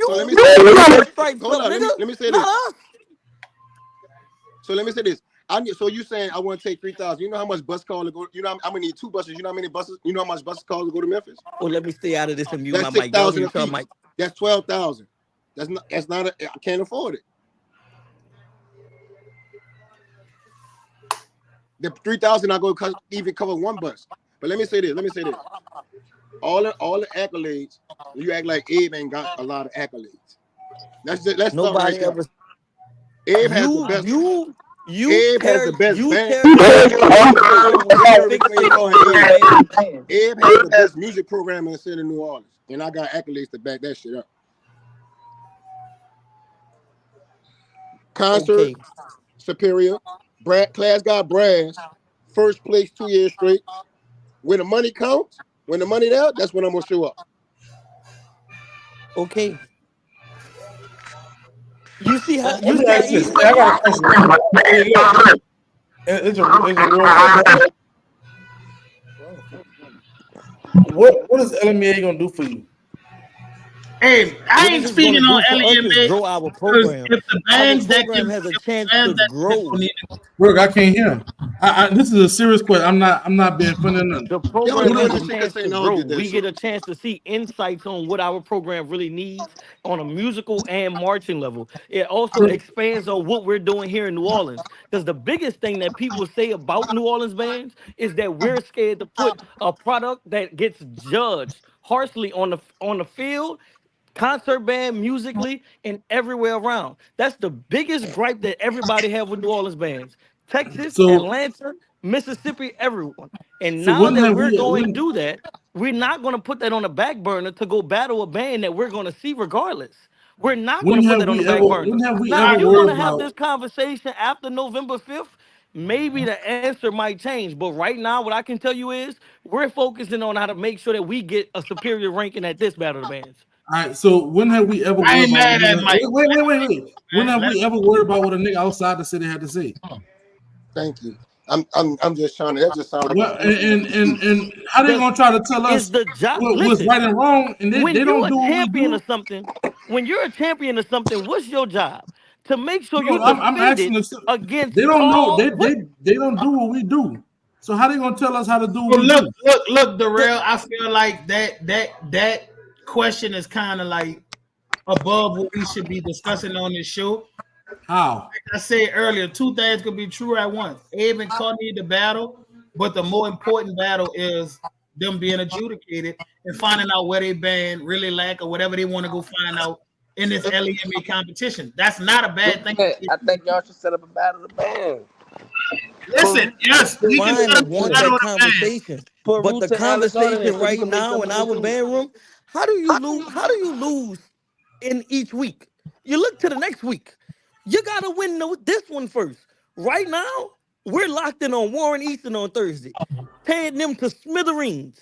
Speaker 3: So let
Speaker 5: You
Speaker 3: me say
Speaker 5: want
Speaker 3: this.
Speaker 5: to get your stripes
Speaker 3: Hold
Speaker 5: up,
Speaker 3: on.
Speaker 5: nigga?
Speaker 3: Let me say this.
Speaker 5: Not us.
Speaker 3: So let me say this. So you saying I want to take 3,000? You know how much bus call to go? You know I'm gonna need 2 buses. You know how many buses? You know how much bus calls to go to Memphis?
Speaker 5: Well, let me stay out of this and mute my
Speaker 3: That's
Speaker 5: mic. Y'all
Speaker 3: 6,000
Speaker 5: mute your
Speaker 3: apiece.
Speaker 5: mic.
Speaker 3: That's 12,000. That's not. I can't afford it. The 3,000 not going to even cover one bus. But let me say this. All the accolades. You act like Abe ain't got a lot of accolades. Let's start right
Speaker 5: Nobody
Speaker 3: there.
Speaker 5: ever.
Speaker 3: Abe has the
Speaker 5: You
Speaker 3: best.
Speaker 5: you you
Speaker 3: Abe has the
Speaker 5: tear
Speaker 3: best
Speaker 5: you
Speaker 3: band.
Speaker 5: tear down every program when you
Speaker 3: Between
Speaker 5: fixate
Speaker 3: Paul
Speaker 5: on
Speaker 3: and
Speaker 5: one
Speaker 3: Abe.
Speaker 5: band.
Speaker 3: Abe has the best music program in the city of New Orleans, and I got accolades to back that shit up. Concert
Speaker 5: Okay,
Speaker 3: superior, class got brass, first place 2 years straight. When the money counts, when the money there, that's when I'm gonna show up.
Speaker 5: okay.
Speaker 2: Let
Speaker 5: You
Speaker 2: me
Speaker 5: see how
Speaker 2: ask this.
Speaker 5: easy
Speaker 2: I
Speaker 5: that
Speaker 2: got a
Speaker 5: is?
Speaker 2: question. Hey, look, it's a real question. What is LMA gonna do for you?
Speaker 1: Hey, I
Speaker 5: What
Speaker 1: ain't
Speaker 5: is this gonna
Speaker 1: speaking on
Speaker 5: do for us is
Speaker 1: LEMA
Speaker 5: grow our
Speaker 1: because
Speaker 5: program.
Speaker 1: if the
Speaker 5: Our
Speaker 1: bands that
Speaker 5: program
Speaker 1: can,
Speaker 5: has a
Speaker 1: if the
Speaker 5: chance to
Speaker 1: bands that
Speaker 5: grow.
Speaker 1: don't need
Speaker 2: Look, I can't hear. This is a serious question. I'm not being funny or nothing.
Speaker 5: The
Speaker 3: Y'all
Speaker 5: program
Speaker 2: What
Speaker 3: niggas
Speaker 5: has
Speaker 2: is
Speaker 5: a
Speaker 3: just shake
Speaker 5: chance
Speaker 3: this
Speaker 5: to
Speaker 3: and all
Speaker 5: grow.
Speaker 3: get that
Speaker 5: We
Speaker 3: shit.
Speaker 5: get a chance to see insights on what our program really needs on a musical and marching level. It also expands on what we're doing here in New Orleans. Because the biggest thing that people say about New Orleans bands is that we're scared to put a product that gets judged harshly on the field, concert band, musically, and everywhere around. That's the biggest gripe that everybody have with New Orleans bands. Texas,
Speaker 2: so
Speaker 5: Atlanta, Mississippi, everyone. And
Speaker 2: so
Speaker 5: now
Speaker 2: when
Speaker 5: that
Speaker 2: have
Speaker 5: we're
Speaker 2: we
Speaker 5: going to
Speaker 2: when
Speaker 5: do that, we're not going to put that on the back burner to go battle a band that we're going to see regardless. We're not going to put that on the back burner.
Speaker 2: when have we
Speaker 5: Now, if
Speaker 2: ever
Speaker 5: you want
Speaker 2: worried
Speaker 5: to have
Speaker 2: about
Speaker 5: this conversation after November 5th, maybe the answer might change. But right now, what I can tell you is we're focusing on how to make sure that we get a superior ranking at this battle of the bands.
Speaker 2: all right, so when have we ever
Speaker 1: I
Speaker 2: worried
Speaker 1: ain't
Speaker 2: about a
Speaker 1: mad at
Speaker 2: nigga?
Speaker 1: Mike.
Speaker 2: Wait. When
Speaker 1: Man,
Speaker 2: have we ever worried about what a nigga outside the city had to say?
Speaker 3: Thank you. I'm just trying to. That just sound like
Speaker 2: Well,
Speaker 3: excuse.
Speaker 2: and how they
Speaker 5: Because
Speaker 2: gonna try to tell
Speaker 5: it's
Speaker 2: us
Speaker 5: the job.
Speaker 2: what's
Speaker 5: Listen,
Speaker 2: right and wrong, and
Speaker 5: when
Speaker 2: they
Speaker 5: you're
Speaker 2: don't
Speaker 5: a
Speaker 2: do what we
Speaker 5: champion
Speaker 2: do?
Speaker 5: of something, when you're a champion of something, what's your job? To make sure
Speaker 2: No,
Speaker 5: you're
Speaker 2: I'm asking
Speaker 5: defended
Speaker 2: this.
Speaker 5: against
Speaker 2: They don't know.
Speaker 5: all what
Speaker 2: They don't do what we do. So how they gonna tell us how to do what
Speaker 1: well,
Speaker 2: we do?
Speaker 1: look,
Speaker 5: the
Speaker 1: Darrell. I feel like that question is kind of like above what we should be discussing on this show.
Speaker 2: How?
Speaker 1: I said earlier, two things could be true at once. Abe and Carl need the battle, but the more important battle is them being adjudicated and finding out where they band really lack or whatever they want to go find out in this LEMA competition. That's not a bad thing.
Speaker 6: I think y'all should set up a battle of the band.
Speaker 1: Listen, yes, we can
Speaker 5: fine
Speaker 1: set up
Speaker 5: and
Speaker 1: a
Speaker 5: want
Speaker 1: battle
Speaker 5: that
Speaker 1: of the band.
Speaker 5: conversation.
Speaker 6: Put
Speaker 5: But the
Speaker 6: Roots and Arizona in there
Speaker 5: conversation
Speaker 6: so you
Speaker 5: right
Speaker 6: can make
Speaker 5: now
Speaker 6: them
Speaker 5: in
Speaker 6: other
Speaker 5: our
Speaker 6: dudes.
Speaker 5: band room, how do you lose? How do you lose in each week? You look to the next week. You gotta win this one first. Right now, we're locked in on Warren Easton on Thursday, tearing them to smithereens.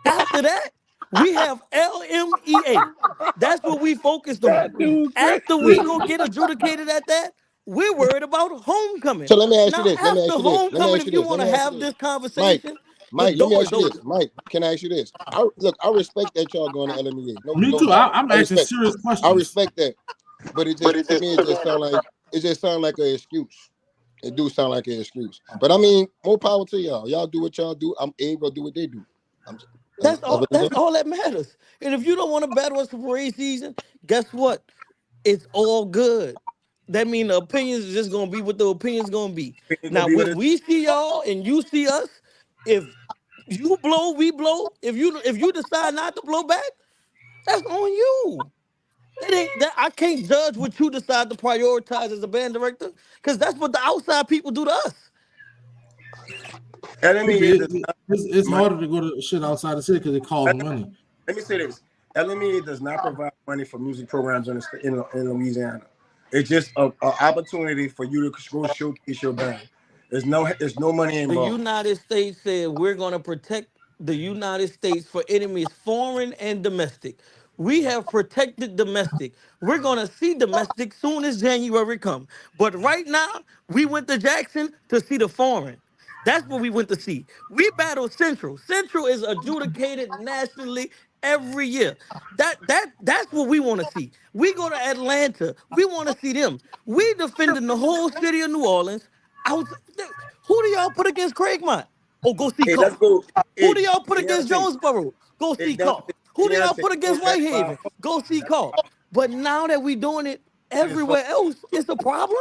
Speaker 5: After that, we have LMEA. That's what we focused on.
Speaker 6: That dude crazy.
Speaker 5: After we go get adjudicated at that, we're worried about homecoming.
Speaker 3: So let me ask you
Speaker 5: Now,
Speaker 3: this. Let me
Speaker 5: after
Speaker 3: ask you this. Let me
Speaker 5: homecoming,
Speaker 3: ask
Speaker 5: if
Speaker 3: you
Speaker 5: you
Speaker 3: this. Let
Speaker 5: want
Speaker 3: me
Speaker 5: to
Speaker 3: ask you
Speaker 5: have
Speaker 3: this.
Speaker 5: this
Speaker 3: Mike,
Speaker 5: conversation, the
Speaker 3: Mike, let me
Speaker 5: door
Speaker 3: ask
Speaker 5: is
Speaker 3: you this.
Speaker 5: open.
Speaker 3: Mike, can I ask you this? I respect that y'all going to LMEA. No,
Speaker 2: Me
Speaker 3: no
Speaker 2: too.
Speaker 3: doubt.
Speaker 2: I'm
Speaker 3: I
Speaker 2: asking
Speaker 3: respect.
Speaker 2: serious
Speaker 3: I
Speaker 2: questions.
Speaker 3: respect that. But it just to me it just sound like an excuse. It do sound like an excuse. But I mean, more power to y'all. Y'all do what y'all do. I'm able to do what they do. I'm just, that's what it
Speaker 5: That's
Speaker 3: is.
Speaker 5: all that matters. And if you don't want to battle us for parade season, guess what? It's all good. That means the opinions is just gonna be what the opinions gonna be.
Speaker 3: It's gonna
Speaker 5: Now,
Speaker 3: be what
Speaker 5: when
Speaker 3: it
Speaker 5: we see y'all and you see us, if you blow, we blow. If you decide not to blow back, that's on you. That ain't that I can't judge what you decide to prioritize as a band director, because that's what the outside people do to us.
Speaker 3: LMEA does not
Speaker 2: It's
Speaker 3: money.
Speaker 2: harder to go to shit outside the city because it costs money.
Speaker 3: Let me say this. LMEA does not provide money for music programs in Louisiana. It's just a opportunity for you to go showcase your band. There's no money
Speaker 5: The
Speaker 3: involved.
Speaker 5: United States said we're going to protect the United States for enemies foreign and domestic. We have protected domestic. We're going to see domestic soon as January come. But right now, we went to Jackson to see the foreign. That's what we went to see. We battle Central. Central is adjudicated nationally every year. That's what we want to see. We go to Atlanta. We want to see them. We defending the whole city of New Orleans. Out, who do y'all put against Craigmont? Oh, go see
Speaker 3: Hey, let's
Speaker 5: Carr.
Speaker 3: go.
Speaker 5: Who
Speaker 3: Hey,
Speaker 5: do y'all put against
Speaker 3: Deontay.
Speaker 5: Jonesboro? Go
Speaker 3: Hey,
Speaker 5: see Carr. Who do y'all
Speaker 3: Deontay,
Speaker 5: put
Speaker 3: go
Speaker 5: against
Speaker 3: back by
Speaker 5: Whitehaven? Go see Carr. But now that we doing it everywhere else, it's a problem.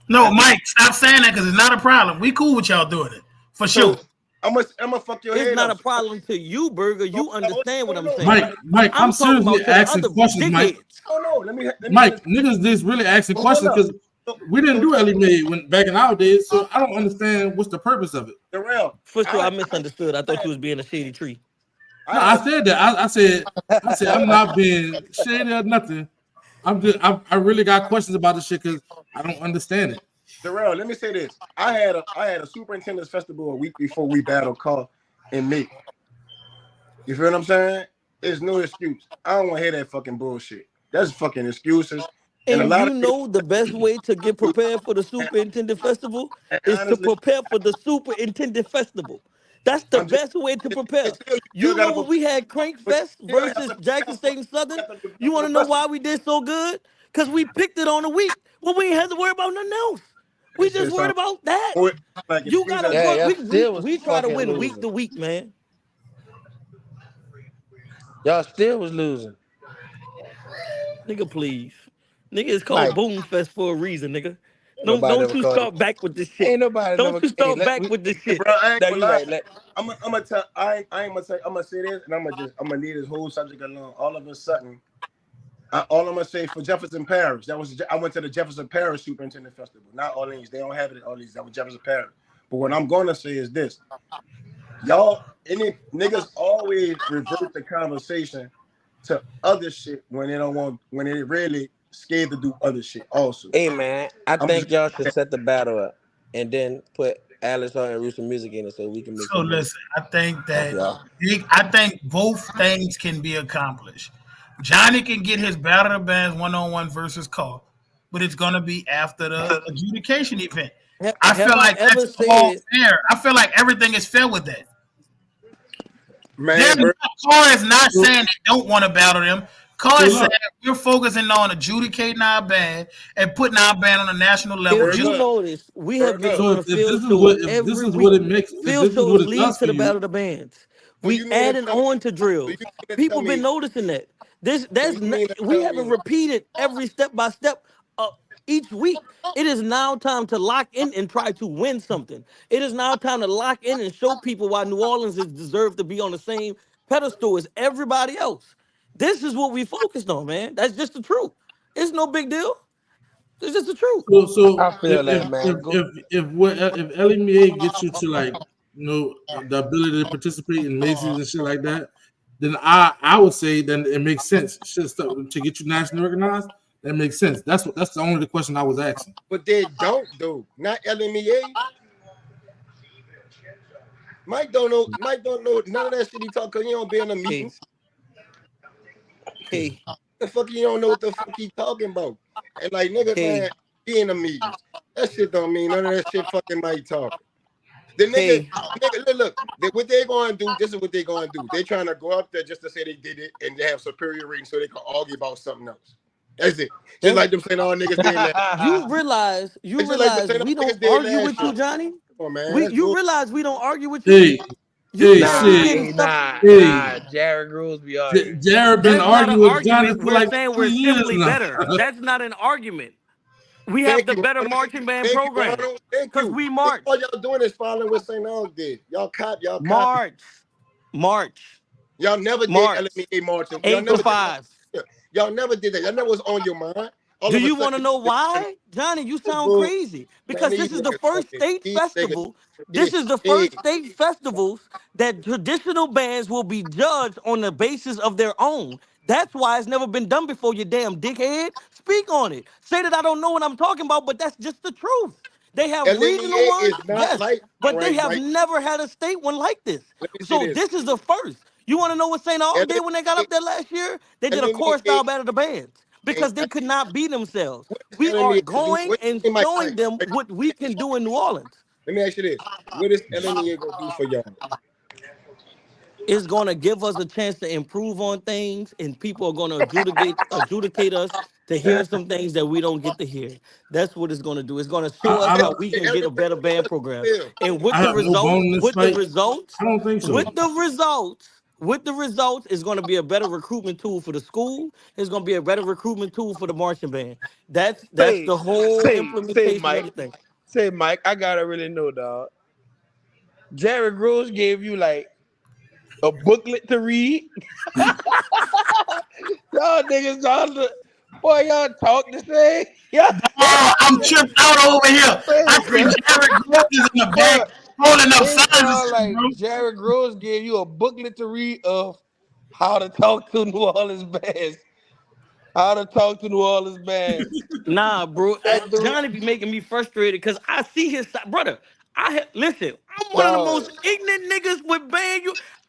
Speaker 1: No, Mike, stop saying that because it's not a problem. We cool with y'all doing it for sure.
Speaker 3: So I'm gonna fuck your
Speaker 5: It's
Speaker 3: head
Speaker 5: not
Speaker 3: up.
Speaker 5: a problem to you, Burger.
Speaker 3: So,
Speaker 5: You understand what I'm
Speaker 3: no,
Speaker 5: saying.
Speaker 2: Mike, I'm
Speaker 5: I'm talking
Speaker 2: seriously
Speaker 5: about to the
Speaker 2: asking
Speaker 5: other
Speaker 2: questions, Mike.
Speaker 5: dickheads.
Speaker 3: Oh no, let me
Speaker 2: Mike, niggas just really asking
Speaker 3: Well, hold
Speaker 2: questions
Speaker 3: up.
Speaker 2: because
Speaker 3: So,
Speaker 2: we didn't
Speaker 3: so
Speaker 2: do Ellie Mae when back in our days, so I don't understand what's the purpose of it.
Speaker 3: Darrell,
Speaker 5: For sure, I misunderstood. I thought you was being a shady tree.
Speaker 2: No,
Speaker 3: I
Speaker 2: I
Speaker 3: had
Speaker 2: said that. I said I'm not being shady or nothing. I really got questions about this shit because I don't understand it.
Speaker 3: Darrell, let me say this. I had a superintendent's festival a week before we battled Carl and me. You feel what I'm saying? There's no excuse. I don't want to hear that fucking bullshit. That's fucking excuses. And a
Speaker 5: And
Speaker 3: lot
Speaker 5: you
Speaker 3: of niggas
Speaker 5: know the best way to get prepared for the
Speaker 3: and,
Speaker 5: superintendent festival
Speaker 3: and
Speaker 5: is to
Speaker 3: honestly,
Speaker 5: prepare for the superintendent festival. That's the
Speaker 3: I'm just
Speaker 5: best way to
Speaker 3: and
Speaker 5: prepare.
Speaker 3: still you still
Speaker 5: You know
Speaker 3: gotta
Speaker 5: when
Speaker 3: prepare,
Speaker 5: we had Crank
Speaker 3: but
Speaker 5: Fest
Speaker 3: you still have
Speaker 5: versus
Speaker 3: to
Speaker 5: Jackson
Speaker 3: prepare for
Speaker 5: State and Southern?
Speaker 3: you have to prepare
Speaker 5: You
Speaker 3: for
Speaker 5: want
Speaker 3: the
Speaker 5: to know
Speaker 3: festival.
Speaker 5: why we did so good? Because we picked it on a week when we ain't had to worry about nothing else. We
Speaker 3: That
Speaker 5: just
Speaker 3: shit
Speaker 5: worried
Speaker 3: sound
Speaker 5: about that.
Speaker 3: like
Speaker 5: You
Speaker 3: excuse
Speaker 5: gotta
Speaker 3: after
Speaker 6: Yeah,
Speaker 5: work.
Speaker 6: y'all
Speaker 5: We
Speaker 6: still was
Speaker 5: we try to
Speaker 6: fucking
Speaker 5: win week
Speaker 6: losing.
Speaker 5: to week, man.
Speaker 6: Y'all still was losing.
Speaker 5: Nigga, please. Nigga, it's called
Speaker 6: Mike,
Speaker 5: Boom Fest for a reason, nigga.
Speaker 6: ain't
Speaker 5: Don't
Speaker 6: nobody
Speaker 5: don't
Speaker 6: ever
Speaker 5: you
Speaker 6: called it.
Speaker 5: start back with this shit.
Speaker 6: Ain't nobody
Speaker 5: Don't
Speaker 6: never.
Speaker 5: you
Speaker 6: Hey,
Speaker 5: start back with this shit.
Speaker 3: bro, I ain't
Speaker 6: no,
Speaker 3: gonna
Speaker 6: you
Speaker 3: lie.
Speaker 6: right.
Speaker 3: I'm gonna tell. I ain't gonna say. I'm gonna say this, and I'm gonna leave this whole subject alone. All of a sudden, all I'm gonna say for Jefferson Parish. I went to the Jefferson Parish Superintendent Festival. Not Orleans. They don't have it at Orleans. That was Jefferson Parish. But what I'm gonna say is this: y'all, any niggas always revert the conversation to other shit when they don't want, when they really scared to do other shit. Also,
Speaker 6: Hey man, I
Speaker 3: I'm just
Speaker 6: think y'all should set the battle up and then put Alice Hart and Rooster music in it so we can make
Speaker 1: So
Speaker 6: some money
Speaker 1: listen, I think
Speaker 6: off
Speaker 1: that
Speaker 6: y'all.
Speaker 1: I think both things can be accomplished. Johnny can get his battle of the bands one-on-one versus Cole, but it's gonna be after the adjudication event. I feel
Speaker 5: Have I
Speaker 1: like
Speaker 5: ever
Speaker 1: that's all
Speaker 5: said,
Speaker 1: fair. I feel like everything is fair with that.
Speaker 3: man, bro.
Speaker 1: Carr is not
Speaker 2: So,
Speaker 1: saying they don't want to battle them. Carr
Speaker 2: so
Speaker 1: is saying
Speaker 2: look,
Speaker 1: we're focusing on adjudicating our band and putting our band on a national level.
Speaker 5: if
Speaker 1: Just
Speaker 5: you
Speaker 3: Burger,
Speaker 5: notice, we have been
Speaker 3: burger.
Speaker 2: so
Speaker 5: doing a
Speaker 2: if
Speaker 5: field
Speaker 2: this is
Speaker 5: show
Speaker 2: what
Speaker 5: every week.
Speaker 2: if
Speaker 5: Field
Speaker 2: this is what
Speaker 5: shows
Speaker 2: it
Speaker 5: lead
Speaker 2: does
Speaker 5: to
Speaker 2: for
Speaker 5: the
Speaker 2: you,
Speaker 5: battle of the bands.
Speaker 3: So
Speaker 5: We
Speaker 3: you mean to
Speaker 5: adding
Speaker 3: tell me?
Speaker 5: on to
Speaker 3: So
Speaker 5: drills.
Speaker 3: you mean to tell
Speaker 5: People been
Speaker 3: me?
Speaker 5: noticing that.
Speaker 3: So you mean to
Speaker 5: We
Speaker 3: tell
Speaker 5: haven't
Speaker 3: me?
Speaker 5: repeated every step by step each week. It is now time to lock in and try to win something. It is now time to lock in and show people why New Orleans is deserved to be on the same pedestal as everybody else. This is what we focused on, man. That's just the truth. It's no big deal. It's just the truth.
Speaker 2: so
Speaker 6: I feel that man. Go.
Speaker 2: if Ellie Mae gets you to like the ability to participate in Macy's and shit like that, then I would say then it makes sense. Shit stuff to get you nationally recognized. That makes sense. That's the only question I was asking.
Speaker 3: But they don't though. Not LMEA. Mike don't know. Mike don't know none of that shit he talk because he don't be in the
Speaker 5: Hey,
Speaker 3: meetings.
Speaker 5: hey,
Speaker 3: The fuck you don't know what the fuck he talking about. And like nigga,
Speaker 5: hey,
Speaker 3: man, be in the meetings. That shit don't mean none of that shit fucking Mike talking. The
Speaker 5: hey.
Speaker 3: nigga, look, what they gonna do, this is what they gonna do. They trying to go up there just to say they did it and they have superior rating so they can argue about something else. That's it. Just
Speaker 5: That's
Speaker 3: like them saying all niggas did last.
Speaker 5: you
Speaker 3: It's just like them
Speaker 5: realize
Speaker 3: saying
Speaker 5: we
Speaker 3: all
Speaker 5: don't
Speaker 3: niggas did
Speaker 5: argue
Speaker 3: last
Speaker 5: with
Speaker 3: year.
Speaker 5: you, Johnny.
Speaker 3: Come on, man. That's
Speaker 5: You
Speaker 3: bull.
Speaker 5: realize we don't argue with you.
Speaker 2: Hey,
Speaker 5: You
Speaker 2: hey,
Speaker 5: you be
Speaker 6: Nah,
Speaker 2: shit,
Speaker 5: getting
Speaker 6: hey,
Speaker 5: stuff.
Speaker 2: hey.
Speaker 6: nah. Jared Rules be arguing.
Speaker 2: Jared been
Speaker 5: That's not an
Speaker 2: arguing with Johnny
Speaker 5: argument.
Speaker 2: for
Speaker 5: We're
Speaker 2: like
Speaker 5: saying
Speaker 2: 3
Speaker 5: we're
Speaker 2: years
Speaker 5: simply
Speaker 2: now.
Speaker 5: better. That's not an argument. We have
Speaker 3: Thank
Speaker 5: the
Speaker 3: you,
Speaker 5: better
Speaker 3: Ronald.
Speaker 5: marching band
Speaker 3: Thank you,
Speaker 5: program
Speaker 3: Ronald. Thank
Speaker 5: because
Speaker 3: you.
Speaker 5: we
Speaker 3: See,
Speaker 5: march,
Speaker 3: all y'all doing is following what St. Al's did. Y'all copy.
Speaker 5: march, march,
Speaker 3: Y'all never did
Speaker 5: march.
Speaker 3: LMEA marching. Y'all
Speaker 5: 8 to
Speaker 3: never did that.
Speaker 5: 5.
Speaker 3: Y'all never did that. Y'all never was on your mind. All
Speaker 5: Do
Speaker 3: of a
Speaker 5: you
Speaker 3: sudden,
Speaker 5: want to know why? Johnny, you sound
Speaker 3: bull.
Speaker 5: crazy
Speaker 3: Man,
Speaker 5: because this is the first state
Speaker 3: these niggas,
Speaker 5: festival.
Speaker 3: they
Speaker 5: This is the
Speaker 3: scared.
Speaker 5: first state festivals that traditional bands will be judged on the basis of their own. That's why it's never been done before, you damn dickhead. Speak on it. Say that I don't know what I'm talking about, but that's just the truth. They have regional
Speaker 3: LMEA
Speaker 5: ones,
Speaker 3: is not
Speaker 5: yes,
Speaker 3: like that,
Speaker 5: but they
Speaker 3: right,
Speaker 5: have
Speaker 3: Mike?
Speaker 5: never had a state one like this.
Speaker 3: Let me say
Speaker 5: So
Speaker 3: this.
Speaker 5: this is the first. You want to know what St. Aug did when they got
Speaker 3: LMEA,
Speaker 5: up there last year? They did a chorus
Speaker 3: LMEA
Speaker 5: style battle of the bands
Speaker 3: ain't
Speaker 5: because they could not be themselves.
Speaker 3: what does
Speaker 5: We are
Speaker 3: LMEA do?
Speaker 5: going and
Speaker 3: Mike,
Speaker 5: showing them what we can do in New Orleans.
Speaker 3: let me ask you this. What is LMEA gonna do for y'all?
Speaker 5: It's going to give us a chance to improve on things, and people are going to adjudicate us to hear some things that we don't get to hear. That's what it's going to do. It's going to show us
Speaker 2: I
Speaker 5: how
Speaker 2: don't
Speaker 5: we
Speaker 3: The
Speaker 5: can get a
Speaker 3: LMEA
Speaker 5: better band program.
Speaker 3: feel.
Speaker 5: And
Speaker 2: I have no bone in this fight. I don't think so.
Speaker 5: with the results, with the results, it's going to be a better recruitment tool for the school. It's going to be a better recruitment tool for the marching band. That's
Speaker 6: Say,
Speaker 5: the whole
Speaker 6: say,
Speaker 5: implementation of
Speaker 6: Mike.
Speaker 5: the thing.
Speaker 6: Say, Mike. I gotta really know, dog. Jared Gross gave you like a booklet to read. Y'all niggas, boy, y'all talk the same. Yeah,
Speaker 1: Oh, I'm tripped out over here. I see Jared Gross is in the back
Speaker 6: but
Speaker 1: holding up
Speaker 6: it
Speaker 1: signs and
Speaker 6: sound
Speaker 1: shit,
Speaker 6: like
Speaker 1: bro.
Speaker 6: Jared Gross gave you a booklet to read of how to talk to New Orleans bands. How to talk to New Orleans bands.
Speaker 5: Nah, bro.
Speaker 6: That dude,
Speaker 5: Johnny be making me frustrated because I see his brother. Listen. I'm one of the
Speaker 6: dog,
Speaker 5: most ignorant niggas with band.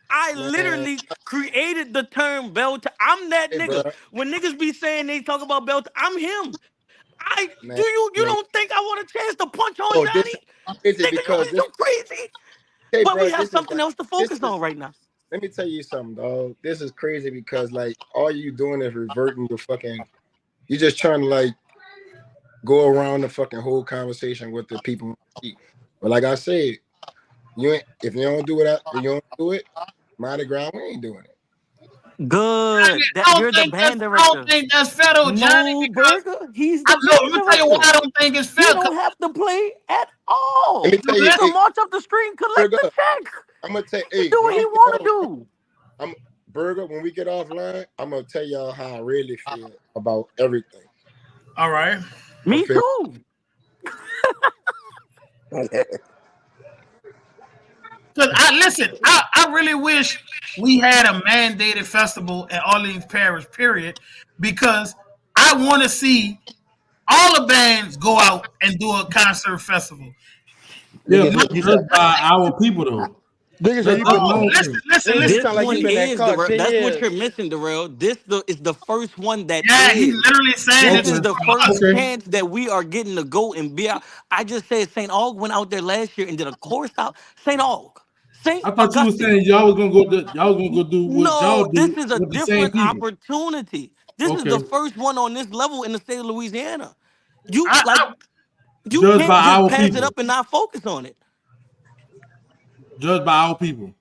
Speaker 5: I
Speaker 3: Man,
Speaker 5: literally created the term belt. I'm that
Speaker 3: hey, bro,
Speaker 5: nigga. When niggas be saying they talk about belt, I'm him. I do
Speaker 3: man,
Speaker 5: you
Speaker 3: man.
Speaker 5: don't think I want a chance to punch on
Speaker 3: Oh, this
Speaker 5: Johnny?
Speaker 3: is crazy
Speaker 5: Nigga,
Speaker 3: because
Speaker 5: you
Speaker 3: this.
Speaker 5: crazy.
Speaker 3: Hey,
Speaker 5: But we
Speaker 3: bro,
Speaker 5: have
Speaker 3: this is
Speaker 5: something
Speaker 3: like
Speaker 5: else to
Speaker 3: this
Speaker 5: focus
Speaker 3: is.
Speaker 5: on right now.
Speaker 3: Let me tell you something, dog. This is crazy because like all you doing is reverting your fucking. You're just trying to like go around the fucking whole conversation with the people. But like I said, you ain't if you don't do it, if you don't do it. Mardi Gras, we ain't doing it.
Speaker 5: Good.
Speaker 1: I
Speaker 5: That
Speaker 1: don't
Speaker 5: you're the
Speaker 1: think that's
Speaker 5: band
Speaker 1: I don't
Speaker 5: director.
Speaker 1: think that's fair though, Johnny,
Speaker 5: No,
Speaker 1: because
Speaker 5: Burger. He's
Speaker 1: I
Speaker 5: the
Speaker 1: know.
Speaker 5: band
Speaker 1: Let me tell you why
Speaker 5: director.
Speaker 1: I don't think it's
Speaker 5: He
Speaker 1: fair.
Speaker 5: don't have to play at
Speaker 3: Let me
Speaker 5: all.
Speaker 3: tell you,
Speaker 5: He
Speaker 1: Let
Speaker 5: can
Speaker 3: hey,
Speaker 5: march up the street, collect
Speaker 3: Burger,
Speaker 5: the check.
Speaker 3: I'm gonna tell
Speaker 5: He
Speaker 3: hey,
Speaker 5: do
Speaker 3: when
Speaker 5: what he
Speaker 3: we get
Speaker 5: want to
Speaker 3: off,
Speaker 5: do.
Speaker 3: I'm Burger, when we get offline, I'm gonna tell y'all how I really feel about everything.
Speaker 1: all right.
Speaker 5: Me
Speaker 3: Okay.
Speaker 5: too.
Speaker 1: Because I really wish we had a mandated festival at Orleans Parish, period, because I want to see all the bands go out and do a concert festival.
Speaker 2: Yeah,
Speaker 6: niggas,
Speaker 2: but
Speaker 1: Not,
Speaker 6: you
Speaker 2: judged
Speaker 6: sound,
Speaker 2: by our people though.
Speaker 6: niggas say
Speaker 2: That's
Speaker 6: you
Speaker 2: that's
Speaker 6: been,
Speaker 2: my
Speaker 1: no,
Speaker 2: own
Speaker 1: listen,
Speaker 2: thing.
Speaker 1: listen,
Speaker 6: niggas
Speaker 1: listen.
Speaker 5: This
Speaker 6: sound like you
Speaker 5: one
Speaker 6: been in that
Speaker 5: is
Speaker 6: car 10
Speaker 5: That's what you're
Speaker 6: years.
Speaker 5: missing, Darrell. Is the first one that
Speaker 1: Yeah, he's
Speaker 5: is.
Speaker 1: literally saying
Speaker 5: This
Speaker 1: it's
Speaker 5: is
Speaker 2: Okay,
Speaker 5: the
Speaker 1: from
Speaker 5: first
Speaker 1: us.
Speaker 2: okay.
Speaker 5: chance that we are getting to go and be out. I just said St. Aug went out there last year and did a course out. St. Aug, St.
Speaker 2: I thought you were
Speaker 5: Augustine.
Speaker 2: saying y'all was gonna go do what y'all
Speaker 5: No, this
Speaker 2: do
Speaker 5: is a
Speaker 2: with the same
Speaker 5: different
Speaker 2: people.
Speaker 5: opportunity. This is the
Speaker 2: Okay,
Speaker 5: first one on this level in the state of Louisiana. You
Speaker 1: I,
Speaker 5: like
Speaker 1: I,
Speaker 5: you
Speaker 2: judged by
Speaker 5: can't just
Speaker 2: our
Speaker 5: pass it
Speaker 2: people.
Speaker 5: up and not focus on it.
Speaker 2: Judged by our people.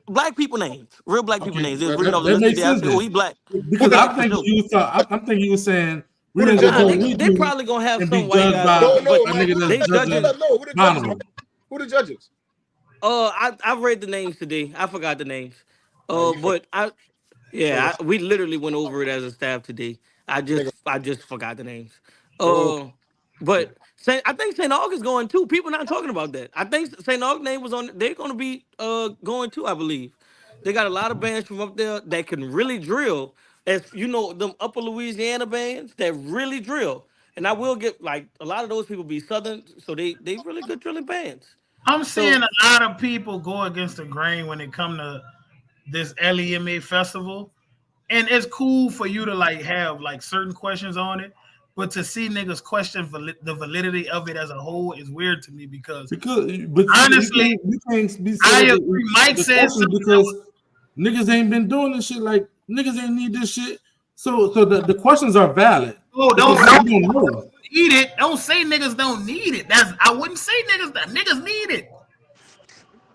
Speaker 5: Black people names, real black people
Speaker 2: Okay,
Speaker 5: names. Just
Speaker 3: Well,
Speaker 5: reading
Speaker 2: that,
Speaker 5: off the
Speaker 2: that
Speaker 5: list
Speaker 2: makes
Speaker 5: today. I
Speaker 2: sense
Speaker 5: said, oh,
Speaker 2: then.
Speaker 5: he black.
Speaker 3: who
Speaker 2: Because
Speaker 3: the
Speaker 5: Yeah,
Speaker 2: I'm
Speaker 5: for
Speaker 2: thinking
Speaker 5: sure.
Speaker 2: I'm thinking you were saying we're
Speaker 3: who the
Speaker 2: gonna go
Speaker 5: Nah,
Speaker 2: do
Speaker 3: judges?
Speaker 2: what we
Speaker 5: they
Speaker 2: do
Speaker 5: probably gonna have
Speaker 2: and be
Speaker 5: some white
Speaker 2: judged
Speaker 5: guys
Speaker 2: by
Speaker 3: No,
Speaker 5: on,
Speaker 3: no,
Speaker 5: but
Speaker 2: a
Speaker 3: Mike.
Speaker 2: nigga
Speaker 3: Hold
Speaker 5: they
Speaker 2: that's
Speaker 3: up, Mike. Hold
Speaker 2: judging
Speaker 3: up.
Speaker 5: judging.
Speaker 3: No, who the judges, Mike?
Speaker 2: honorable.
Speaker 3: Who the judges?
Speaker 5: I read the names today. I forgot the names.
Speaker 3: Oh, you forgot,
Speaker 5: But
Speaker 3: nigga.
Speaker 5: we literally went over it as a staff today.
Speaker 3: Nigga,
Speaker 5: I just forgot the names.
Speaker 3: bro.
Speaker 5: But I think St. August going too. People not talking about that. I think St. August name was on. They're going to be going too. I believe they got a lot of bands from up there that can really drill. As you know, them Upper Louisiana bands that really drill. And I will get like a lot of those people be Southern, so they really good drilling bands.
Speaker 1: I'm seeing
Speaker 5: So
Speaker 1: a lot of people go against the grain when it come to this LEMA festival, and it's cool for you to like have like certain questions on it, but to see niggas question the validity of it as a whole is weird to me because
Speaker 2: But
Speaker 1: honestly,
Speaker 2: we can't be
Speaker 1: I
Speaker 2: saying
Speaker 1: agree. Mike
Speaker 2: the
Speaker 1: said
Speaker 2: questions
Speaker 1: something that
Speaker 2: because
Speaker 1: was
Speaker 2: niggas ain't been doing this shit. Like niggas ain't need this shit. So the questions are valid
Speaker 1: oh
Speaker 2: because
Speaker 1: don't
Speaker 2: we don't know.
Speaker 1: need it. Don't say niggas don't need it. I wouldn't say niggas need it.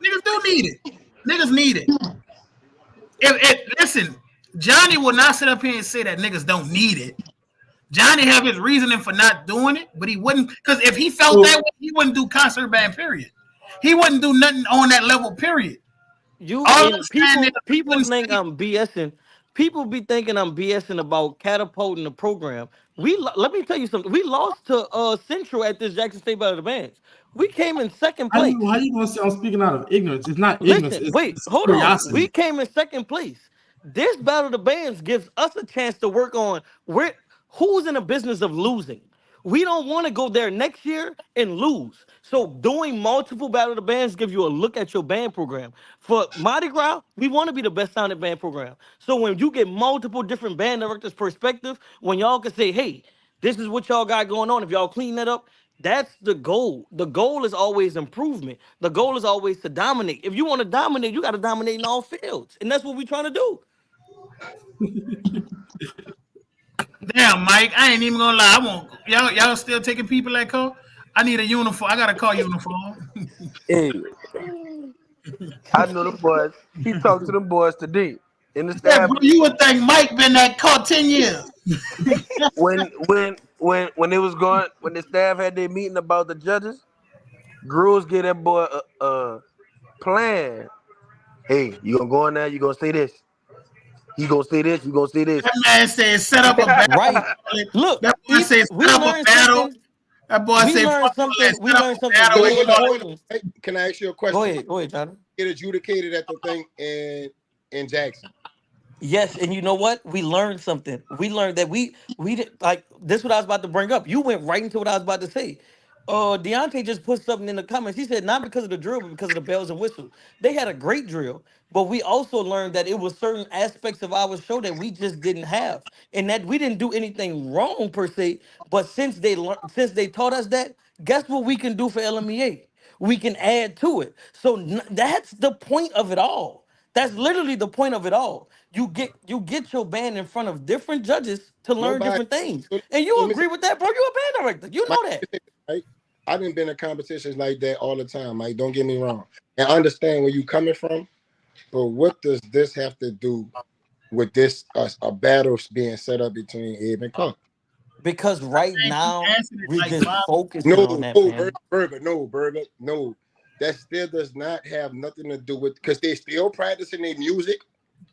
Speaker 1: Niggas do need it. Niggas need it. Listen, Johnny will not sit up here and say that niggas don't need it. Johnny have his reasoning for not doing it, but he wouldn't because if he felt that
Speaker 2: So
Speaker 1: way, he wouldn't do concert band. Period. He wouldn't do nothing on that level. Period.
Speaker 5: you
Speaker 1: All I'm
Speaker 5: and
Speaker 1: saying is he
Speaker 5: people
Speaker 1: wouldn't
Speaker 5: think
Speaker 1: say
Speaker 5: I'm BSing. People be thinking I'm BSing about catapulting the program. Let me tell you something. We lost to Central at this Jackson State Battle of the Bands. We came in second
Speaker 2: how
Speaker 5: place.
Speaker 2: you gonna say I'm speaking out of ignorance? It's not ignorance.
Speaker 5: Listen,
Speaker 2: It's,
Speaker 5: wait,
Speaker 2: it's
Speaker 5: hold on. We
Speaker 2: curiosity.
Speaker 5: came in second place. This battle of the bands gives us a chance to work on who's in the business of losing. We don't want to go there next year and lose. So doing multiple battle of the bands give you a look at your band program. For Mardi Gras, we want to be the best sounding band program. So when you get multiple different band directors' perspective, when y'all can say, hey, this is what y'all got going on. If y'all clean that up, that's the goal. The goal is always improvement. The goal is always to dominate. If you want to dominate, you got to dominate in all fields. And that's what we're trying to do.
Speaker 1: damn, Mike. I ain't even gonna lie. I won't. Y'all still taking people that call. I need a uniform. I got a call uniform.
Speaker 6: Hey, I know the boys. He talked to them boys today in the
Speaker 1: Yeah,
Speaker 6: staff
Speaker 1: bro, you would think Mike been that caught 10 years.
Speaker 6: when it was going when the staff had their meeting about the judges. Grooves get that boy a plan. Hey, you gonna go in there? You gonna say this? You gonna say this? You gonna say this?
Speaker 1: That man said set up a battle.
Speaker 5: Right. Look,
Speaker 1: That boy said
Speaker 5: we
Speaker 1: set up a
Speaker 5: learned
Speaker 1: battle.
Speaker 5: something.
Speaker 1: That boy
Speaker 5: We
Speaker 1: said
Speaker 5: learned
Speaker 1: fuck all that,
Speaker 5: something. We
Speaker 1: set up
Speaker 5: learned
Speaker 1: a
Speaker 5: something
Speaker 1: battle.
Speaker 3: So
Speaker 5: very
Speaker 3: hold on, hold on.
Speaker 5: important.
Speaker 3: Hey, can I ask you a
Speaker 5: Go
Speaker 3: question?
Speaker 5: ahead, Johnny.
Speaker 3: Get adjudicated at the thing in Jackson.
Speaker 5: Yes, and you know what? We learned something. We learned that we did like this. What I was about to bring up. You went right into what I was about to say. Deontay just put something in the comments. He said not because of the drill, but because of the bells and whistles. They had a great drill, but we also learned that it was certain aspects of our show that we just didn't have, and that we didn't do anything wrong per se. But since they taught us that, guess what we can do for LMEA? We can add to it. So that's the point of it all. That's literally the point of it all. You get your band in front of different judges to learn
Speaker 3: Nobody.
Speaker 5: different things.
Speaker 3: So,
Speaker 5: And
Speaker 3: so
Speaker 5: you
Speaker 3: let me say,
Speaker 5: agree with that, bro. You a band director. You
Speaker 3: Mike,
Speaker 5: know that.
Speaker 3: right? I didn't been in competitions like that all the time, Mike. Don't get me wrong. And I understand where you coming from, but what does this have to do with this a battle being set up between Abe and Punk?
Speaker 5: Because right
Speaker 1: think he
Speaker 5: now
Speaker 1: answered it
Speaker 5: we
Speaker 1: like
Speaker 5: just
Speaker 1: 5.
Speaker 5: focusing
Speaker 3: No,
Speaker 5: on that,
Speaker 3: no,
Speaker 5: man.
Speaker 3: Burger, no. That still does not have nothing to do with because they still practicing their music.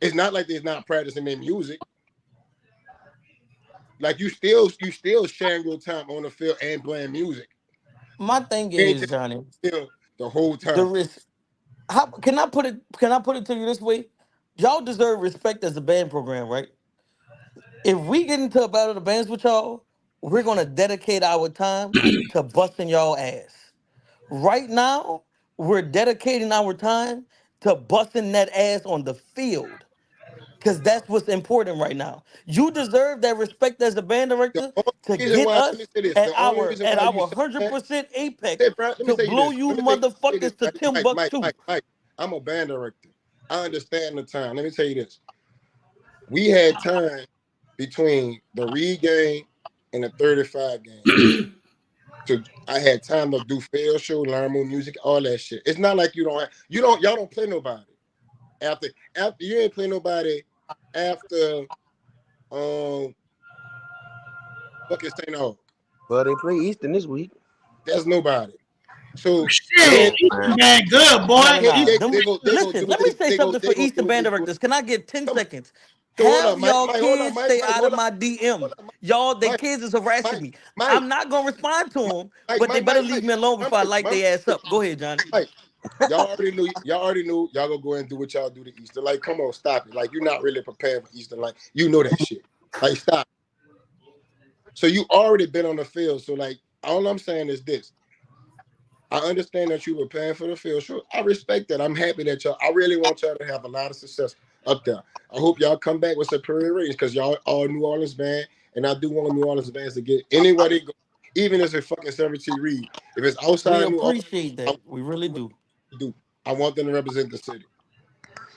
Speaker 3: It's not like they're not practicing their music. Like you still sharing your time on the field and playing music.
Speaker 5: My thing
Speaker 3: You ain't
Speaker 5: is,
Speaker 3: just
Speaker 5: Johnny,
Speaker 3: still the whole
Speaker 5: the
Speaker 3: time.
Speaker 5: risk. How can I put it to you this way? Y'all deserve respect as a band program, right? If we get into a battle of the bands with y'all, we're gonna dedicate our time to busting y'all ass. Right now, we're dedicating our time to busting that ass on the field. Cause that's what's important right now. You deserve that respect as a band
Speaker 3: The
Speaker 5: director
Speaker 3: only
Speaker 5: to
Speaker 3: reason
Speaker 5: get
Speaker 3: why, let me
Speaker 5: us
Speaker 3: say this.
Speaker 5: at
Speaker 3: The only
Speaker 5: our
Speaker 3: reason
Speaker 5: at
Speaker 3: why you
Speaker 5: our
Speaker 3: say that,
Speaker 5: 100% apex
Speaker 3: hey, bro, let me
Speaker 5: to
Speaker 3: tell you
Speaker 5: blow
Speaker 3: this.
Speaker 5: you
Speaker 3: Let me say this,
Speaker 5: motherfuckers to Timbuktu.
Speaker 3: Mike. I'm a band director. I understand the time. Let me tell you this. We had time between the Reed game and the 35 game. So I had time to do field show, learn more music, all that shit. It's not like y'all don't play nobody. After you ain't play nobody after fucking St. Aug.
Speaker 6: Well, they play Eastern this week.
Speaker 3: That's nobody. So
Speaker 1: Shit,
Speaker 3: then
Speaker 6: Oh
Speaker 1: Eastern
Speaker 6: man.
Speaker 1: band good,
Speaker 5: No,
Speaker 1: boy.
Speaker 5: no,
Speaker 3: they
Speaker 5: no.
Speaker 3: they,
Speaker 1: Eastern
Speaker 3: they
Speaker 5: Them,
Speaker 3: go they go
Speaker 5: listen,
Speaker 3: do
Speaker 5: let me
Speaker 3: it.
Speaker 5: say something for
Speaker 3: They go
Speaker 5: Eastern
Speaker 3: do what
Speaker 5: band
Speaker 3: they do.
Speaker 5: directors. Can I get 10
Speaker 3: Come on.
Speaker 5: seconds?
Speaker 3: So hold
Speaker 5: Have
Speaker 3: on, Mike.
Speaker 5: y'all
Speaker 3: Mike, hold on,
Speaker 5: kids
Speaker 3: Mike.
Speaker 5: stay
Speaker 3: Mike,
Speaker 5: out of
Speaker 3: hold on.
Speaker 5: my DM.
Speaker 3: Hold on,
Speaker 5: Y'all, they
Speaker 3: Mike.
Speaker 5: kids is harassing
Speaker 3: Mike.
Speaker 5: me.
Speaker 3: Mike.
Speaker 5: I'm not gonna respond to them,
Speaker 3: Mike.
Speaker 5: but they
Speaker 3: Mike.
Speaker 5: better
Speaker 3: Mike.
Speaker 5: leave
Speaker 3: Mike.
Speaker 5: me alone before I light their ass up. Go ahead, Johnny.
Speaker 3: Mike. Y'all already knew. Y'all already knew. Y'all gonna go and do what y'all do to Easter. Like, come on, stop it. Like, you're not really prepared for Easter. Like, you know that shit. Like, stop. So you already been on the field. So like, all I'm saying is this. I understand that you were preparing for the field. Sure, I respect that. I'm happy that y'all. I really want y'all to have a lot of success up there. I hope y'all come back with superior ratings because y'all all New Orleans band, and I do want New Orleans bands to get anywhere they go, even if it's fucking 17 Reed. If it's
Speaker 5: We
Speaker 3: outside New Orleans,
Speaker 5: appreciate
Speaker 3: I
Speaker 5: that. We really do.
Speaker 3: do. I want them to represent the city.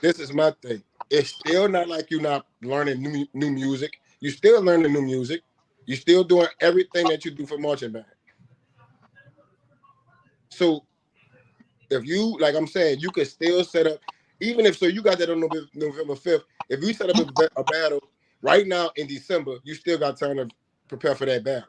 Speaker 3: This is my thing. It's still not like you're not learning new music. You still learning new music. You still doing everything that you do for marching band. So if you, like I'm saying, you could still set up, even if so, you got that on November 5th. If you set up a battle right now in December, you still got time to prepare for that battle.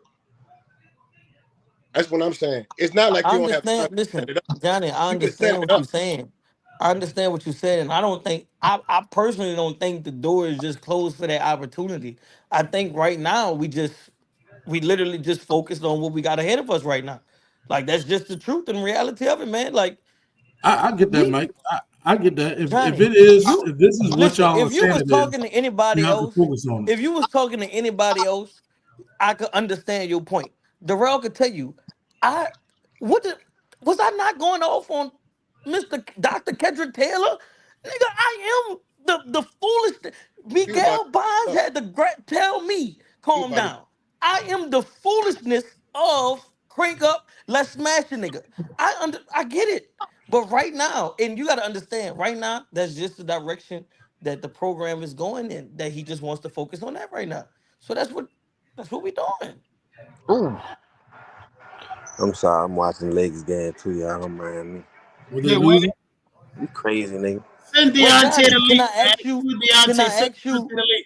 Speaker 3: That's what I'm saying. It's not like
Speaker 5: I
Speaker 3: you don't have time
Speaker 5: understand.
Speaker 3: to set
Speaker 5: Listen,
Speaker 3: it up.
Speaker 5: Johnny, I
Speaker 3: You can set
Speaker 5: understand
Speaker 3: it
Speaker 5: what you're
Speaker 3: up.
Speaker 5: saying. I understand what you're saying. I don't think I personally don't think the door is just closed for that opportunity. I think right now we literally just focused on what we got ahead of us right now. Like that's just the truth and reality of it, man. Like
Speaker 2: I get that,
Speaker 5: we
Speaker 2: Mike. I get that. If
Speaker 5: Johnny,
Speaker 2: it is,
Speaker 5: you
Speaker 2: if this is what
Speaker 5: listen,
Speaker 2: y'all are
Speaker 5: if you
Speaker 2: saying
Speaker 5: was
Speaker 2: it is,
Speaker 5: talking to
Speaker 2: you
Speaker 5: anybody
Speaker 2: have to
Speaker 5: else,
Speaker 2: focus on it.
Speaker 5: if you was talking to anybody else, I could understand your point. Darrell could tell you, I what did, was I not going off on Dr. Kedrick Taylor? Nigga, I am the foolish.
Speaker 3: You about
Speaker 5: Miguel Bonds
Speaker 3: to
Speaker 5: had to tell me,
Speaker 3: you
Speaker 5: calm
Speaker 3: about to
Speaker 5: down. I am the foolishness of crank up, let's smash a nigga. I get it. But right now, and you gotta understand, right now, that's just the direction that the program is going in, that he just wants to focus on that right now. So that's what we doing.
Speaker 6: Ooh. I'm sorry. I'm watching Lakers game too, y'all. Don't mind me.
Speaker 2: Were they
Speaker 1: They winning.
Speaker 2: losing?
Speaker 6: You crazy, nigga.
Speaker 1: Send
Speaker 5: Well,
Speaker 1: Deontay
Speaker 5: Johnny,
Speaker 1: the
Speaker 5: can
Speaker 1: league,
Speaker 5: I
Speaker 1: man.
Speaker 5: ask you?
Speaker 1: Send
Speaker 5: Can
Speaker 1: Deontay,
Speaker 5: I
Speaker 1: send
Speaker 5: ask
Speaker 1: Deontay
Speaker 5: you?
Speaker 1: the league.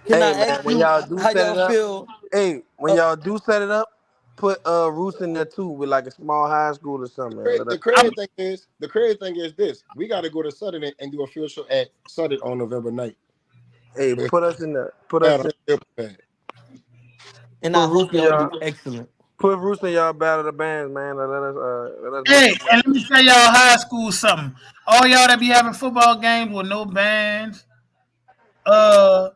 Speaker 5: Can
Speaker 6: Hey
Speaker 5: I
Speaker 6: man,
Speaker 5: ask
Speaker 6: when
Speaker 5: you
Speaker 6: y'all do
Speaker 5: how
Speaker 6: set
Speaker 5: y'all
Speaker 6: it up,
Speaker 5: feel?
Speaker 6: hey, when
Speaker 5: Uh,
Speaker 6: y'all do set it up, put Roots in there too with like a small high school or something, man. Let us,
Speaker 3: The crazy thing is this: we got to go to Southern and do a field show at Southern on November 9th.
Speaker 6: hey,
Speaker 3: With
Speaker 6: put us in there. Put us
Speaker 3: battle,
Speaker 6: in.
Speaker 3: still prepared.
Speaker 5: and I
Speaker 6: Put Roots
Speaker 5: hope
Speaker 6: in
Speaker 5: y'all do
Speaker 6: y'all.
Speaker 5: excellent.
Speaker 6: Put Roots in y'all battle the bands, man. Let us make
Speaker 1: Hey,
Speaker 6: some
Speaker 1: and
Speaker 6: money.
Speaker 1: let me tell y'all high school something. All y'all that be having football games with no bands, uh,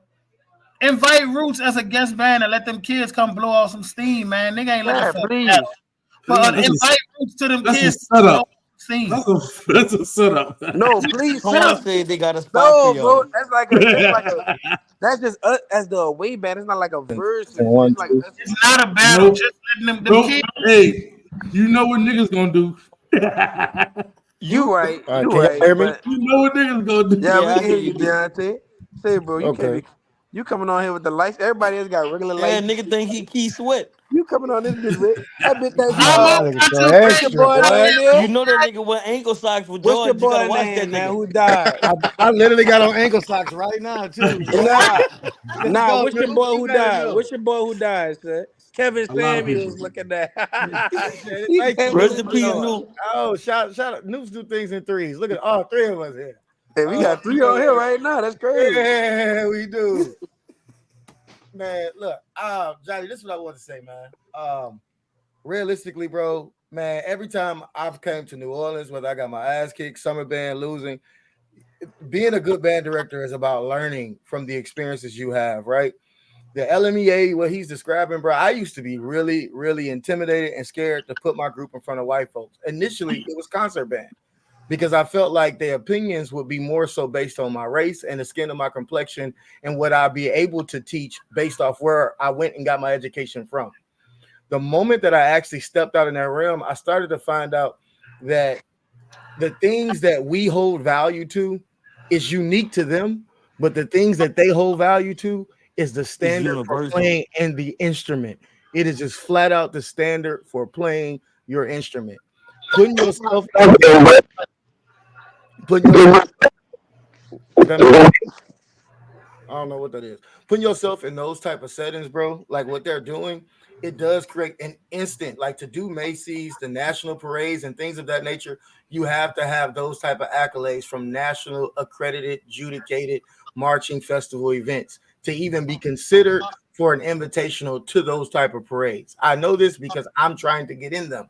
Speaker 1: invite Roots as a guest band and let them kids come blow off some steam, man. Nigga ain't looking
Speaker 6: Yeah,
Speaker 1: for a
Speaker 6: please,
Speaker 1: battle. But
Speaker 6: please.
Speaker 1: invite Roots to them
Speaker 2: That's a
Speaker 1: kids to blow
Speaker 2: setup.
Speaker 1: off some steam.
Speaker 2: That's a setup.
Speaker 6: No, please sit
Speaker 5: Corn
Speaker 6: up.
Speaker 5: said they got a spot for
Speaker 6: No, bro,
Speaker 5: y'all.
Speaker 6: that's just us as the away band. It's not like a versus.
Speaker 3: One,
Speaker 6: It's like
Speaker 3: two.
Speaker 6: us.
Speaker 1: It's not a battle.
Speaker 2: Nope.
Speaker 1: Just letting them
Speaker 2: Nope.
Speaker 1: kids.
Speaker 2: Hey, you know what niggas gonna do.
Speaker 6: You
Speaker 5: You,
Speaker 6: right,
Speaker 3: All right,
Speaker 6: you
Speaker 3: can y'all
Speaker 6: right,
Speaker 3: hear me?
Speaker 6: but
Speaker 2: You know what niggas gonna do.
Speaker 6: yeah, we
Speaker 5: yeah, I
Speaker 6: can
Speaker 5: hear
Speaker 6: hear you,
Speaker 5: you.
Speaker 6: Deontay. Say, bro, you can't
Speaker 3: Okay.
Speaker 6: be. You coming on here with the lights? Everybody else got regular
Speaker 5: Yeah,
Speaker 6: lights.
Speaker 5: nigga think he Key Sweat.
Speaker 6: You coming on this bitch with that bitch that
Speaker 1: I'm
Speaker 3: Nah,
Speaker 1: on.
Speaker 3: that
Speaker 6: small?
Speaker 3: nigga
Speaker 1: I
Speaker 3: so
Speaker 1: took
Speaker 6: What's
Speaker 1: credit.
Speaker 6: your
Speaker 3: extra,
Speaker 6: boy
Speaker 1: I
Speaker 3: boy.
Speaker 6: name,
Speaker 1: said,
Speaker 5: You
Speaker 6: there?
Speaker 5: know that nigga wear ankle socks with
Speaker 6: What's your
Speaker 5: George. You
Speaker 6: boy
Speaker 5: gotta watch that
Speaker 6: name, man?
Speaker 5: nigga.
Speaker 6: Who died?
Speaker 3: I literally got on ankle socks right now too.
Speaker 6: Nah,
Speaker 3: Let's go,
Speaker 6: What's your
Speaker 3: Nuke.
Speaker 6: boy
Speaker 3: You
Speaker 6: who
Speaker 3: better
Speaker 6: died?
Speaker 3: know.
Speaker 6: What's your boy who died, sir? Kevin
Speaker 2: A lot of people.
Speaker 6: Samuels. Look at that.
Speaker 3: Shit,
Speaker 6: He
Speaker 3: thank you,
Speaker 6: came in
Speaker 5: Rest
Speaker 3: Nuke.
Speaker 6: this
Speaker 5: in
Speaker 6: bitch
Speaker 5: peace,
Speaker 6: on.
Speaker 5: Nuke.
Speaker 3: Oh, shout out. Noobs do things in threes. Look at all three of us here.
Speaker 6: Hey, we got three on here right now. That's crazy.
Speaker 3: Yeah, we do. Man, look, Johnny, this is what I want to say, man. Realistically, bro, man, every time I've came to New Orleans, whether I got my ass kicked, summer band, losing, being a good band director is about learning from the experiences you have, right? The LMEA, what he's describing, bro, I used to be really, really intimidated and scared to put my group in front of white folks. Initially, it was concert band because I felt like their opinions would be more so based on my race and the skin of my complexion and what I'd be able to teach based off where I went and got my education from. The moment that I actually stepped out in that realm, I started to find out that the things that we hold value to is unique to them, but the things that they hold value to is the
Speaker 5: It's
Speaker 3: standard for
Speaker 5: universal.
Speaker 3: playing in the instrument. It is just flat out the standard for playing your instrument. Putting yourself in putting yourself is that me? I don't know what that is. Putting yourself in those type of settings, bro, like what they're doing, it does create an instant, like to do Macy's, the national parades, and things of that nature. You have to have those type of accolades from national accredited, adjudicated marching festival events to even be considered for an invitational to those type of parades. I know this because I'm trying to get in them.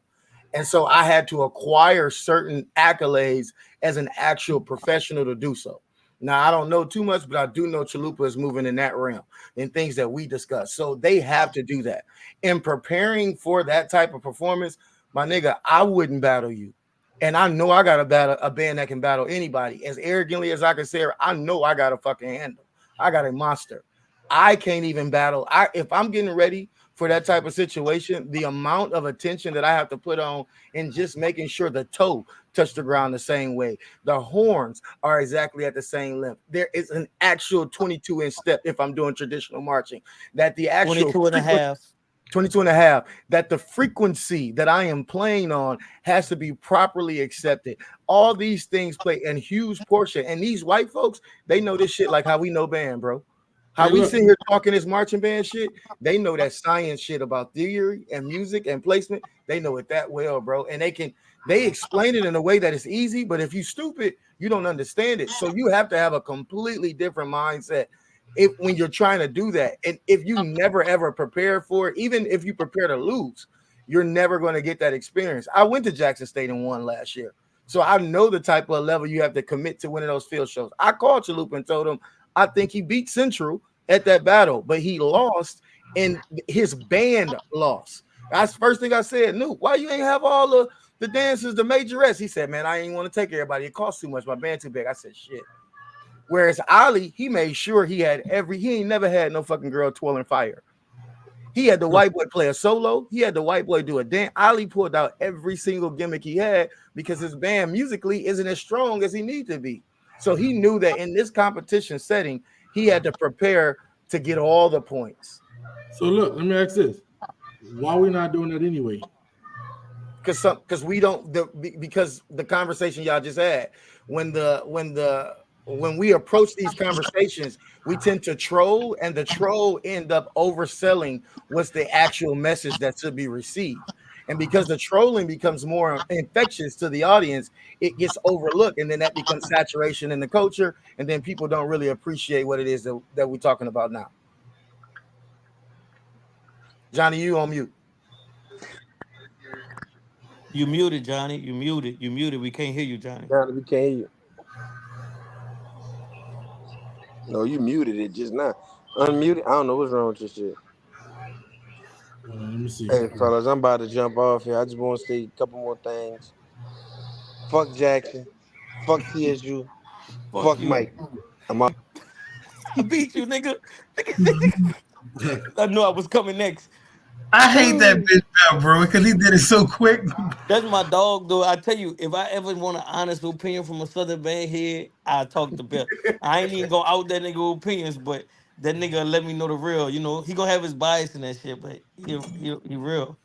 Speaker 3: And so I had to acquire certain accolades as an actual professional to do so. Now, I don't know too much, but I do know Chalupa is moving in that realm and things that we discuss. So they have to do that. In preparing for that type of performance, my nigga, I wouldn't battle you. And I know I got a band that can battle anybody. As arrogantly as I can say, I know I got a fucking handle. I got a monster. I can't even battle. If I'm getting ready for that type of situation, the amount of attention that I have to put on and just making sure the toe touch the ground the same way. The horns are exactly at the same length. There is an actual 22-inch step if I'm doing traditional marching. That the actual
Speaker 5: 22 and a
Speaker 3: frequency,
Speaker 5: half.
Speaker 3: 22 and a half, that the frequency that I am playing on has to be properly accepted. All these things play a huge portion. And these white folks, they know this shit like how we know band, bro. How
Speaker 2: Hey,
Speaker 3: we
Speaker 2: look.
Speaker 3: sit here talking this marching band shit, they know that science shit about theory and music and placement. They know it that well, bro. And they explain it in a way that is easy, but if you stupid, you don't understand it. So you have to have a completely different mindset if when you're trying to do that. And if you never ever prepare for it, even if you prepare to lose, you're never going to get that experience. I went to Jackson State and won last year. So I know the type of level you have to commit to winning those field shows. I called Chalupa and told him I think he beat Central at that battle, but he lost and his band lost. That's the first thing I said. No, why you ain't have all the dancers, the majorettes? He said, man, I ain't want to take everybody. It costs too much. My band too big. I said, shit. Whereas Ali, he made sure he ain't never had no fucking girl twirling fire. He had the white boy play a solo. He had the white boy do a dance. Ali pulled out every single gimmick he had because his band musically isn't as strong as he needs to be. So he knew that in this competition setting, he had to prepare to get all the points.
Speaker 2: So look, let me ask this: why we not doing that anyway?
Speaker 10: because we don't because the conversation y'all just had when we approach these conversations, we tend to troll, and the troll end up overselling what's the actual message that should be received. And because the trolling becomes more infectious to the audience, it gets overlooked, and then that becomes saturation in the culture, and then people don't really appreciate what it is that we're talking about now. Johnny, you on mute.
Speaker 5: You muted, Johnny. You muted. You muted. We can't hear you, Johnny.
Speaker 6: Johnny, we can't hear you. No, you muted it just now. Unmuted. I don't know what's wrong with this shit.
Speaker 2: Let me see.
Speaker 6: Hey, fellas, I'm about to jump off here. I just want to say a couple more things. Fuck Jackson. Fuck TSU. Fuck
Speaker 5: you.
Speaker 6: Mike. I'm out.
Speaker 5: I beat you, nigga. I knew I was coming next.
Speaker 1: I hate that bitch belt, bro, because he did it so quick.
Speaker 5: That's my dog, though. I tell you, if I ever want an honest opinion from a Southern band head, I talk to Bill. I ain't even gonna out that nigga opinions, but that nigga let me know the real. You know, he gonna have his bias in that shit, but he real.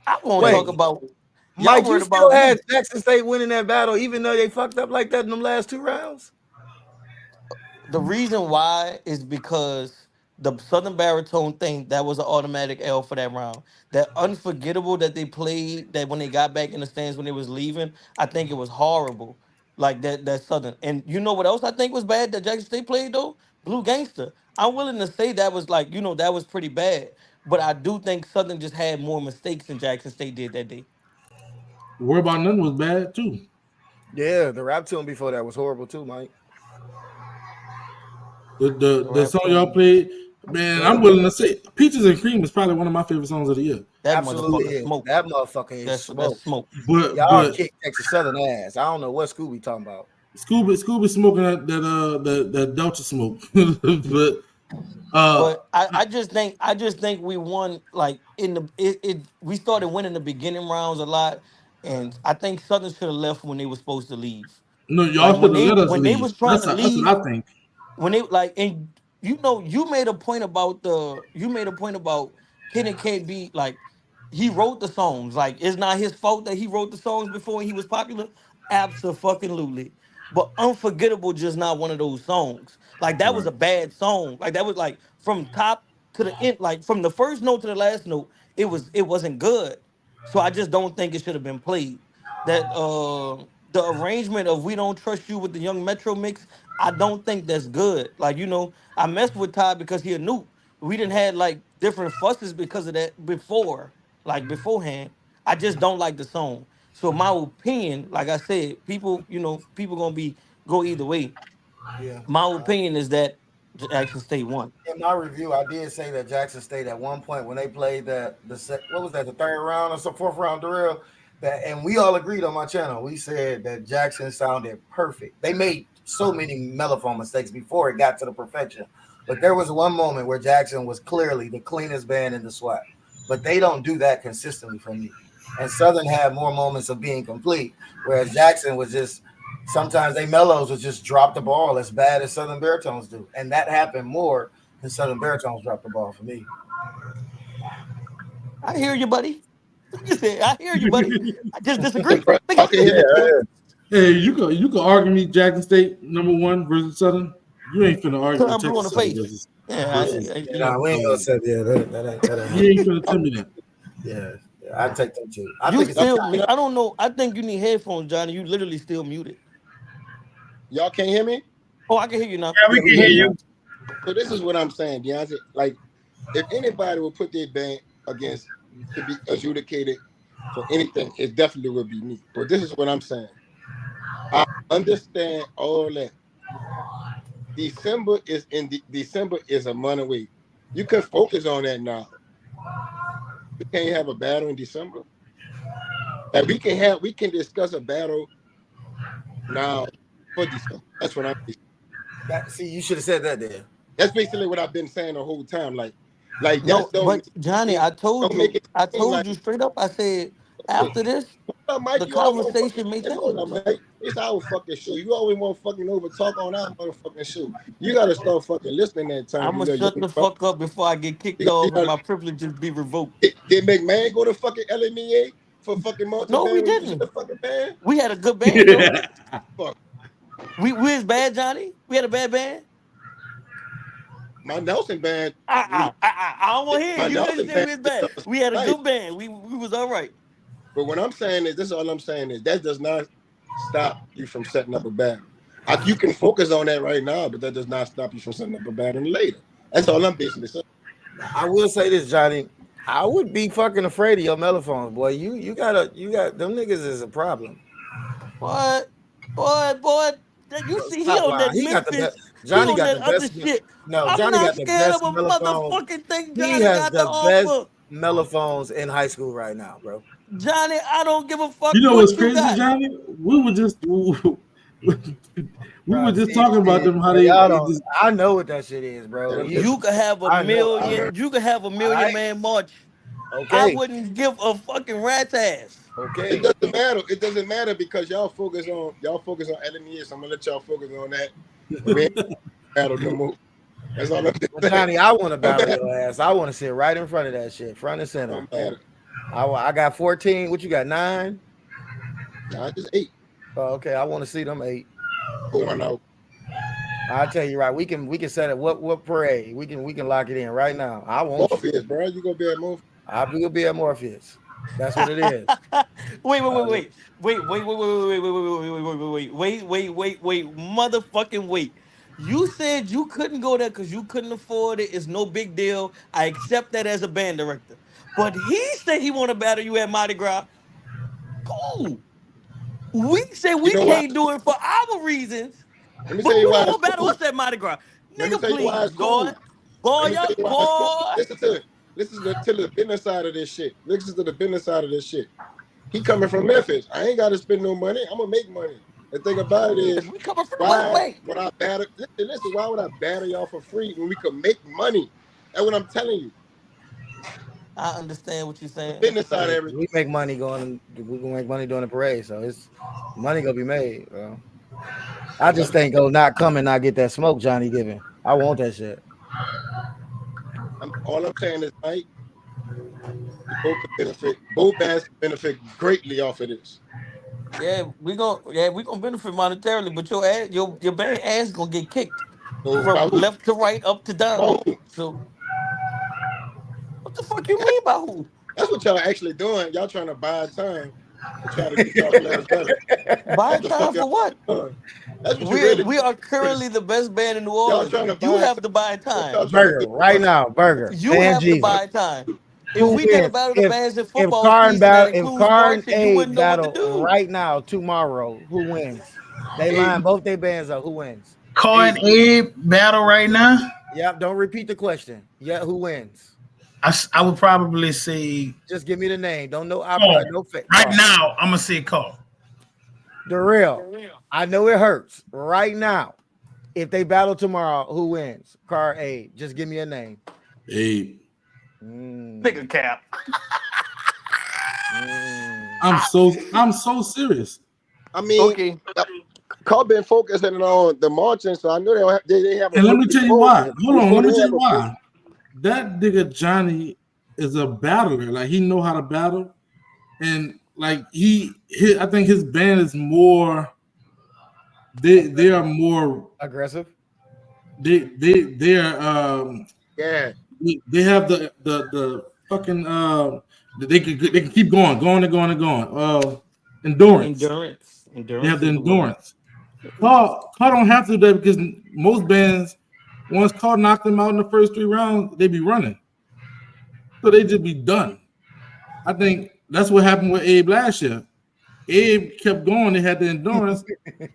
Speaker 5: I won't
Speaker 10: Wait,
Speaker 5: talk about. Y'all
Speaker 10: Mike, you
Speaker 5: worried
Speaker 10: still
Speaker 5: about
Speaker 10: had
Speaker 5: me.
Speaker 10: Jackson State winning that battle, even though they fucked up like that in them last 2 rounds?
Speaker 5: The reason why is because the Southern baritone thing, that was an automatic L for that round. That unforgettable that they played, that when they got back in the stands when they was leaving, I think it was horrible. Like that Southern. And you know what else I think was bad that Jackson State played though? Blue Gangster. I'm willing to say that was like, that was pretty bad. But I do think Southern just had more mistakes than Jackson State did that day.
Speaker 2: Worry About Nothing was bad too.
Speaker 10: Yeah, the rap tune before that was horrible too, Mike.
Speaker 2: The song y'all played, man, I'm willing to say Peaches and Cream is probably one of my favorite songs of the year.
Speaker 5: That
Speaker 10: Absolutely
Speaker 5: motherfucker
Speaker 10: is.
Speaker 5: smoke.
Speaker 10: That motherfucker is
Speaker 5: That's
Speaker 10: smoke.
Speaker 5: smoke.
Speaker 10: Y'all
Speaker 2: But
Speaker 10: kick Texas Southern ass. I don't know what Scooby talking about.
Speaker 2: Scooby smoking that Delta smoke.
Speaker 5: But I just think we won like in the we started winning the beginning rounds a lot, and I think Southern should have left when they were supposed to leave.
Speaker 2: No, y'all
Speaker 5: Like
Speaker 2: should have let us
Speaker 5: when they
Speaker 2: leave.
Speaker 5: was trying to
Speaker 2: That's what
Speaker 5: leave,
Speaker 2: I think.
Speaker 5: when they like, and you made a point about Kenny can't be like, he wrote the songs, like it's not his fault that he wrote the songs before he was popular. Absolutely. But Unforgettable just not one of those songs. Like that was
Speaker 2: Right.
Speaker 5: a bad song. Like that was like from top to the end, like from the first note to the last note, it wasn't good. So I just don't think it should have been played. That the arrangement of We Don't Trust You with the Young Metro mix, I don't think that's good. Like, I messed with Todd because he a noob. We didn't had like different fusses because of that before, like beforehand. I just don't like the song. So my opinion, like I said, people gonna go either way.
Speaker 10: Yeah.
Speaker 5: My opinion is that Jackson State won.
Speaker 10: In my review, I did say that Jackson State at one point when they played what was that, the third round or some fourth round drill, that, and we all agreed on my channel. We said that Jackson sounded perfect. They made so many mellophone mistakes before it got to the perfection, but there was one moment where Jackson was clearly the cleanest band in the SWAC. But they don't do that consistently for me. And Southern had more moments of being complete, whereas Jackson was just. Sometimes they mellows would just drop the ball as bad as Southern baritones do, and that happened more than Southern baritones drop the ball for me.
Speaker 5: I hear you, buddy. You said, I hear you, buddy. I just disagree.
Speaker 3: Okay, yeah.
Speaker 2: Hey, you can argue me Jackson State #1 versus Southern. You ain't finna argue
Speaker 5: Turn blue in the
Speaker 2: Texas Southern
Speaker 5: face.
Speaker 2: versus.
Speaker 5: Yeah,
Speaker 2: versus
Speaker 10: We ain't gonna say that ain't.
Speaker 2: you ain't finna tell me that.
Speaker 10: Yeah, I take them too. I
Speaker 5: You
Speaker 10: think it's
Speaker 5: still, I don't know. I think you need headphones, Johnny. You literally still muted.
Speaker 3: Y'all can't hear me?
Speaker 5: Oh, I can hear you now.
Speaker 1: Yeah, we can hear you.
Speaker 3: So this is what I'm saying, Deontay. Like, if anybody would put their band against to be adjudicated for anything, it definitely would be me. But this is what I'm saying. I understand all that. December is a month away. You can focus on that now. We can't have a battle in December. Like we can discuss a battle now for December. That's what I'm saying.
Speaker 10: See, you should have said that there.
Speaker 3: That's basically what I've been saying the whole time. Like that's
Speaker 5: No, but Johnny, I told
Speaker 3: don't make
Speaker 5: you
Speaker 3: it seem like
Speaker 5: straight up. I said after this,
Speaker 3: Mike,
Speaker 5: The
Speaker 3: you always want to fucking.
Speaker 5: conversation may
Speaker 3: Hold on,
Speaker 5: change.
Speaker 3: Mike. It's our fucking show. You always want to fucking over talk on our motherfucking show. You gotta start fucking listening that time.
Speaker 5: I'ma
Speaker 3: You little
Speaker 5: shut
Speaker 3: young
Speaker 5: the
Speaker 3: fuck.
Speaker 5: fuck up before I get kicked
Speaker 3: You
Speaker 5: off and
Speaker 3: gotta,
Speaker 5: my privileges be revoked.
Speaker 3: did McMahon go to fucking LMEA for fucking
Speaker 5: No, we
Speaker 3: multi-band when he was in the
Speaker 5: didn't.
Speaker 3: fucking band?
Speaker 5: We had a good band though.
Speaker 3: Fuck.
Speaker 5: We was bad, Johnny. We had a bad band.
Speaker 3: My Nelson band,
Speaker 5: I don't want to hear it.
Speaker 3: my
Speaker 5: You couldn't
Speaker 3: Nelson
Speaker 5: say
Speaker 3: band
Speaker 5: we was
Speaker 3: did
Speaker 5: bad.
Speaker 3: us
Speaker 5: We had a
Speaker 3: nice.
Speaker 5: good band. We was all right.
Speaker 3: But what I'm saying is, this is all I'm saying is that does not stop you from setting up a battle. You can focus on that right now, but that does not stop you from setting up a battle later. That's all I'm basically saying.
Speaker 10: I will say this, Johnny. I would be fucking afraid of your mellophones, boy. You got them niggas is a problem.
Speaker 5: What? Boy. You see, he
Speaker 10: Stop
Speaker 5: on
Speaker 10: lying.
Speaker 5: that
Speaker 10: He got the
Speaker 5: Memphis.
Speaker 10: best.
Speaker 5: He
Speaker 10: Johnny
Speaker 5: on
Speaker 10: got
Speaker 5: that
Speaker 10: the
Speaker 5: other
Speaker 10: best.
Speaker 5: shit.
Speaker 10: No,
Speaker 5: I'm
Speaker 10: Johnny
Speaker 5: not
Speaker 10: got the
Speaker 5: scared of
Speaker 10: best
Speaker 5: a
Speaker 10: mellophones.
Speaker 5: motherfucking thing
Speaker 10: He
Speaker 5: Johnny
Speaker 10: has
Speaker 5: got to
Speaker 10: the best
Speaker 5: offer.
Speaker 10: mellophones in high school right now, bro.
Speaker 5: Johnny, I don't give a fuck
Speaker 2: You know what's
Speaker 5: what you
Speaker 2: crazy,
Speaker 5: got.
Speaker 2: Johnny? We were just we were
Speaker 10: Bro,
Speaker 2: just talking about them how
Speaker 10: bro,
Speaker 2: they,
Speaker 10: y'all
Speaker 2: they
Speaker 10: don't.
Speaker 2: just
Speaker 10: I know what that shit is, bro.
Speaker 5: You could have a
Speaker 10: I know.
Speaker 5: million. You could have a
Speaker 10: All
Speaker 5: million
Speaker 10: right.
Speaker 5: man march. I
Speaker 10: Okay.
Speaker 5: wouldn't give a fucking rat's ass.
Speaker 3: It
Speaker 10: Okay.
Speaker 3: doesn't matter. It doesn't matter because y'all focus on LME. So I'm gonna let y'all focus on that. And we ain't battle no more. That's all I'm
Speaker 10: Well,
Speaker 3: saying.
Speaker 10: Johnny, I want to
Speaker 3: Don't
Speaker 10: battle
Speaker 3: matter.
Speaker 10: your ass. I want to sit right in front of that shit, front and center.
Speaker 3: Don't matter.
Speaker 10: I got 14. What you got? 9?
Speaker 3: Nah, just 8.
Speaker 10: Oh, okay. I want to see them 8.
Speaker 3: Going out.
Speaker 10: I'll tell you right. We can set it. What parade? We can lock it in right now. I want you.
Speaker 3: Morpheus, bro. You gonna be at Morpheus?
Speaker 10: I will be at Morpheus. That's what it is.
Speaker 5: Wait, motherfucking wait. You said you couldn't go there because you couldn't afford it. It's no big deal. I accept that as a band director. But he said he want to battle you at Mardi Gras. Cool. We said
Speaker 3: You
Speaker 5: we
Speaker 3: know why?
Speaker 5: can't do it for our reasons,
Speaker 3: Let me
Speaker 5: but
Speaker 3: tell you
Speaker 5: you
Speaker 3: why
Speaker 5: don't
Speaker 3: it's
Speaker 5: want to battle
Speaker 3: cool.
Speaker 5: us at Mardi Gras.
Speaker 3: Let me
Speaker 5: Nigga,
Speaker 3: tell you why
Speaker 5: please,
Speaker 3: it's cool.
Speaker 5: boy,
Speaker 3: Let me tell you why it's cool.
Speaker 5: boy.
Speaker 3: Listen to it. Listen to the business side of this shit. Listen to the business side of this shit. He coming from Memphis. I ain't got to spend no money. I'm gonna make money. The thing about it is,
Speaker 5: We coming from the West
Speaker 3: why
Speaker 5: Bank.
Speaker 3: would I battle? Listen, why would I battle y'all for free when we could make money? That's what I'm telling you.
Speaker 5: I understand what you're
Speaker 3: The
Speaker 5: saying.
Speaker 3: business side of everything.
Speaker 10: We make money going. We gonna make money doing the parade. So it's money gonna be made, bro. I just think go not come and not get that smoke Johnny giving. I want that shit.
Speaker 3: All I'm saying is, Mike, you both can benefit. Both bands can benefit greatly off of this.
Speaker 5: We gonna benefit monetarily, but your band ass gonna get kicked
Speaker 3: So
Speaker 5: from
Speaker 3: by who?
Speaker 5: left to right, up to down.
Speaker 3: By who?
Speaker 5: So what the fuck you mean by who?
Speaker 3: That's what y'all actually doing. Y'all trying to buy time to try to get y'all players better.
Speaker 5: Buy
Speaker 3: That's the
Speaker 5: time
Speaker 3: fuck
Speaker 5: for
Speaker 3: y'all
Speaker 5: what?
Speaker 3: doing. That's what you
Speaker 5: We
Speaker 3: really
Speaker 5: we are currently the best band in New
Speaker 3: y'all
Speaker 5: Orleans.
Speaker 3: trying to
Speaker 5: You
Speaker 3: buy
Speaker 5: have
Speaker 3: time.
Speaker 5: to buy
Speaker 3: What
Speaker 5: time.
Speaker 3: y'all trying to
Speaker 10: Burger
Speaker 3: do?
Speaker 10: right now. Burger
Speaker 5: You
Speaker 10: and
Speaker 5: have to
Speaker 10: Jesus.
Speaker 5: buy time. If
Speaker 10: Who
Speaker 5: we did a
Speaker 10: wins?
Speaker 5: battle of the bands in
Speaker 10: If
Speaker 5: football
Speaker 10: Car and
Speaker 5: season that
Speaker 10: battle if
Speaker 5: includes
Speaker 10: Car and
Speaker 5: marching, you
Speaker 10: A
Speaker 5: wouldn't know what to
Speaker 10: battle
Speaker 5: do.
Speaker 10: right now tomorrow, who wins? They
Speaker 3: Abe,
Speaker 10: line both their bands up. Who wins?
Speaker 1: Call
Speaker 3: Abe,
Speaker 1: and Abe battle right now.
Speaker 10: Yep. Don't repeat the question. Yeah. Who wins?
Speaker 1: I would probably say
Speaker 10: Just give me the name. Don't know opera.
Speaker 1: call.
Speaker 10: No fake
Speaker 1: Right
Speaker 10: Car.
Speaker 1: now, I'm gonna say call.
Speaker 10: The real. I know it hurts right now. If they battle tomorrow, who wins? Car A. Just give me a name.
Speaker 2: hey,
Speaker 5: Nigga
Speaker 10: Mm,
Speaker 5: cap.
Speaker 10: mm.
Speaker 2: I'm so serious.
Speaker 3: I mean,
Speaker 5: Okay.
Speaker 3: Carl been focusing on the marching, so I know they have a
Speaker 2: And let
Speaker 3: push
Speaker 2: me tell you why. Hold on,
Speaker 3: before
Speaker 2: let me
Speaker 3: they
Speaker 2: tell
Speaker 3: have
Speaker 2: you
Speaker 3: a push.
Speaker 2: why. That nigga Johnny is a battler. Like he know how to battle, and like I think his band is more. They are more.
Speaker 10: Aggressive.
Speaker 2: They are
Speaker 3: Yeah,
Speaker 2: they have the fucking they can keep going and going. Endurance.
Speaker 5: Endurance.
Speaker 2: They have
Speaker 5: Endurance
Speaker 2: the
Speaker 5: is the word.
Speaker 2: endurance. Carl don't have to do that because most bands, once Carl knocked them out in the first 3 rounds, they be running. So they just be done. I think that's what happened with Abe last year. Abe kept going, they had the endurance,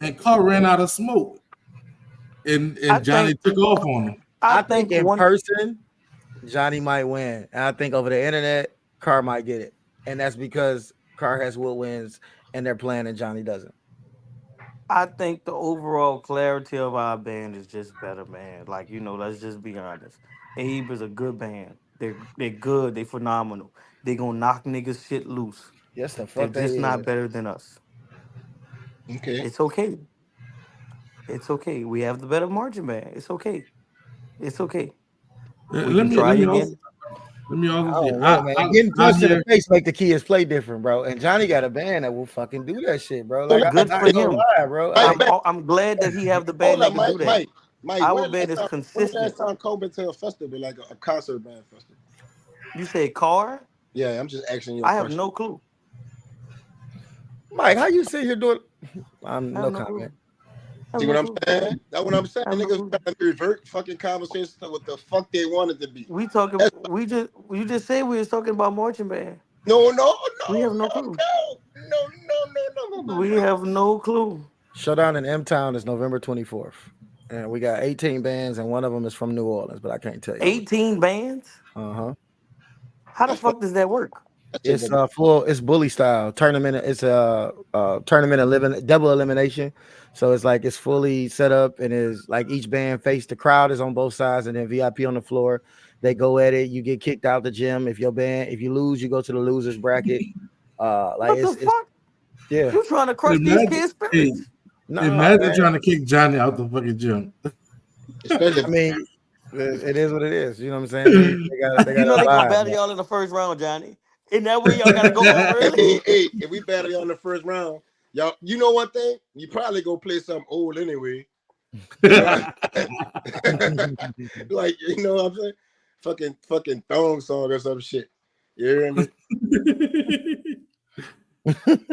Speaker 2: and Carl ran out of smoke.
Speaker 5: I
Speaker 2: And Johnny
Speaker 5: think
Speaker 2: took off on him.
Speaker 5: I
Speaker 10: I think
Speaker 5: think
Speaker 10: in
Speaker 5: one
Speaker 10: person, Johnny might win. And I think over the internet, Car might get it. And that's because Car has Will wins and they're playing and Johnny doesn't.
Speaker 5: I think the overall clarity of our band is just better, man. Like, let's just be honest. Abe is a good band. They're good, they phenomenal. They gonna knock niggas shit loose.
Speaker 10: Yes, the
Speaker 5: They're
Speaker 10: fuck they
Speaker 5: just not
Speaker 10: is.
Speaker 5: better than us.
Speaker 3: Okay.
Speaker 5: It's okay. It's okay. We have the better margin band. It's okay. It's okay. We
Speaker 2: Let
Speaker 5: can
Speaker 2: me
Speaker 5: try
Speaker 2: also
Speaker 5: again.
Speaker 10: I
Speaker 2: see.
Speaker 10: don't know, man. Getting
Speaker 2: I
Speaker 10: punched in the
Speaker 2: hear.
Speaker 10: face make the kids play different, bro. And Johnny got a band that will fucking do that shit, bro.
Speaker 3: So
Speaker 10: Like I'm
Speaker 3: last
Speaker 5: Good
Speaker 10: not
Speaker 5: for
Speaker 3: yo,
Speaker 10: gonna
Speaker 5: him.
Speaker 10: lie, bro.
Speaker 3: Mike,
Speaker 10: Like
Speaker 3: Mike,
Speaker 5: I'm glad that he have the
Speaker 3: hold
Speaker 5: band
Speaker 3: up,
Speaker 5: that can do
Speaker 3: Mike,
Speaker 5: that.
Speaker 3: Mike, Mike.
Speaker 5: Our band is
Speaker 3: When the last
Speaker 5: consistent.
Speaker 3: time Kobe to a festival, like a concert band festival?
Speaker 5: You say car?
Speaker 3: Yeah, I'm just asking you a
Speaker 5: I have
Speaker 3: question.
Speaker 5: no clue.
Speaker 10: Mike, how you sit here doing? I'm
Speaker 5: I have
Speaker 10: no
Speaker 5: no clue.
Speaker 10: comment.
Speaker 5: I have
Speaker 3: See
Speaker 5: no
Speaker 3: what I'm
Speaker 5: clue.
Speaker 3: saying? That's what I'm saying.
Speaker 5: I have no
Speaker 3: Niggas
Speaker 5: clue.
Speaker 3: trying to revert fucking conversations to what the fuck they wanted to be.
Speaker 5: We talking.
Speaker 3: That's
Speaker 5: You just said we was talking about marching band.
Speaker 3: no, no, no,
Speaker 5: We have no
Speaker 3: no,
Speaker 5: clue.
Speaker 3: no.
Speaker 5: We have no clue.
Speaker 10: Showdown in M Town is November 24th, and we got 18 bands, and one of them is from New Orleans, but I can't tell y'all.
Speaker 5: 18 bands.
Speaker 10: Uh-huh.
Speaker 5: How the
Speaker 3: That's what
Speaker 5: fuck does that work?
Speaker 3: that's
Speaker 10: It's
Speaker 3: it.
Speaker 10: full. It's bully style tournament. It's a tournament double elimination. So it's like it's fully set up and is like each band face the crowd is on both sides and then VIP on the floor. They go at it. You get kicked out the gym if you lose, you go to the losers bracket. Like
Speaker 5: What the
Speaker 10: it's
Speaker 5: fuck?
Speaker 10: yeah.
Speaker 5: You trying to crush these
Speaker 2: Imagine,
Speaker 5: kids'
Speaker 2: hey,
Speaker 5: spirits?
Speaker 10: Nah,
Speaker 2: imagine
Speaker 10: man.
Speaker 2: trying to kick Johnny out the fucking gym.
Speaker 3: Especially
Speaker 10: I mean, it is what it is. You know what I'm saying? They
Speaker 5: You
Speaker 10: got
Speaker 5: know
Speaker 10: to
Speaker 5: they gonna
Speaker 10: abide.
Speaker 5: battle y'all in the first round, Johnny. In that way, y'all gotta go off early.
Speaker 3: if we battle y'all in the first round, y'all, you know one thing? You probably go play something old anyway. You know, like you know what I'm saying? Fucking thong song or some shit. You hear me?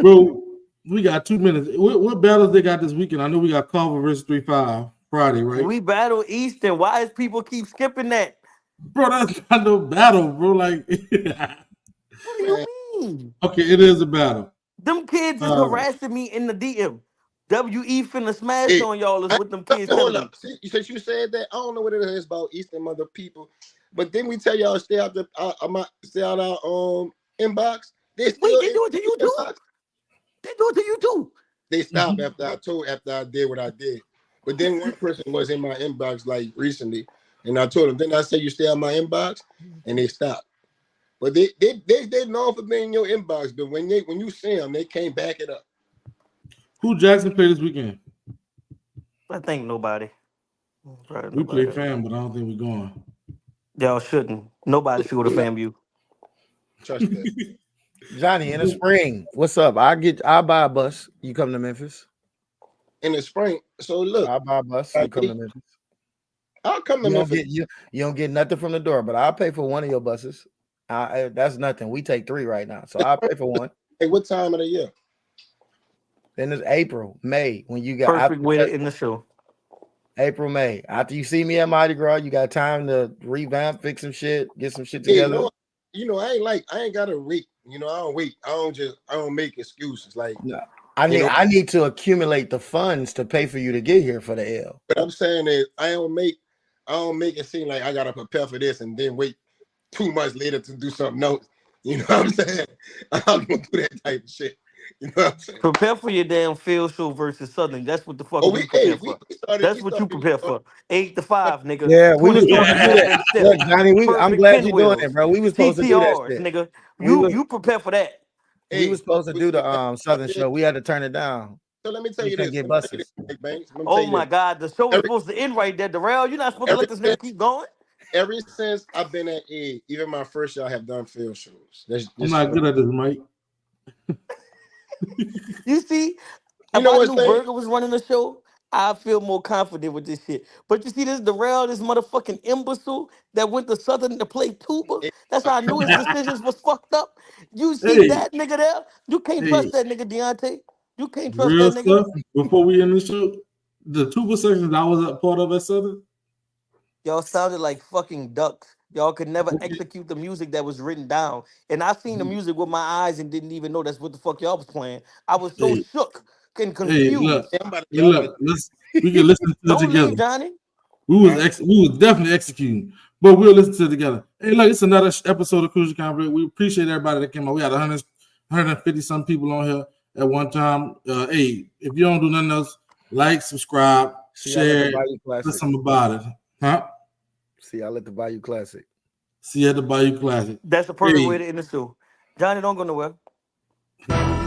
Speaker 2: Bro, we got 2 minutes. What battles they got this weekend? I know we got Carver versus 3-5 Friday, right?
Speaker 5: We battle Easton. Why is people keep skipping that?
Speaker 2: Bro, that's not no battle, bro. Like,
Speaker 5: What do
Speaker 3: Man,
Speaker 5: you mean?
Speaker 2: okay, it is a battle.
Speaker 5: Them kids is
Speaker 2: Uh,
Speaker 5: harassing me in the DM. WE finna smash
Speaker 3: hey,
Speaker 5: on y'all is what them
Speaker 3: I,
Speaker 5: kids
Speaker 3: hold
Speaker 5: telling
Speaker 3: up.
Speaker 5: me.
Speaker 3: See, since you said that, I don't know what it is about Eastern mother people, but then we tell y'all stay out the stay out our inbox. They
Speaker 5: Wait,
Speaker 3: still
Speaker 5: they
Speaker 3: in
Speaker 5: do it to you
Speaker 3: the
Speaker 5: too?
Speaker 3: inbox.
Speaker 5: They do it to you too?
Speaker 3: They stopped after I did what I did. But then one person was in my inbox like recently, and I told them. Then I said you stay out my inbox, and they stopped. But they known for being in your inbox, but when you see them, they can't back it up.
Speaker 2: who Jackson play this weekend?
Speaker 5: I think nobody. Probably
Speaker 2: We play
Speaker 5: nobody.
Speaker 2: fam, but I don't think we're going.
Speaker 5: Y'all shouldn't. Nobody should go to FAMU.
Speaker 3: Trust that.
Speaker 10: Johnny in the spring. What's up? I'll buy a bus. You come to Memphis.
Speaker 3: In the spring. So look,
Speaker 10: I'll buy a bus. You come to Memphis.
Speaker 3: I'll come to
Speaker 10: You don't
Speaker 3: Memphis.
Speaker 10: get you don't get nothing from the door, but I'll pay for one of your buses. That's nothing. We take 3 right now, so I'll pay for one.
Speaker 3: Hey, what time of the year?
Speaker 10: Then it's April, May when you got
Speaker 5: Perfect way to end the show.
Speaker 10: April, May. After you see me at Mardi Gras, you got time to revamp, fix some shit, get some shit
Speaker 3: Hey,
Speaker 10: together.
Speaker 3: I ain't gotta wait. I don't wait. I don't make excuses. Like
Speaker 10: No, I need to accumulate the funds to pay for you to get here for the L.
Speaker 3: But I'm saying is I don't make it seem like I gotta prepare for this and then wait 2 months later to do something else. You know what I'm saying? I'm gonna do that type of shit. You know what I'm saying?
Speaker 5: Prepare for your damn field show versus Southern. That's what the fuck
Speaker 3: Oh,
Speaker 5: you prepare for. That's
Speaker 3: we
Speaker 5: what you
Speaker 3: started
Speaker 5: prepare for. 8 to 5, nigga.
Speaker 10: Yeah, we was supposed to do
Speaker 5: 24.5
Speaker 10: that.
Speaker 5: inch
Speaker 10: Look,
Speaker 5: steps.
Speaker 10: Johnny, I'm
Speaker 5: Perfect
Speaker 10: glad you're doing
Speaker 5: pinwheels.
Speaker 10: it, bro. We was supposed to do that
Speaker 5: TTRs,
Speaker 10: shit.
Speaker 5: nigga.
Speaker 10: We
Speaker 5: You prepare for that.
Speaker 10: we was supposed to do the
Speaker 3: I
Speaker 10: Southern
Speaker 3: did.
Speaker 10: show. We had to turn it down.
Speaker 3: So let me tell
Speaker 10: We
Speaker 3: you
Speaker 10: couldn't
Speaker 3: this.
Speaker 10: get buses.
Speaker 3: Mike Banks. Let me tell
Speaker 5: Oh
Speaker 3: you
Speaker 5: my
Speaker 3: this.
Speaker 5: God, the show was
Speaker 3: Every,
Speaker 5: supposed to end right there. Darrell, you're not supposed to
Speaker 3: every
Speaker 5: let this nigga keep going.
Speaker 3: ever since I've been at A, even my first year, I have done field shows.
Speaker 2: I'm not good at this, Mike.
Speaker 5: You see,
Speaker 3: You
Speaker 5: if
Speaker 3: know
Speaker 5: I
Speaker 3: what's
Speaker 5: knew
Speaker 3: saying?
Speaker 5: Burger was running the show, I feel more confident with this shit. But you see, this Darrell, this motherfucking imbecile that went to Southern to play tuba. That's how I knew his decisions was fucked up. You see
Speaker 2: Hey,
Speaker 5: that nigga there? You can't
Speaker 2: hey,
Speaker 5: trust that nigga, Deontay. You can't trust
Speaker 2: real
Speaker 5: that nigga.
Speaker 2: stuff. Before we end the show, the tuba sections I was a part of at Southern.
Speaker 5: Y'all sounded like fucking ducks. Y'all could never
Speaker 2: Okay.
Speaker 5: execute the music that was written down. And I seen the music with my eyes and didn't even know that's what the fuck y'all was playing. I was so
Speaker 2: Hey,
Speaker 5: shook and
Speaker 2: hey, look,
Speaker 5: confused.
Speaker 3: Y'all about to
Speaker 2: we can listen to it
Speaker 5: Don't
Speaker 2: together.
Speaker 5: leave, Johnny.
Speaker 2: We was definitely executing, but we'll listen to it together. Hey, look, it's another episode of Crucial Conversation. We appreciate everybody that came out. We had 150 some people on here at one time. Hey, if you don't do nothing else, like, subscribe,
Speaker 10: See, I let the
Speaker 2: share,
Speaker 10: Bayou
Speaker 2: do
Speaker 10: Classic.
Speaker 2: something about it, huh?
Speaker 10: See, I let the Bayou Classic.
Speaker 2: See you at the Bayou Classic.
Speaker 5: That's the perfect way
Speaker 2: Hey,
Speaker 5: to end the show. Johnny, don't go nowhere.
Speaker 2: Peace.